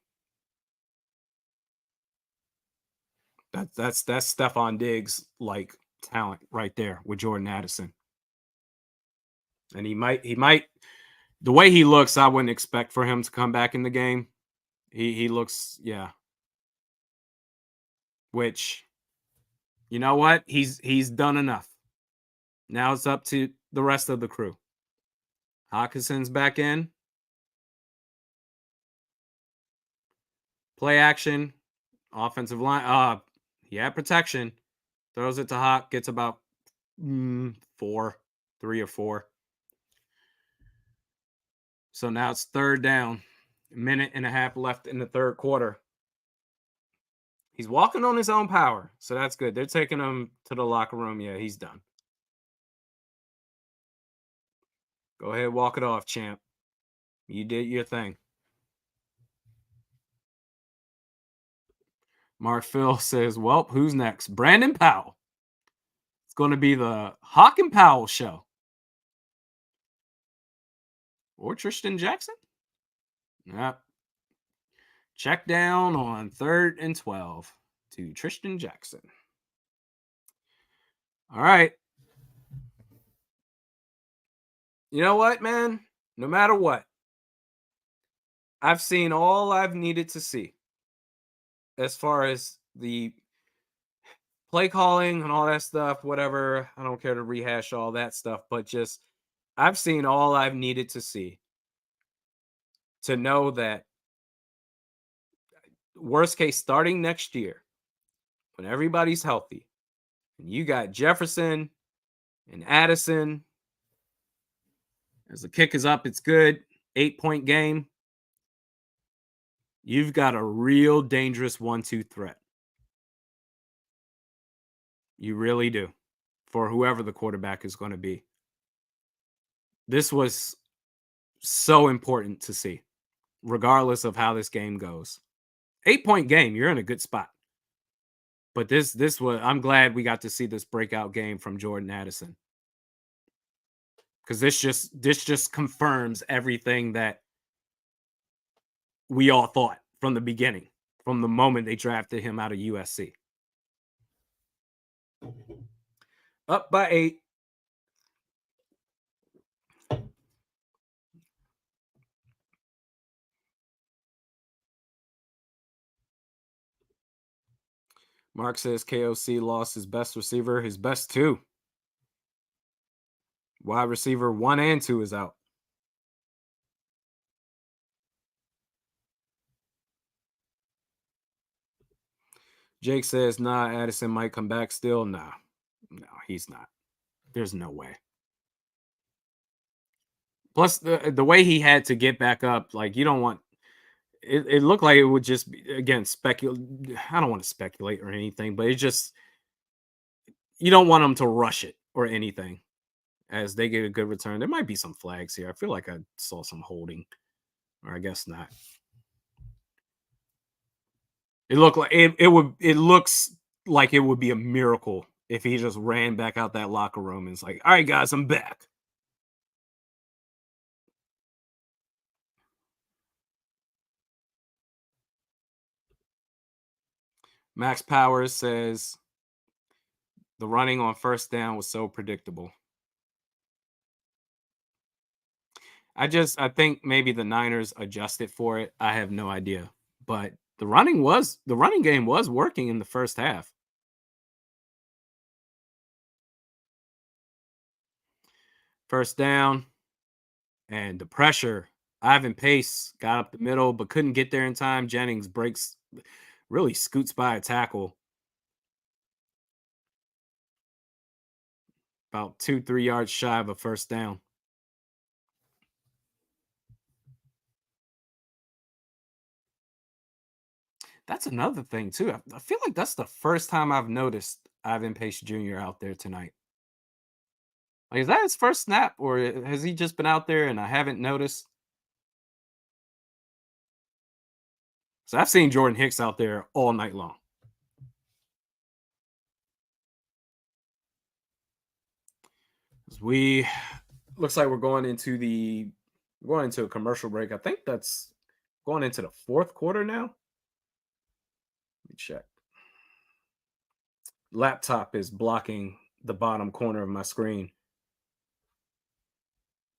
That's Stephon Diggs like talent right there with Jordan Addison. And he might the way he looks, I wouldn't expect for him to come back in the game. He looks, yeah. Which, you know what? He's done enough. Now it's up to the rest of the crew. Hawkinson's back in. Play action. Offensive line. He had protection. Throws it to Hawk. Gets about 3 or 4. So now it's third down. A minute and a half left in the third quarter. He's walking on his own power. So that's good. They're taking him to the locker room. Yeah, he's done. Go ahead, walk it off, champ. You did your thing. Mark Phil says, well, who's next? Brandon Powell. It's going to be the Hawk and Powell show. Or Tristan Jackson? Yep. Check down on 3rd and 12 to Tristan Jackson. All right. You know what, man? No matter what, I've seen all I've needed to see as far as the play calling and all that stuff, whatever. I don't care to rehash all that stuff, but just I've seen all I've needed to see to know that worst case starting next year, when everybody's healthy, and you got Jefferson and Addison, as the kick is up, it's good. 8-point game. You've got a real dangerous 1-2 threat. You really do, for whoever the quarterback is going to be. This was so important to see, regardless of how this game goes. 8-point game, you're in a good spot. But this was, I'm glad we got to see this breakout game from Jordan Addison. Because this just confirms everything that we all thought from the beginning, from the moment they drafted him out of USC. Up by 8. Mark says KOC lost his best receiver, his best 2. Wide receiver 1 and 2 is out. Jake says, nah, Addison might come back still. Nah, no, he's not. There's no way. Plus, the way he had to get back up, like, you don't want it. It looked like it would just be, again, speculate. I don't want to speculate or anything, but it just, you don't want them to rush it or anything as they get a good return. There might be some flags here. I feel like I saw some holding, or I guess not. It looked like it looks like it would be a miracle if he just ran back out that locker room and it's like, all right, guys, I'm back. Max Powers says the running on first down was so predictable. I think maybe the Niners adjusted for it. I have no idea. But the running game was working in the first half. First down and the pressure. Ivan Pace got up the middle but couldn't get there in time. Jennings breaks, really scoots by a tackle. About 2-3 yards shy of a first down. That's another thing too. I feel like that's the first time I've noticed Ivan Pace Jr. out there tonight. Like, is that his first snap, or has he just been out there and I haven't noticed? So I've seen Jordan Hicks out there all night long. We looks like we're going into a commercial break. I think that's going into the fourth quarter now. Let me check. Laptop is blocking the bottom corner of my screen.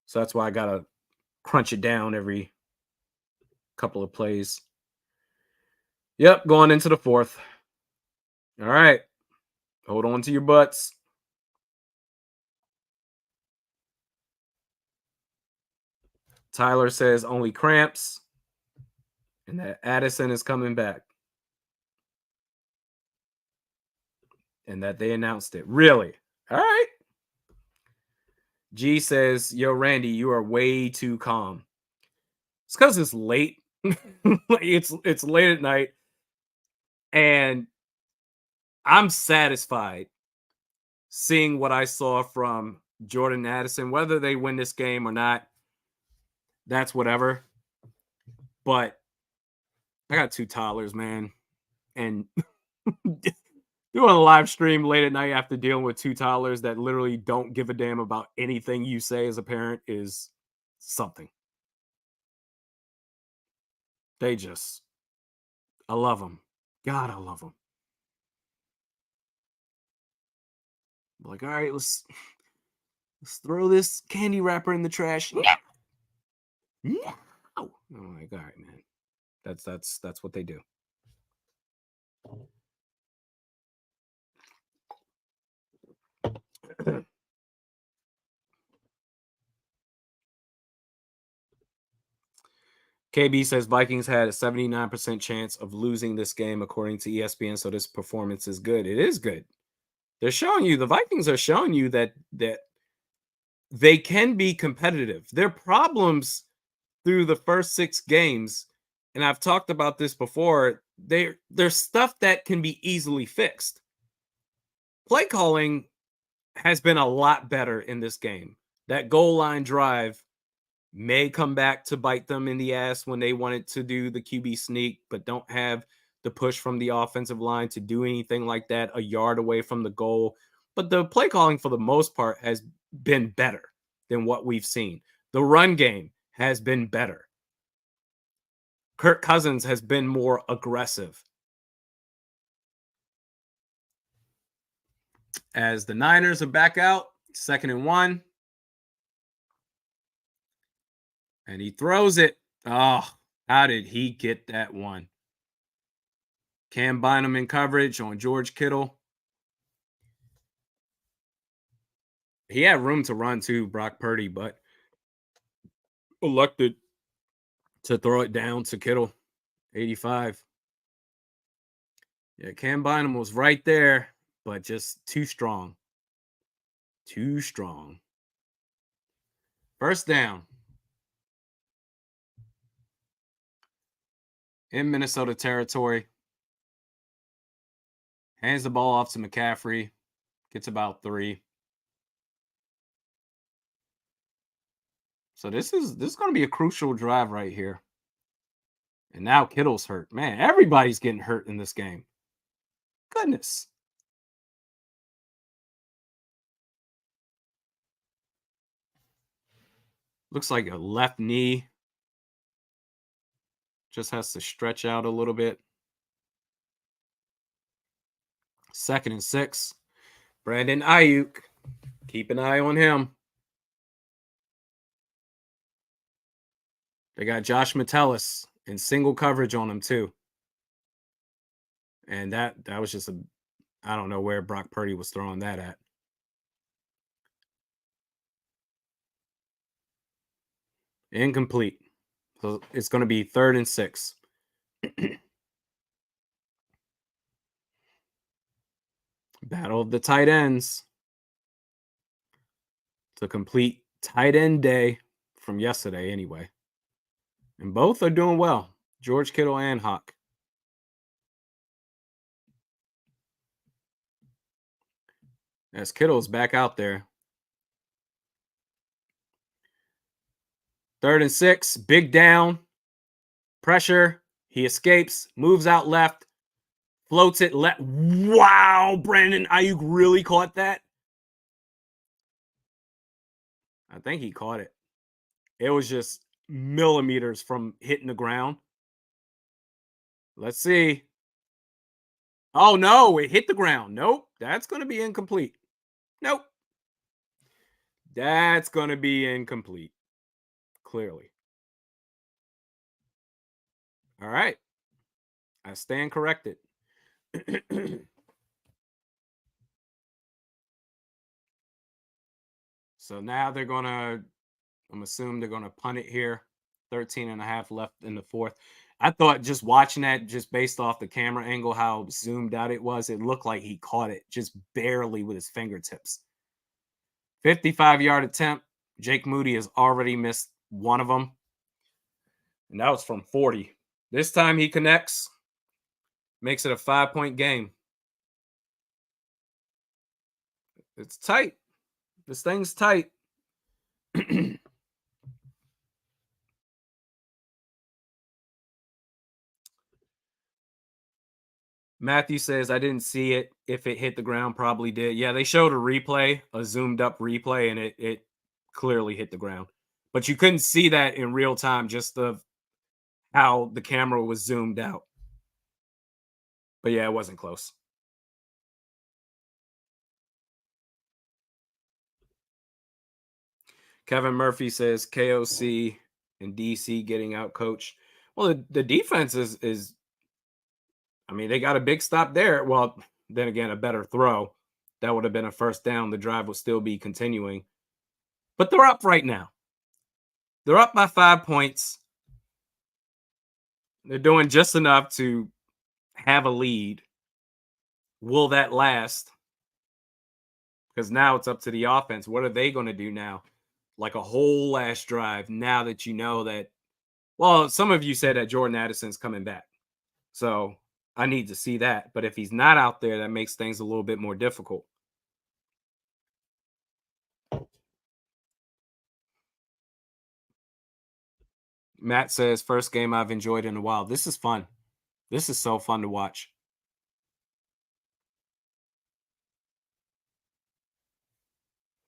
So that's why I gotta crunch it down every couple of plays. Yep, going into the fourth. All right. Hold on to your butts. Tyler says only cramps and that Addison is coming back. And that they announced it. Really? All right. G says, "Yo, Randy, you are way too calm." It's because it's late. It's late at night, and I'm satisfied seeing what I saw from Jordan Addison. Whether they win this game or not, that's whatever. But I got two toddlers, man, and doing a live stream late at night after dealing with two toddlers that literally don't give a damn about anything you say as a parent is something. I love them. God, I love them. Like, all right, let's throw this candy wrapper in the trash. No. No. I'm like, all right, man. That's what they do. KB says Vikings had a 79% chance of losing this game according to ESPN, so this performance is good. It is good. They're showing you, the Vikings are showing you that they can be competitive. Their problems through the first 6 games, and I've talked about this before, there's stuff that can be easily fixed. Play calling has been a lot better in this game. That goal line drive may come back to bite them in the ass when they wanted to do the QB sneak, but don't have the push from the offensive line to do anything like that a yard away from the goal. But the play calling for the most part has been better than what we've seen. The run game has been better. Kirk Cousins has been more aggressive. As the Niners are back out, 2nd and 1. And he throws it. Oh, how did he get that one? Cam Bynum in coverage on George Kittle. He had room to run too, Brock Purdy, but elected to throw it down to Kittle. 85. Yeah, Cam Bynum was right there, but just too strong. Too strong. First down. In Minnesota territory. Hands the ball off to McCaffrey. Gets about 3. So this is going to be a crucial drive right here. And now Kittle's hurt. Man, everybody's getting hurt in this game. Goodness. Looks like a left knee. Just has to stretch out a little bit. 2nd and 6. Brandon Ayuk. Keep an eye on him. They got Josh Metellus in single coverage on him too. And that was just I don't know where Brock Purdy was throwing that at. Incomplete. So it's going to be 3rd and 6. Battle of the tight ends. It's a complete tight end day from yesterday anyway. And both are doing well. George Kittle and Hawk. As Kittle's back out there. 3rd and 6, big down, pressure. He escapes, moves out left, floats it left. Wow, Brandon Ayuk really caught that? I think he caught it. It was just millimeters from hitting the ground. Let's see. Oh, no, it hit the ground. Nope, that's going to be incomplete. Nope. That's going to be incomplete, clearly. All right. I stand corrected. So now they're going to, I'm assuming they're going to punt it here. 13 and a half left in the 4th. I thought just watching that, just based off the camera angle, how zoomed out it was, it looked like he caught it just barely with his fingertips. 55-yard attempt. Jake Moody has already missed one of them. And that was from 40. This time he connects, makes it a 5-point game. It's tight. This thing's tight. Matthew says, I didn't see it. If it hit the ground, probably did. Yeah, they showed a replay, a zoomed up replay, and it clearly hit the ground. But you couldn't see that in real time, just the how the camera was zoomed out. But yeah, it wasn't close. Kevin Murphy says KOC and DC getting out coached. Well, the defense is I mean, they got a big stop there. Well, then again, a better throw. That would have been a first down. The drive would still be continuing. But they're up right now. They're up by 5 points. They're doing just enough to have a lead. Will that last? Because now it's up to the offense. What are they going to do now? Like a whole last drive, now that you know that, well, some of you said that Jordan Addison's coming back. So I need to see that. But if he's not out there, that makes things a little bit more difficult. Matt says, first game I've enjoyed in a while. This is fun. This is so fun to watch.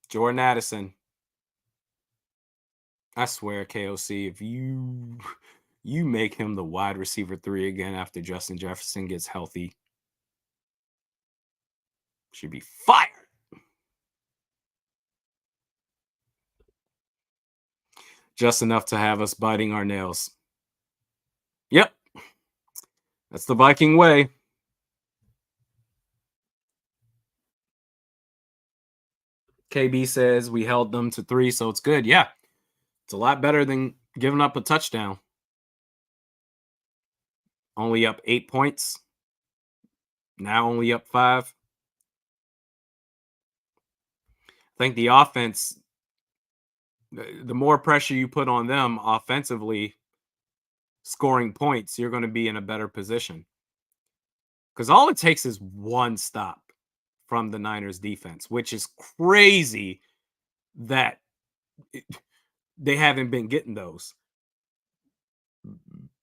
Jordan Addison. I swear, KOC, if you make him the wide receiver 3 again after Justin Jefferson gets healthy, should be fired. Just enough to have us biting our nails. Yep. That's the Viking way. KB says we held them to 3, so it's good. Yeah. It's a lot better than giving up a touchdown. Only up 8 points. Now only up 5. I think the offense, the more pressure you put on them offensively, scoring points, you're going to be in a better position. Because all it takes is one stop from the Niners defense, which is crazy that they haven't been getting those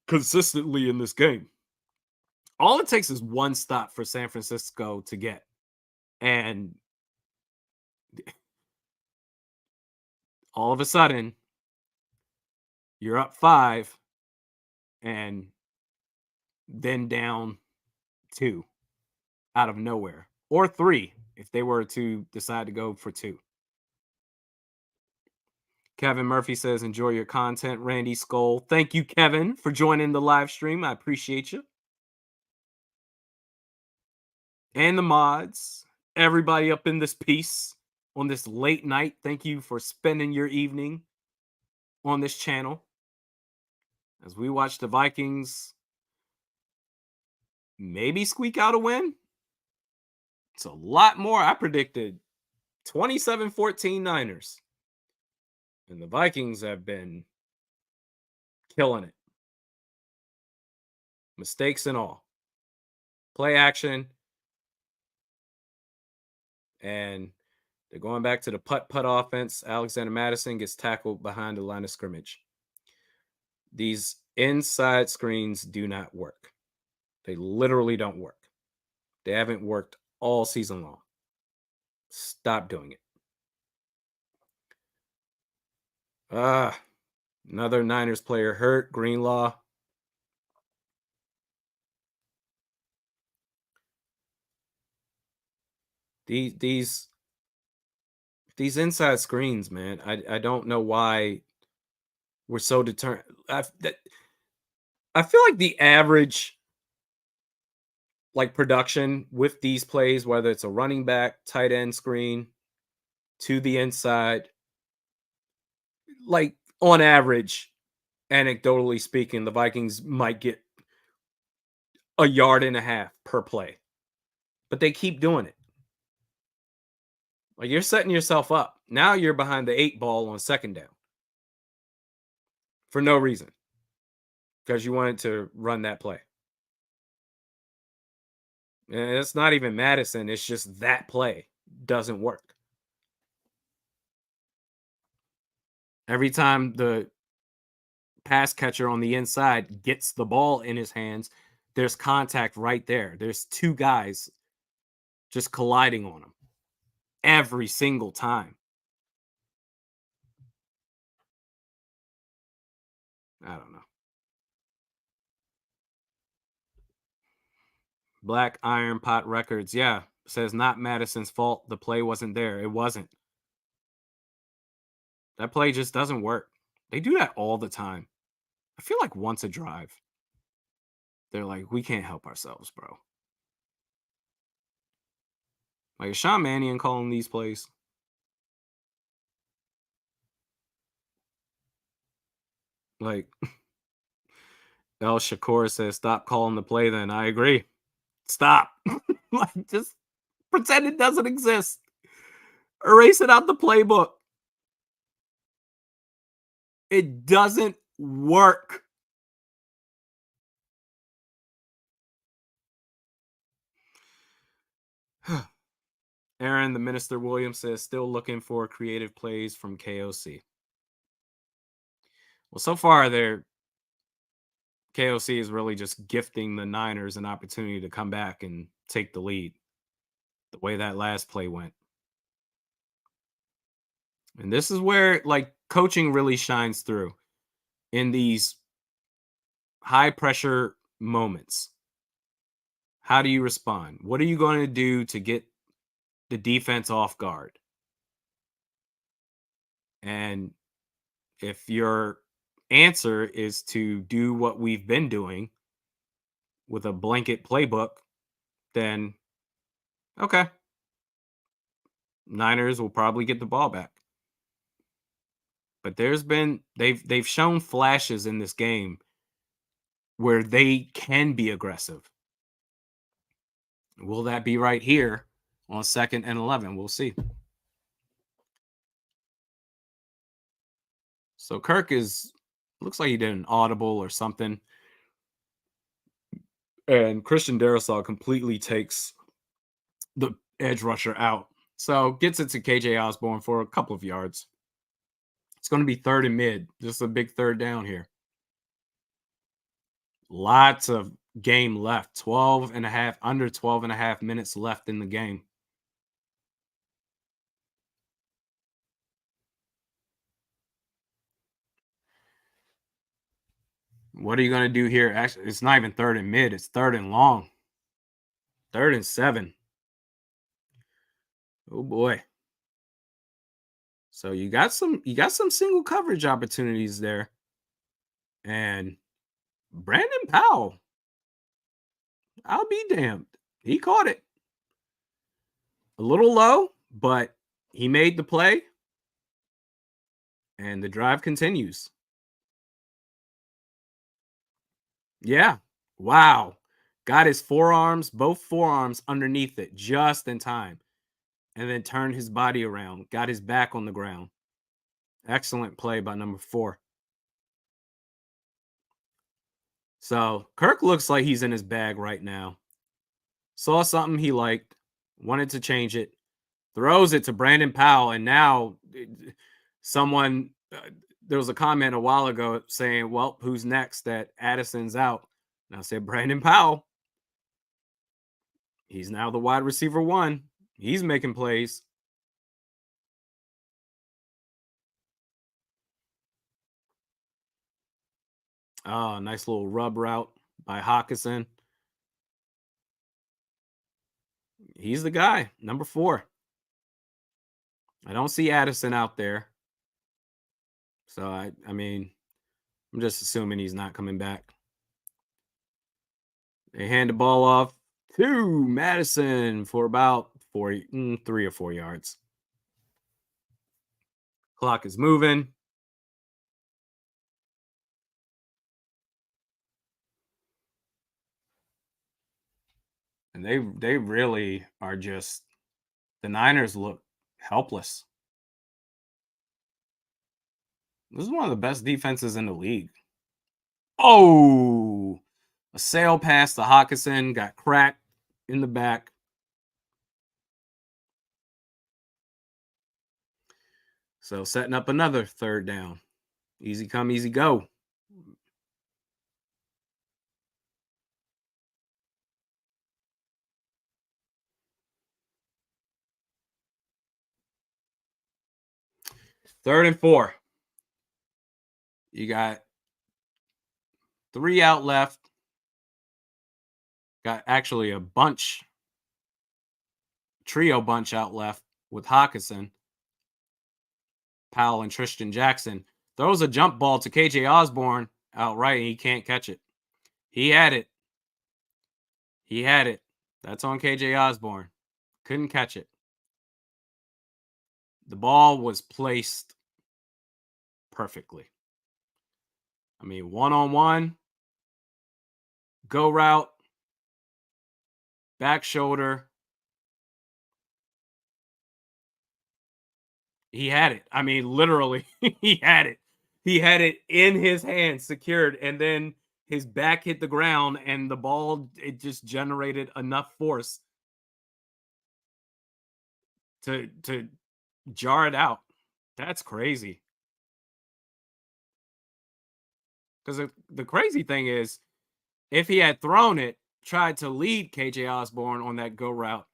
consistently in this game. All it takes is one stop for San Francisco to get. And all of a sudden, you're up 5 and then down 2 out of nowhere, or 3 if they were to decide to go for 2. Kevin Murphy says, enjoy your content, Randy Skoll. Thank you, Kevin, for joining the live stream. I appreciate you. And the mods, everybody up in this piece on this late night. Thank you for spending your evening on this channel as we watch the Vikings maybe squeak out a win. It's a lot more. I predicted 27-14 Niners. And the Vikings have been killing it. Mistakes and all. Play action. And they're going back to the putt offense. Alexander Madison gets tackled behind the line of scrimmage. These inside screens do not work. They literally don't work. They haven't worked all season long. Stop doing it. Another Niners player hurt. Greenlaw. These inside screens, man. I don't know why we're so determined. I feel like the average production with these plays, whether it's a running back, tight end screen to the inside, on average, anecdotally speaking, the Vikings might get a yard and a half per play, but they keep doing it. Like, you're setting yourself up. Now you're behind the 8 ball on second down for no reason because you wanted to run that play. And it's not even Madison. It's just that play doesn't work. Every time the pass catcher on the inside gets the ball in his hands, there's contact right there. There's two guys just colliding on him every single time. I don't know. Black Iron Pot Records, yeah, says not Madison's fault. The play wasn't there. It wasn't. That play just doesn't work. They do that all the time. I feel like once a drive, they're like, we can't help ourselves, bro. Like, is Sean Mannion calling these plays? Like, El Shakur says, stop calling the play then. I agree. Stop. Like, just pretend it doesn't exist. Erase it out the playbook. It doesn't work. Aaron, the Minister Williams says, still looking for creative plays from KOC. Well, so far, KOC is really just gifting the Niners an opportunity to come back and take the lead the way that last play went. And this is where coaching really shines through in these high pressure moments. How do you respond? What are you going to do to get the defense off guard? And if your answer is to do what we've been doing with a blanket playbook, then okay. Niners will probably get the ball back. But they've shown flashes in this game where they can be aggressive. Will that be right here on 2nd and 11? We'll see. So Kirk looks like he did an audible or something. And Christian Darrisaw completely takes the edge rusher out. So gets it to KJ Osborne for a couple of yards. It's going to be 3rd and mid. Just a big 3rd down here. Lots of game left. 12 and a half, under 12 and a half minutes left in the game. What are you going to do here? Actually, it's not even 3rd and mid. It's 3rd and long. 3rd and 7. Oh boy. So you got some single coverage opportunities there. And Brandon Powell, I'll be damned. He caught it. A little low, but he made the play. And the drive continues. Yeah. Wow. Got his both forearms underneath it just in time. And then turned his body around. Got his back on the ground. Excellent play by number 4. So Kirk looks like he's in his bag right now. Saw something he liked, wanted to change it, throws it to Brandon Powell, and now someone there was a comment a while ago saying, "Well, who's next?" That Addison's out. And I said Brandon Powell. He's now the wide receiver one. He's making plays. Oh, nice little rub route by Hawkinson. He's the guy, number 4. I don't see Addison out there. So I mean, I'm just assuming he's not coming back. They hand the ball off to Madison for about 3 or 4 yards. Clock is moving. And they really are just, the Niners look helpless. This is one of the best defenses in the league. Oh, a sail pass to Hawkinson, got cracked in the back. So setting up another 3rd down. Easy come, easy go. Third and 4. You got 3 out left. Got actually a trio bunch out left with Hawkinson, Powell, and Tristan Jackson. Throws a jump ball to KJ Osborne outright, and he can't catch it. He had it. That's on KJ Osborne. Couldn't catch it. The ball was placed perfectly. I mean, one-on-one, go route, back shoulder. He had it. I mean, literally, he had it. He had it in his hand, secured, and then his back hit the ground, and the ball, it just generated enough force to jar it out. That's crazy. Because the crazy thing is, if he had thrown it, tried to lead KJ Osborne on that go route,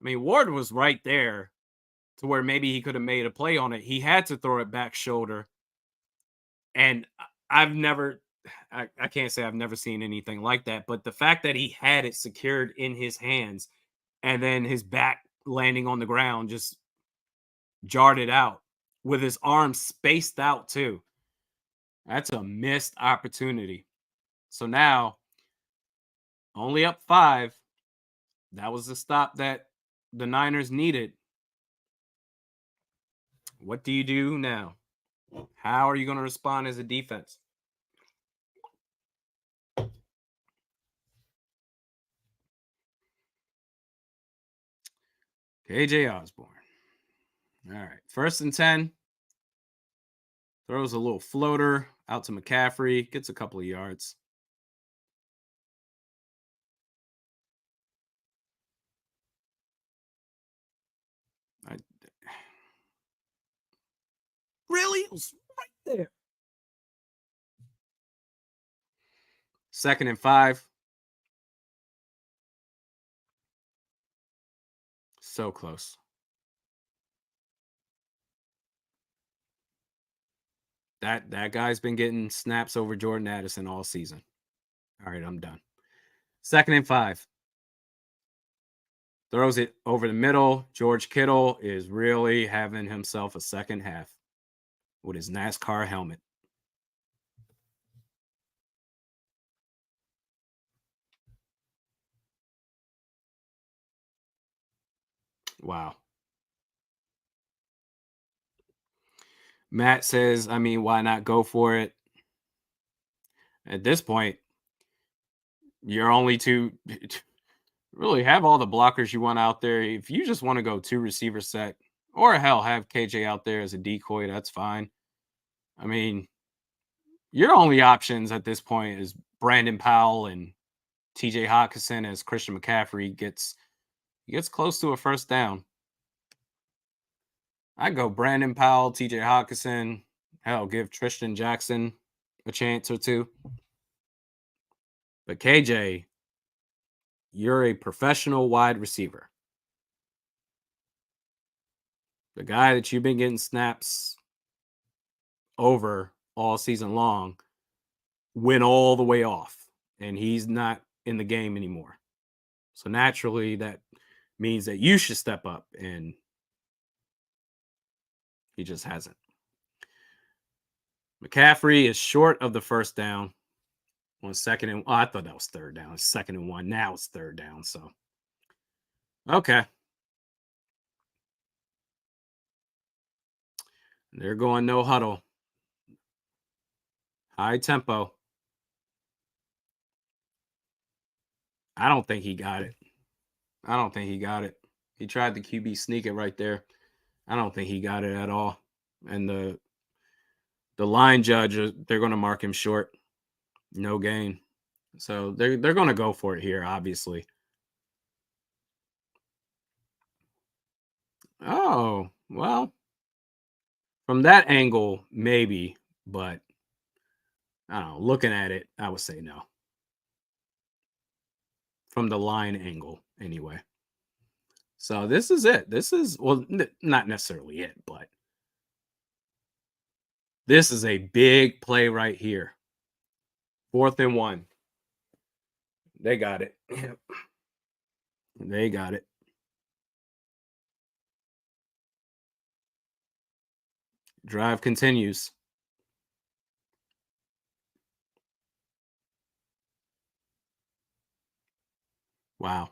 I mean, Ward was right there to where maybe he could have made a play on it. He had to throw it back shoulder. And I've never, I can't say I've never seen anything like that, but the fact that he had it secured in his hands and then his back landing on the ground just jarred it out with his arms spaced out too. That's a missed opportunity. So now, only up 5. That was the stop that the Niners needed. What do you do now? How are you going to respond as a defense? KJ Osborne. All right. 1st and 10. Throws a little floater out to McCaffrey. Gets a couple of yards. Really? It was right there. 2nd and 5. So close. That guy's been getting snaps over Jordan Addison all season. All right, I'm done. 2nd and 5. Throws it over the middle. George Kittle is really having himself a second half with his NASCAR helmet. Wow. Matt says, I mean, why not go for it? At this point, you're only to really have all the blockers you want out there. If you just want to go 2 receiver set, or hell, have KJ out there as a decoy, that's fine. I mean, your only options at this point is Brandon Powell and TJ Hawkinson as Christian McCaffrey gets close to a 1st down. I go Brandon Powell, TJ Hawkinson. Hell, give Tristan Jackson a chance or two. But KJ, you're a professional wide receiver. The guy that you've been getting snaps over all season long went all the way off, and he's not in the game anymore. So naturally, that means that you should step up, and he just hasn't. McCaffrey is short of the first down on second and I thought that was third down. It's 2nd and 1. Now it's third down. So okay. They're going no huddle. High tempo. I don't think he got it. I don't think he got it. He tried the QB sneak it right there. I don't think he got it at all. And the line judge, they're going to mark him short. No gain. So they're going to go for it here, obviously. Oh, well, from that angle, maybe, but I don't know. Looking at it, I would say no. From the line angle, anyway. So this is it. This is, well, not necessarily it, but this is a big play right here. 4th and 1. They got it. They got it. Drive continues. Wow.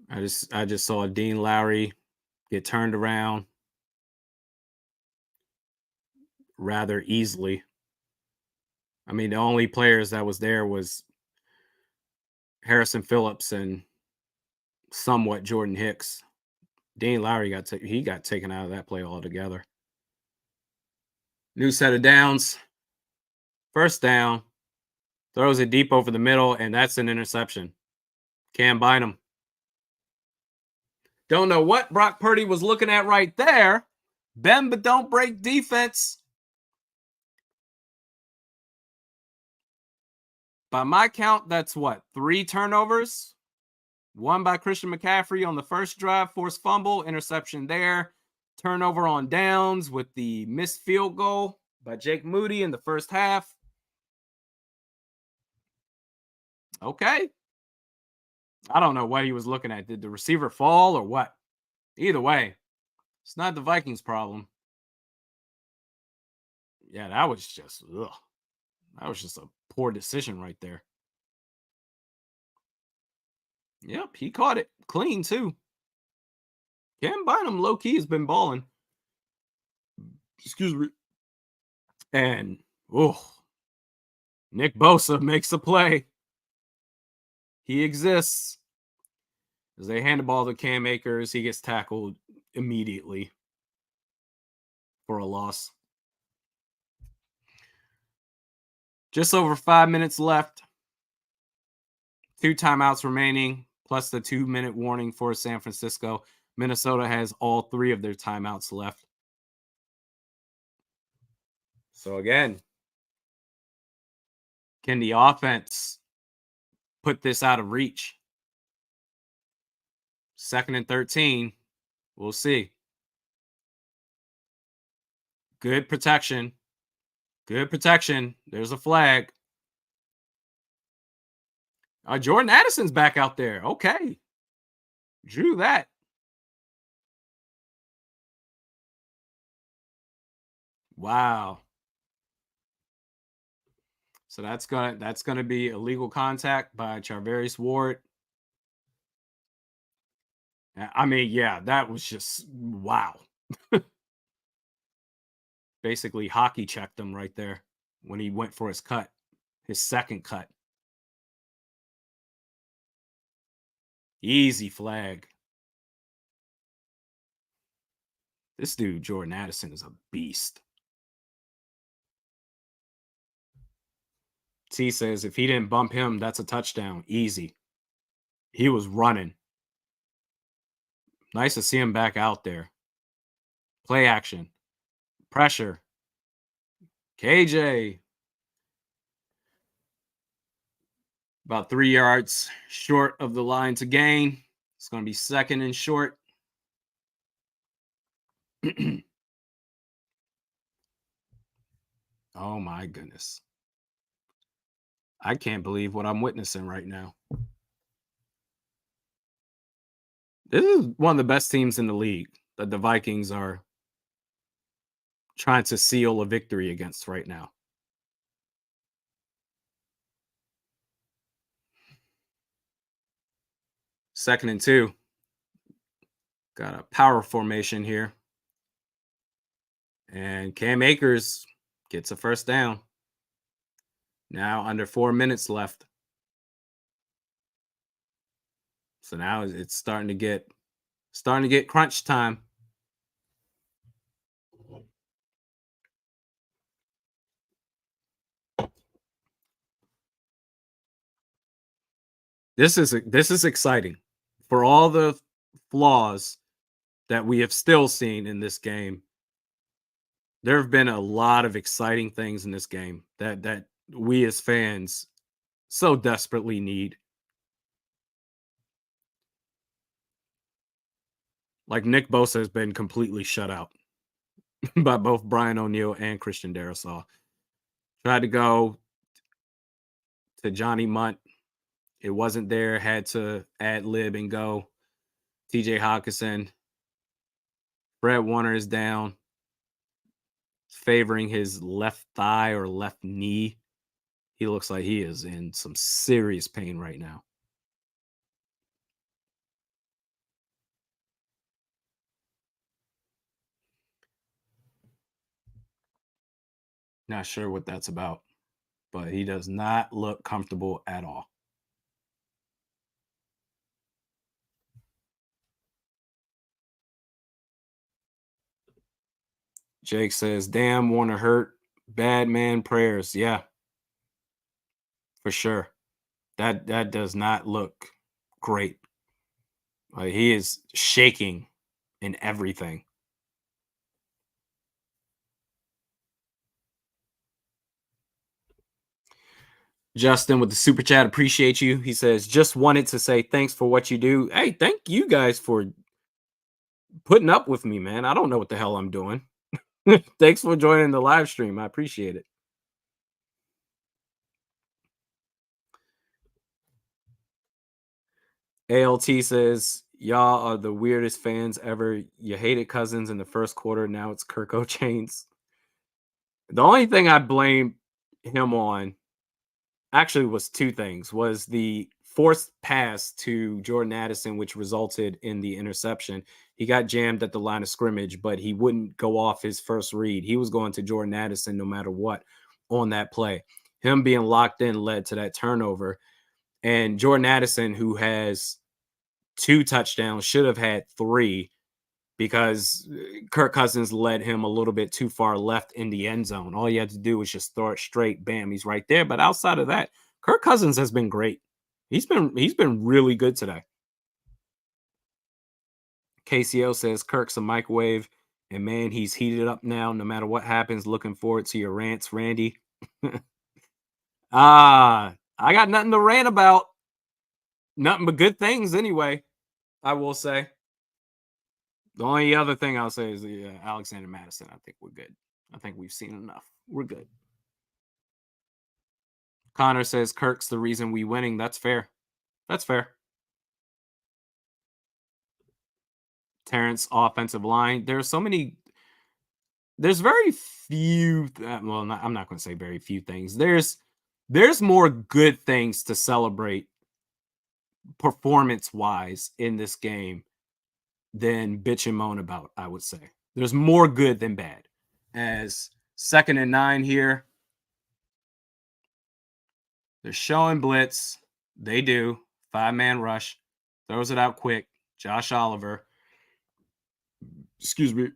I just saw Dean Lowry get turned around rather easily. I mean, the only players that was there was Harrison Phillips and somewhat Jordan Hicks. Dean Lowry got taken out of that play altogether. New set of downs. First down. Throws it deep over the middle, and that's an interception. Cam Bynum. Don't know what Brock Purdy was looking at right there. Bend but don't break defense. By my count, that's what? 3 turnovers? 1 by Christian McCaffrey on the first drive, forced fumble, interception there. Turnover on downs with the missed field goal by Jake Moody in the first half. Okay. I don't know what he was looking at. Did the receiver fall or what? Either way, it's not the Vikings' problem. Yeah, that was just a poor decision right there. Yep, he caught it clean too. Cam Bynum low key has been balling. Excuse me. And Nick Bosa makes a play. He exists. As they hand the ball to Cam Akers, he gets tackled immediately for a loss. Just over 5 minutes left. 2 timeouts remaining, plus the 2-minute warning for San Francisco. Minnesota has all 3 of their timeouts left. So again, can the offense put this out of reach? 2nd and 13. We'll see. Good protection. Good protection. There's a flag. Jordan Addison's back out there. Okay. Drew that. Wow. So that's gonna be illegal contact by Charvarius Ward. I mean, yeah, that was just wow. Basically hockey checked him right there when he went for his cut, his second cut. Easy flag. This dude, Jordan Addison, is a beast. T says if he didn't bump him, that's a touchdown. Easy. He was running. Nice to see him back out there. Play action. Pressure. KJ. About 3 yards short of the line to gain. It's going to be second and short. Oh my goodness. I can't believe what I'm witnessing right now. This is one of the best teams in the league that the Vikings are trying to seal a victory against right now. Second and 2. Got a power formation here. And Cam Akers gets a first down. Now under 4 minutes left. So now it's starting to get crunch time. This is exciting. For all the flaws that we have still seen in this game, there have been a lot of exciting things in this game that we as fans so desperately need. Like Nick Bosa has been completely shut out by both Brian O'Neill and Christian Darrisaw. Tried to go to Johnny Munt. It wasn't there. Had to ad lib and go. TJ Hawkinson. Fred Warner is down, favoring his left thigh or left knee. He looks like he is in some serious pain right now. Not sure what that's about, but he does not look comfortable at all. Jake says, damn, Warner hurt. Bad man prayers. Yeah, for sure. That does not look great. Like he is shaking in everything. Justin with the super chat, appreciate you. He says, just wanted to say thanks for what you do. Hey, thank you guys for putting up with me, man. I don't know what the hell I'm doing. Thanks for joining the live stream. I appreciate it. ALT says, y'all are the weirdest fans ever. You hated Cousins in the first quarter. Now it's Kirk O'Chains. The only thing I blame him on actually was two things. Was the forced pass to Jordan Addison, which resulted in the interception. He got jammed at the line of scrimmage, but he wouldn't go off his first read. He was going to Jordan Addison no matter what on that play. Him being locked in led to that turnover. And Jordan Addison, who has 2 touchdowns, should have had 3 because Kirk Cousins led him a little bit too far left in the end zone. All you had to do was just throw it straight. Bam, he's right there. But outside of that, Kirk Cousins has been great. He's been really good today. KCO says Kirk's a microwave, and man, he's heated up now. No matter what happens, looking forward to your rants, Randy. I got nothing to rant about. Nothing but good things anyway, I will say. The only other thing I'll say is Alexander Madison. I think we're good. I think we've seen enough. We're good. Connor says Kirk's the reason we winning. That's fair. That's fair. Terrence offensive line. There's so many. There's very few. Well, I'm not going to say very few things. There's more good things to celebrate performance wise in this game than bitch and moan about. I would say there's more good than bad. As 2nd and 9 here. They're showing blitz. They do. 5-man rush. Throws it out quick. Josh Oliver. Excuse me.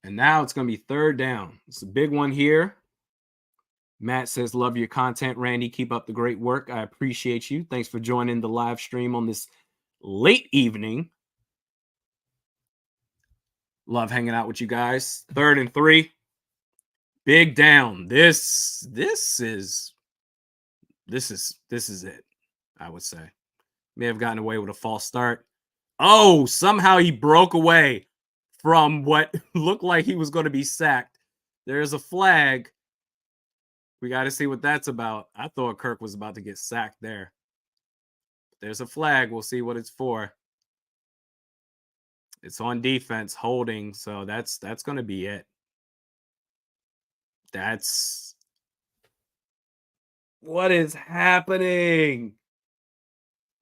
And now it's going to be 3rd down. It's a big one here. Matt says, love your content, Randy. Keep up the great work. I appreciate you. Thanks for joining the live stream on this late evening. Love hanging out with you guys. 3rd and 3. Big down. This is it, I would say. May have gotten away with a false start. Oh, somehow he broke away from what looked like he was going to be sacked. There's a flag. We got to see what that's about. I thought Kirk was about to get sacked there. There's a flag. We'll see what it's for. It's on defense, holding. So that's going to be it. That's what is happening.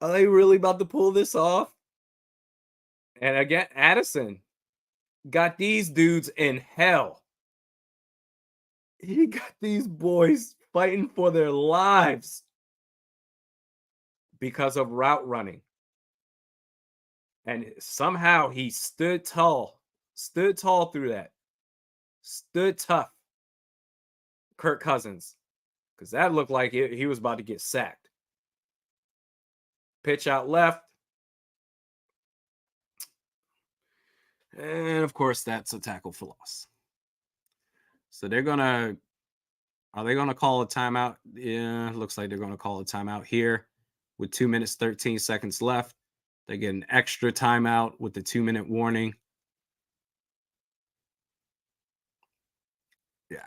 Are they really about to pull this off? And again, Addison got these dudes in hell. He got these boys fighting for their lives because of route running. And somehow he stood tall through that. Stood tough. Kirk Cousins. Because that looked like he was about to get sacked. Pitch out left. And of course, that's a tackle for loss. So are they gonna call a timeout? Yeah, looks like they're gonna call a timeout here with 2 minutes, 13 seconds left. They get an extra timeout with the 2-minute warning.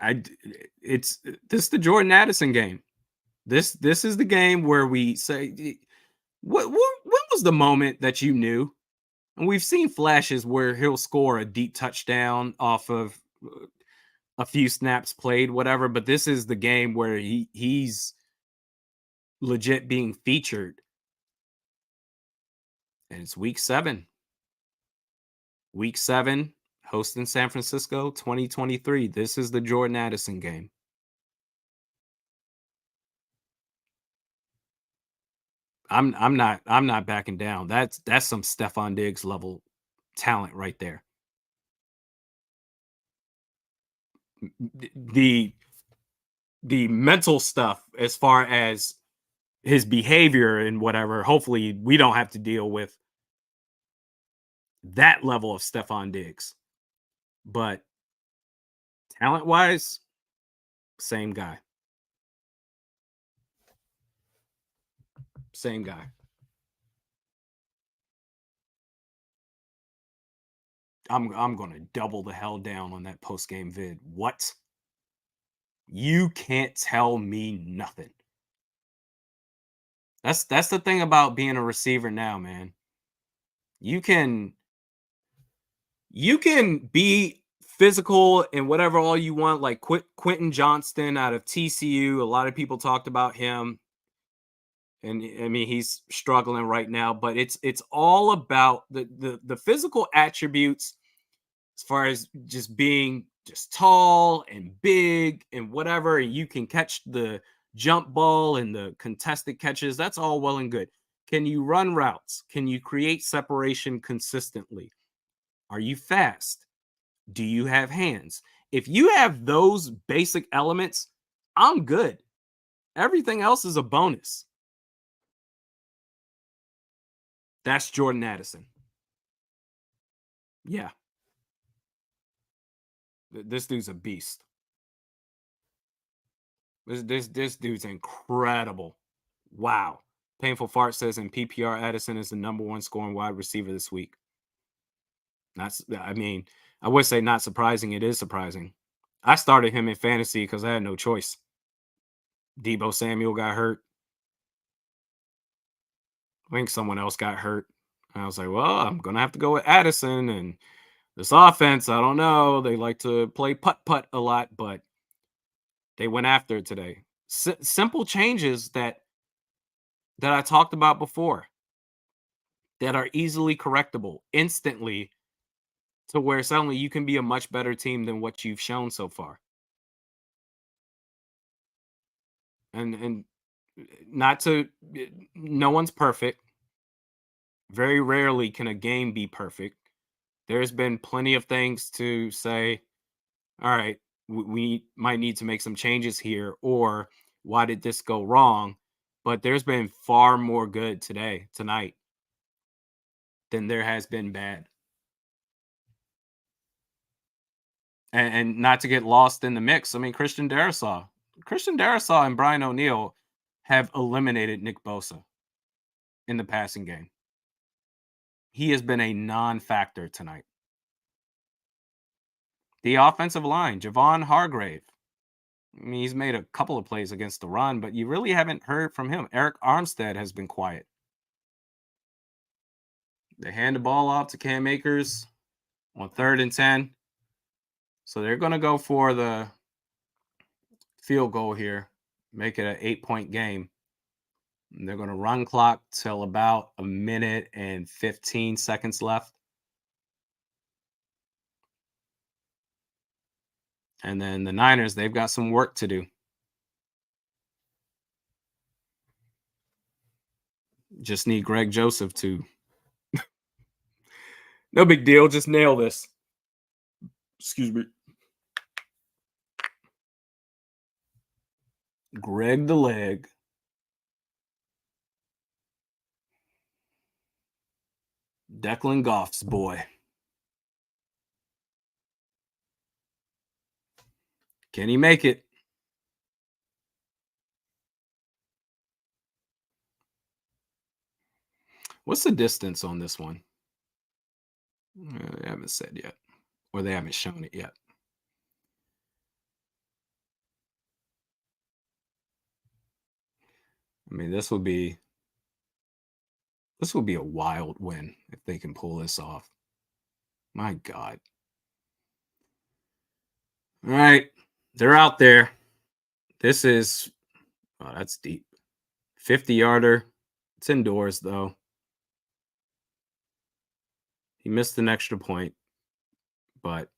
This is the Jordan Addison game. This is the game where we say, when was the moment that you knew? And we've seen flashes where he'll score a deep touchdown off of a few snaps played, whatever. But this is the game where he's legit being featured. And it's week 7. Week 7, hosting San Francisco, 2023. This is the Jordan Addison game. I'm not backing down. That's some Stephon Diggs level talent right there. The mental stuff as far as his behavior and whatever, hopefully we don't have to deal with that level of Stephon Diggs. But talent-wise, same guy. Same guy. I'm going to double the hell down on that post-game vid. What? You can't tell me nothing. That's the thing about being a receiver now, man. You can be physical and whatever all you want, like Quentin Johnston out of TCU. A lot of people talked about him. And I mean, he's struggling right now, but it's all about the physical attributes as far as just being just tall and big and whatever, and you can catch the jump ball and the contested catches. That's all well and good. Can you run routes? Can you create separation consistently? Are you fast? Do you have hands? If you have those basic elements, I'm good. Everything else is a bonus. That's Jordan Addison. Yeah. This dude's a beast. This dude's incredible. Wow. Painful Fart says in PPR, Addison is the #1 scoring wide receiver this week. I mean, I would say not surprising. It is surprising. I started him in fantasy because I had no choice. Deebo Samuel got hurt. I think someone else got hurt. And I was like, well, I'm going to have to go with Addison. And this offense, I don't know. They like to play putt-putt a lot, but they went after it today. Simple changes that I talked about before that are easily correctable instantly to where suddenly you can be a much better team than what you've shown so far. And not to, no one's perfect. Very rarely can a game be perfect. There's been plenty of things to say, all right, we might need to make some changes here, or why did this go wrong? But there's been far more good tonight, than there has been bad. And not to get lost in the mix, I mean, Christian Darrisaw and Brian O'Neill have eliminated Nick Bosa in the passing game. He has been a non-factor tonight. The offensive line, Javon Hargrave. I mean, he's made a couple of plays against the run, but you really haven't heard from him. Eric Armstead has been quiet. They hand the ball off to Cam Akers on 3rd and 10. So they're going to go for the field goal here, make it an 8-point game. And they're going to run clock till about a minute and 15 seconds left. And then the Niners, they've got some work to do. Just need Greg Joseph to. No big deal. Just nail this. Excuse me. Greg the leg. Declan Goff's boy. Can he make it? What's the distance on this one? They haven't said yet, or they haven't shown it yet. I mean, this will be a wild win if they can pull this off. My God. All right. They're out there. This is, oh, that's deep. 50-yarder. It's indoors, though. He missed an extra point, but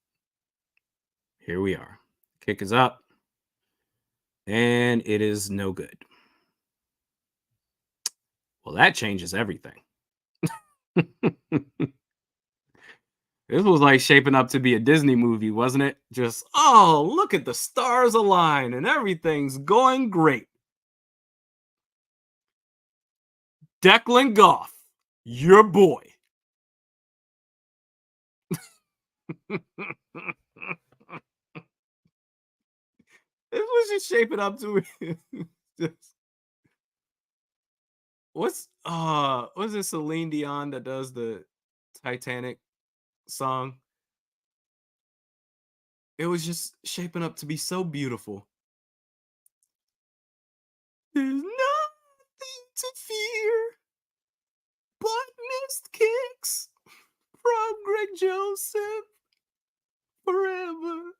here we are. Kick is up, and it is no good. Well, that changes everything. This was like shaping up to be a Disney movie, wasn't it? Just, oh, look at the stars align and everything's going great. Declan Goff, your boy. This was just shaping up to what's it Celine Dion that does the Titanic song? It was just shaping up to be so beautiful. There's nothing to fear but missed kicks from Greg Joseph forever.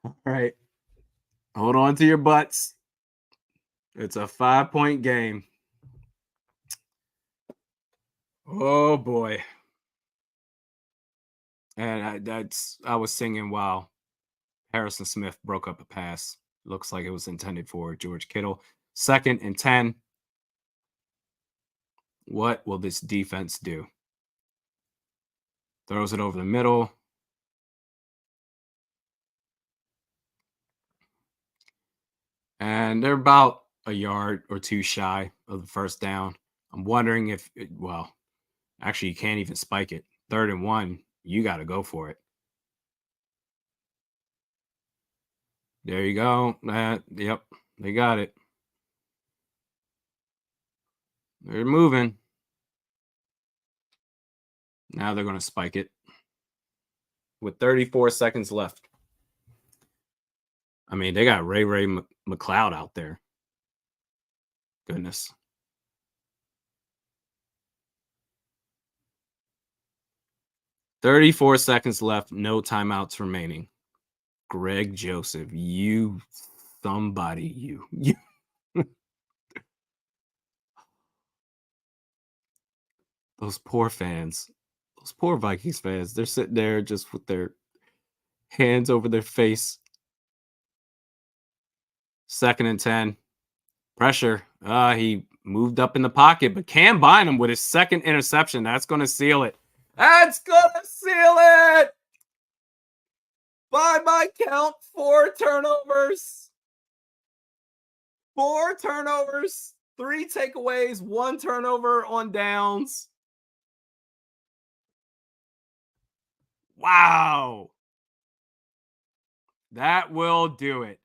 All right. Hold on to your butts. It's a 5-point game. Oh boy. And I was singing while Harrison Smith broke up a pass. Looks like it was intended for George Kittle. 2nd and 10. What will this defense do? Throws it over the middle. And they're about a yard or two shy of the first down. I'm wondering if, actually, you can't even spike it. 3rd and 1, you got to go for it. There you go. Yep, they got it. They're moving. Now they're going to spike it with 34 seconds left. I mean, they got Ray McLeod out there. Goodness. "34 seconds left, no timeouts remaining." Greg Joseph, you somebody, you. Those poor fans, those poor Vikings fans, they're sitting there just with their hands over their face. 2nd and 10. Pressure. He moved up in the pocket, but Cam Bynum with his 2nd interception. That's going to seal it. That's going to seal it. By my count, 4 turnovers. 4 turnovers, 3 takeaways, 1 turnover on downs. Wow. That will do it.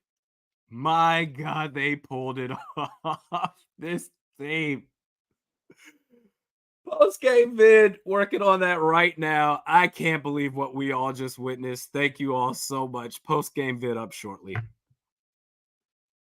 My God, they pulled it off. This team. Post game vid, working on that right now. I can't believe what we all just witnessed. Thank you all so much. Post game vid up shortly.